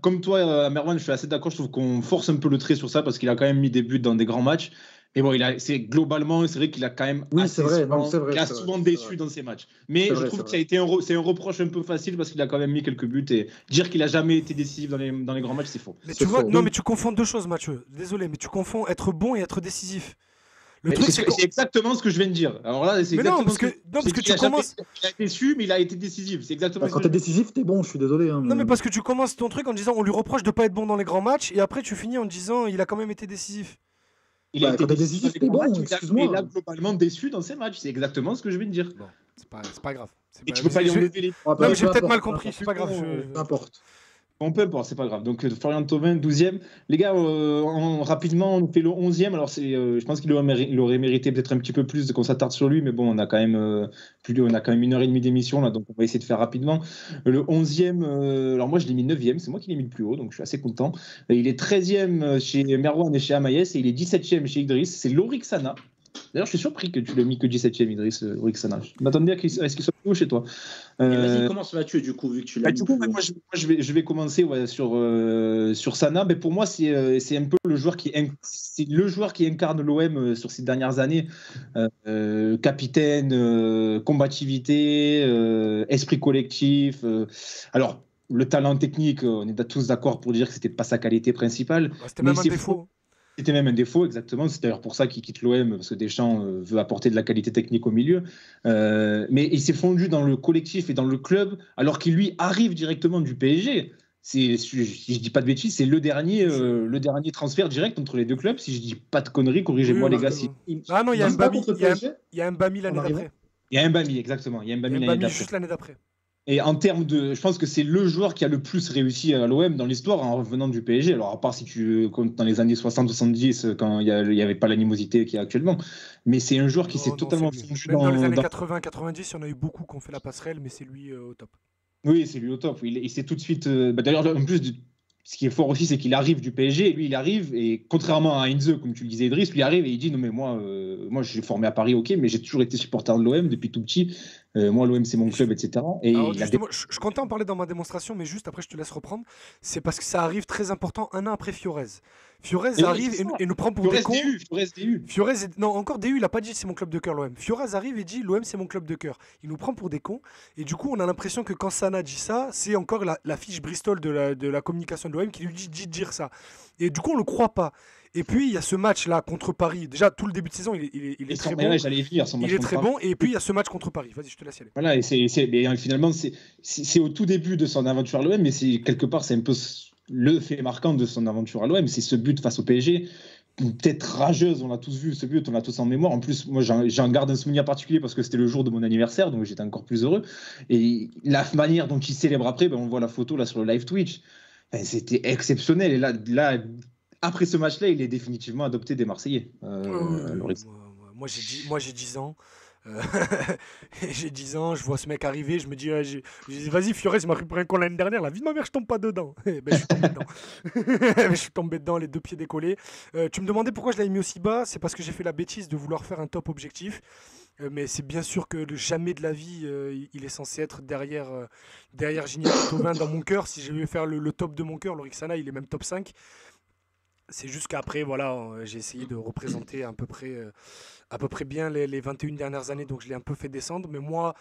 S3: comme toi, Merwan, je suis assez d'accord, je trouve qu'on force un peu le trait sur ça parce qu'il a quand même mis des buts dans des grands matchs. Mais bon, globalement, c'est vrai qu'il a quand même souvent déçu dans ses matchs. Mais je trouve que c'est un reproche un peu facile parce qu'il a quand même mis quelques buts et dire qu'il a jamais été décisif dans les grands matchs, c'est faux.
S4: Mais tu vois, non, mais tu confonds deux choses, Mathieu. Désolé, mais tu confonds être bon et être décisif. Le truc, c'est
S3: c'est exactement ce que je viens de dire. Alors là, c'est
S4: Mais non,
S3: exactement
S4: parce que, non, parce que tu commences.
S3: Il a été déçu, mais il a été décisif. C'est exactement
S6: Quand t'es décisif, t'es bon, je suis désolé. Hein,
S4: Non, mais parce que tu commences ton truc en disant on lui reproche de pas être bon dans les grands matchs, et après tu finis en disant il a quand même été décisif.
S3: Il a été
S6: quand t'es
S3: décisif
S6: décisif,
S3: avec
S6: t'es
S3: les
S6: bon,
S3: matchs,
S6: excuse-moi.
S3: il a globalement déçu dans ses matchs. C'est exactement ce que je viens de dire.
S4: Bon, c'est pas grave.
S3: Et tu peux pas lui enlever les.
S6: Ah,
S4: Non, mais j'ai
S6: peu
S4: peut-être
S6: importe,
S4: mal
S6: peu
S4: compris,
S6: importe.
S4: c'est pas grave.
S6: Peu importe.
S3: Bon, peu importe, c'est pas grave. Donc, Florian Thauvin, 12e. Les gars, rapidement, on fait le 11e. Alors, je pense qu'il aurait mérité peut-être un petit peu plus qu'on s'attarde sur lui, mais bon, on a quand même 1h30 d'émission, là, donc on va essayer de faire rapidement. Le 11e, alors moi, je l'ai mis 9e, c'est moi qui l'ai mis le plus haut, donc je suis assez content. Il est 13e chez Merwan et chez Amaïs, et il est 17e chez Idriss. C'est Lorixana. D'ailleurs, je suis surpris que tu l'aies mis que 17e, Idriss, Lorixana. Je m'attendais à ce qu'il soit plus haut chez toi.
S5: Vas-y, commence Mathieu, du coup, vu que tu l'as mis.
S3: Du coup, moi, je vais commencer sur Sana. Mais pour moi, c'est un peu le joueur qui incarne l'OM sur ces dernières années. Capitaine, combativité, esprit collectif. Alors, le talent technique, on est tous d'accord pour dire que c'était pas sa qualité principale.
S4: C'était même un défaut.
S3: C'était même un défaut, exactement. C'est d'ailleurs pour ça qu'il quitte l'OM, parce que Deschamps veut apporter de la qualité technique au milieu. Mais il s'est fondu dans le collectif et dans le club, alors qu'il lui arrive directement du PSG. Si je dis pas de bêtises, c'est le dernier transfert direct entre les deux clubs. Si je dis pas de conneries, corrigez-moi les gars.
S4: Ah non, il y a Mbami. Il y a Mbami l'année
S6: arrivant.
S4: d'après.
S3: Il y a Mbami, exactement. Il y a Mbami
S4: juste l'année d'après.
S3: Et en termes de. Je pense que c'est le joueur qui a le plus réussi à l'OM dans l'histoire en revenant du PSG. Alors, à part si tu comptes dans les années 60-70, quand il n'y avait pas l'animosité qu'il y a actuellement. Mais c'est un joueur qui s'est totalement fondu
S4: dans les années 80-90, il y en a eu beaucoup qui ont fait la passerelle, mais c'est lui au top.
S3: Oui, c'est lui au top. Il s'est tout de suite. D'ailleurs, en plus, ce qui est fort aussi, c'est qu'il arrive du PSG. Et lui, il arrive, et contrairement à Heinze, comme tu le disais, Idriss, lui arrive et il dit non, mais moi je suis formé à Paris, ok, mais j'ai toujours été supporter de l'OM depuis tout petit. Moi, l'OM, c'est mon club, etc. Et
S4: alors, justement, je comptais en parler dans ma démonstration, mais juste après, je te laisse reprendre. C'est parce que ça arrive très important un an après Fiorez. Fiorez arrive et nous prend pour des cons. Fiorez, non, encore DU, il a pas dit c'est mon club de cœur, l'OM. Fiorez arrive et dit l'OM, c'est mon club de cœur. Il nous prend pour des cons. Et du coup, on a l'impression que quand Sana dit ça, c'est encore la fiche Bristol de la communication de l'OM qui lui dit de dire ça. Et du coup, on le croit pas. Et puis, il y a ce match-là contre Paris. Déjà, tout le début de saison, il est très bon. Il est très bon. Et puis, il y a ce match contre Paris. Vas-y, je te laisse y aller.
S3: Voilà, et finalement, c'est au tout début de son aventure à l'OM, mais quelque part, c'est un peu le fait marquant de son aventure à l'OM. C'est ce but face au PSG. Peut-être rageuse, on l'a tous vu, ce but, on l'a tous en mémoire. En plus, moi, j'en garde un souvenir particulier parce que c'était le jour de mon anniversaire, donc j'étais encore plus heureux. Et la manière dont il célèbre après, on voit la photo là sur le live Twitch. C'était exceptionnel. Et là, après ce match-là, il est définitivement adopté des Marseillais.
S4: Moi, j'ai 10 ans. J'ai 10 ans, je vois ce mec arriver, je me dis, vas-y, Fiorez, il m'a pris pour un con l'année dernière, la vie de ma mère, je tombe pas dedans. Ben, je suis tombé dedans. Je suis tombé dedans, les deux pieds décollés. Tu me demandais pourquoi je l'avais mis aussi bas, c'est parce que j'ai fait la bêtise de vouloir faire un top objectif. Mais c'est bien sûr que jamais de la vie, il est censé être derrière Gignac et Thauvin dans mon cœur. Si je vais faire le top de mon cœur, Lorixana, il est même top 5. C'est juste qu'après, voilà, j'ai essayé de représenter à peu près bien les 21 dernières années, donc je l'ai un peu fait descendre. Mais moi,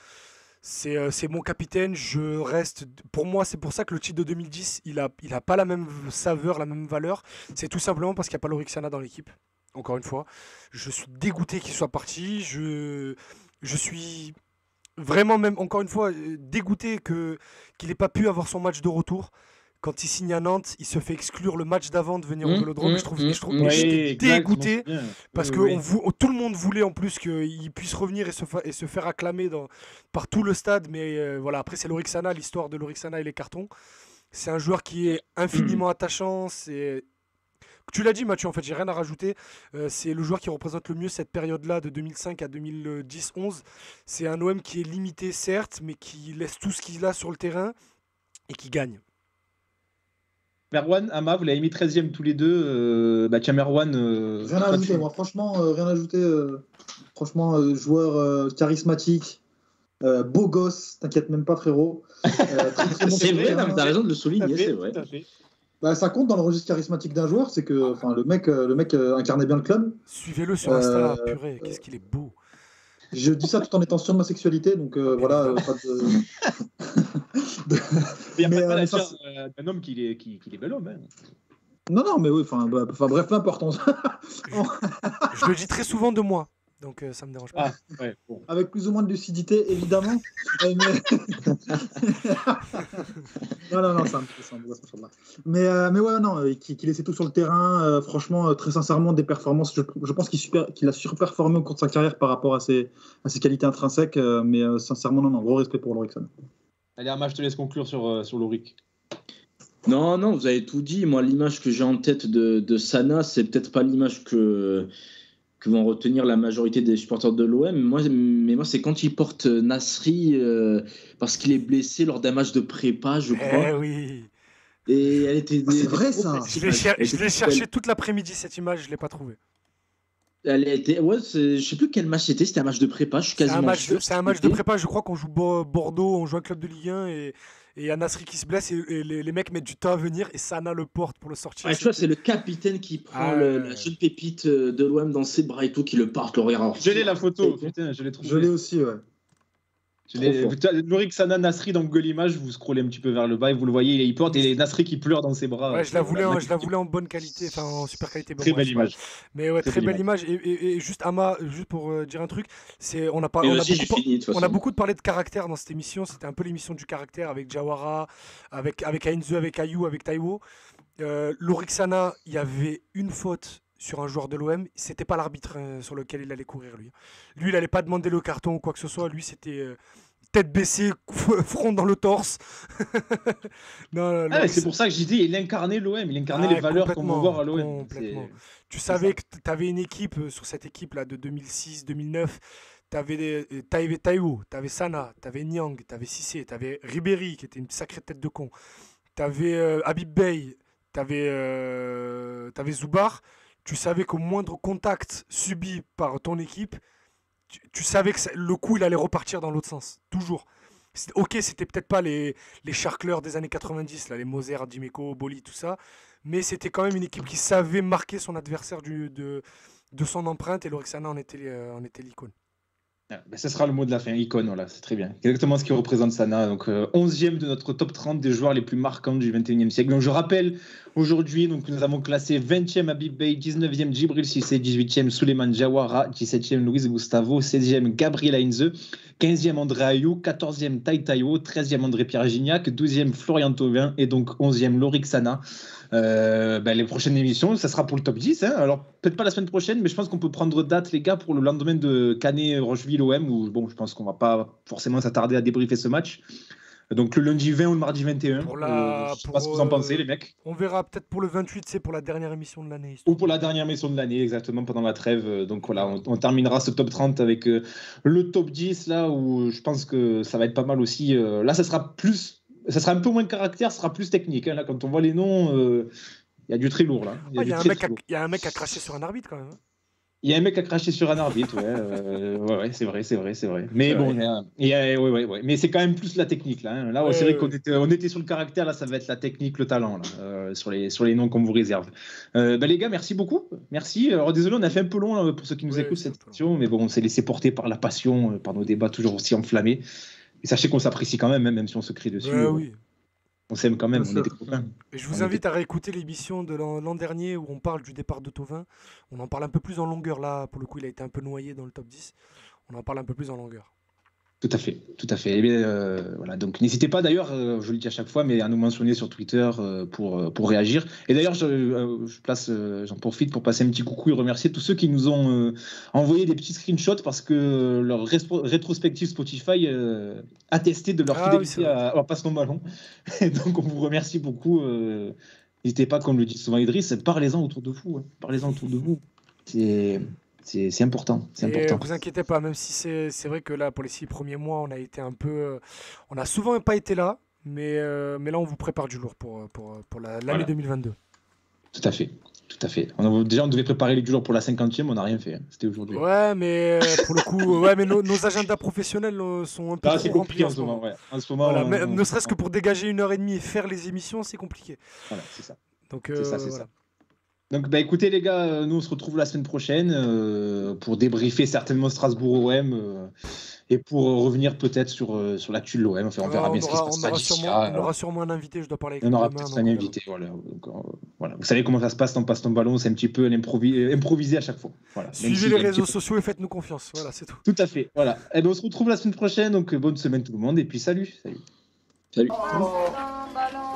S4: c'est mon capitaine. Je reste. Pour moi, c'est pour ça que le titre de 2010, il a pas la même saveur, la même valeur. C'est tout simplement parce qu'il n'y a pas Lorixana dans l'équipe. Encore une fois, je suis dégoûté qu'il soit parti. Je suis vraiment même, encore une fois, dégoûté qu'il n'ait pas pu avoir son match de retour. Quand il signe à Nantes, il se fait exclure le match d'avant de venir au Vélodrome. J'étais dégoûté parce que tout le monde voulait en plus qu'il puisse revenir et se faire acclamer par tout le stade. Mais voilà, après, c'est Lorixana, l'histoire de Lorixana et les cartons. C'est un joueur qui est infiniment attachant. Tu l'as dit, Mathieu, en fait, j'ai rien à rajouter. C'est le joueur qui représente le mieux cette période-là de 2005 à 2010-11. C'est un OM qui est limité, certes, mais qui laisse tout ce qu'il a sur le terrain et qui gagne.
S3: Merwan, Ama, vous l'avez mis 13e tous les deux. Tiens, Merwan.
S6: Rien à ajouter, moi, franchement, rien à ajouter. Franchement, joueur charismatique, beau gosse, t'inquiète même pas, frérot.
S5: C'est vrai, t'as raison de le souligner, c'est vrai.
S6: Bah, ça compte dans le registre charismatique d'un joueur, c'est que le mec incarnait bien le club.
S4: Suivez-le sur Insta, purée, qu'est-ce qu'il est beau.
S6: Je dis ça tout en étant sûr de ma sexualité, donc voilà, pas de.
S3: Il n'y a pas de d'un homme qui est bel homme. Hein.
S6: Non, mais oui, bref, peu importe.
S4: Je le dis très souvent de moi, donc ça me dérange pas.
S3: Ah, ouais, bon.
S6: Avec plus ou moins de lucidité, évidemment. Non, ça me mais ouais, non, qui laissait tout sur le terrain. Franchement, très sincèrement, des performances. Je pense qu'il a surperformé au cours de sa carrière par rapport à ses qualités intrinsèques. Mais sincèrement, non, gros respect pour Lorik Sana.
S3: Allez, Arma, je te laisse conclure sur Lorik.
S5: Non, vous avez tout dit. Moi, l'image que j'ai en tête de Sana, c'est peut-être pas l'image que vont retenir la majorité des supporters de l'OM. Mais moi, c'est quand il porte Nasri parce qu'il est blessé lors d'un match de prépa, je crois.
S4: Eh oui.
S5: Et elle était.
S6: C'est vrai, ça.
S4: Je l'ai cherché toute l'après-midi, cette image, je l'ai pas trouvée.
S5: Elle était. Ouais, je sais plus quel match c'était. C'était un match de prépa. Je suis quasiment sûr.
S4: C'est un match de prépa. Je crois qu'on joue Bordeaux, on joue un club de Ligue 1 et il y a Nasri qui se blesse et les mecs mettent du temps à venir et Sana le porte pour le sortir.
S5: Ouais, tu vois, c'est le capitaine qui prend la jeune pépite de l'OM dans ses bras et tout, qui le porte, le regard.
S3: Je l'ai la photo, putain, je l'ai trouvée.
S6: Je l'ai aussi, ouais.
S3: Lorik Sana, Nasri dans Google Images, vous scrollez un petit peu vers le bas et vous le voyez, il porte et Nasri qui pleure dans ses bras.
S4: Ouais, je la voulais en bonne qualité, enfin en super qualité.
S3: Très belle image.
S4: Mais ouais, très belle image. Et juste Ama, juste pour dire un truc, on a beaucoup parlé de caractère dans cette émission. C'était un peu l'émission du caractère avec Jawara, avec Heinze, avec Ayou, avec Taiwo. Lorik Sana, il y avait une faute sur un joueur de l'OM, c'était pas l'arbitre sur lequel il allait courir lui. Lui, il allait pas demander le carton ou quoi que ce soit. Lui, c'était tête baissée, front dans le torse.
S3: Non, c'est pour ça que j'ai dit, il incarnait l'OM, il incarnait les valeurs qu'on veut voir à l'OM.
S4: Tu savais que tu avais une équipe sur cette équipe là de 2006-2009. T'avais Taiwo, t'avais Sana, t'avais Niang, t'avais Cissé, t'avais Ribéry qui était une sacrée tête de con. T'avais Habib Bey, t'avais Zubar. Tu savais qu'au moindre contact subi par ton équipe, tu savais que le coup, il allait repartir dans l'autre sens. Toujours. Ok, c'était peut-être pas les charcleurs des années 90, là, les Moser, Dimeco, Boli, tout ça. Mais c'était quand même une équipe qui savait marquer son adversaire de son empreinte. Et Lorik Sana en était l'icône.
S3: Ce sera le mot de la fin, icône, voilà, c'est très bien. Exactement ce qui représente Sana. Donc 11e de notre top 30 des joueurs les plus marquants du 21e siècle. Donc je rappelle, aujourd'hui, nous avons classé 20e Habib Bey, 19e Djibril Cissé, 18e Souleymane Diawara, 17e Luis Gustavo, 16e Gabriel Heinze, 15e André Ayou, 14e Taiwo, 13e André Pierre Gignac, 12e Florian Thauvin et donc 11e Lorik Sana. Les prochaines émissions, ça sera pour le top 10. Alors, peut-être pas la semaine prochaine, mais je pense qu'on peut prendre date, les gars, pour le lendemain de Canet-Rocheville-OM, où je pense qu'on va pas forcément s'attarder à débriefer ce match. Donc, le lundi 20 ou le mardi 21. Je sais pas ce que vous en pensez, les mecs.
S4: On verra peut-être pour le 28, c'est pour la dernière émission de l'année.
S3: Ou pour la dernière émission de l'année, exactement, pendant la trêve. Donc, voilà, on terminera ce top 30 avec le top 10, là, où je pense que ça va être pas mal aussi. Là, ça sera un peu moins de caractère, ça sera plus technique. Là, quand on voit les noms, il y a du très lourd.
S4: Il y a un mec qui a craché sur un arbitre quand même.
S3: Il y a un mec qui a craché sur un arbitre, ouais, c'est vrai. Mais bon, ouais. Mais c'est quand même plus la technique là. Là, c'est vrai qu'on était sur le caractère, là, ça va être la technique, le talent là, sur les noms qu'on vous réserve. Les gars, merci beaucoup. Merci. Alors désolé, on a fait un peu long là, pour ceux qui nous écoutent cette émission, mais bon, on s'est laissé porter par la passion, par nos débats toujours aussi enflammés. Et sachez qu'on s'apprécie quand même si on se crie dessus.
S4: Oui.
S3: On s'aime quand même, on est des copains.
S4: Et je vous invite à réécouter l'émission de l'an dernier où on parle du départ de Thauvin. On en parle un peu plus en longueur là. Pour le coup, il a été un peu noyé dans le top 10. On en parle un peu plus en longueur.
S3: Tout à fait. Et bien, voilà. Donc n'hésitez pas d'ailleurs, je le dis à chaque fois, mais à nous mentionner sur Twitter pour réagir. Et d'ailleurs, j'en profite pour passer un petit coucou et remercier tous ceux qui nous ont envoyé des petits screenshots parce que leur rétrospective Spotify attestait de leur fidélité à Passe ton ballon. Et donc on vous remercie beaucoup. N'hésitez pas, comme le dit souvent Idriss, parlez-en autour de vous. Parlez-en autour de vous. C'est important.
S4: Vous inquiétez pas, même si c'est vrai que là, pour les 6 premiers mois, on a été un peu. On a souvent pas été là, mais là, on vous prépare du lourd pour l'année 2022.
S3: Tout à fait. On devait préparer les du jour pour la 50e, on n'a rien fait. C'était aujourd'hui.
S4: Ouais, mais pour le coup, mais nos agendas professionnels sont un peu trop remplis en ce moment.
S3: En ce moment,
S4: ne serait-ce que pour dégager 1h30 et faire les émissions, c'est compliqué.
S3: Voilà, c'est ça.
S4: Donc,
S3: c'est ça. Donc, écoutez, les gars, nous, on se retrouve la semaine prochaine pour débriefer certainement Strasbourg-OM et pour revenir peut-être sur l'actu de l'OM. Enfin, on verra bien ce qui se passera d'ici là.
S4: On aura sûrement un invité, je dois parler avec
S3: On
S4: lui
S3: aura
S4: demain,
S3: peut-être
S4: donc
S3: un
S4: on
S3: invité. Voilà. Vous savez comment ça se passe dans Passe ton ballon, c'est un petit peu improvisé à chaque fois. Voilà.
S4: Suivez les réseaux sociaux et faites-nous confiance. Voilà, c'est tout.
S3: Tout à fait. Voilà. Et ben, on se retrouve la semaine prochaine. Donc bonne semaine tout le monde et puis salut.
S5: Salut.
S2: Passe ton ballon.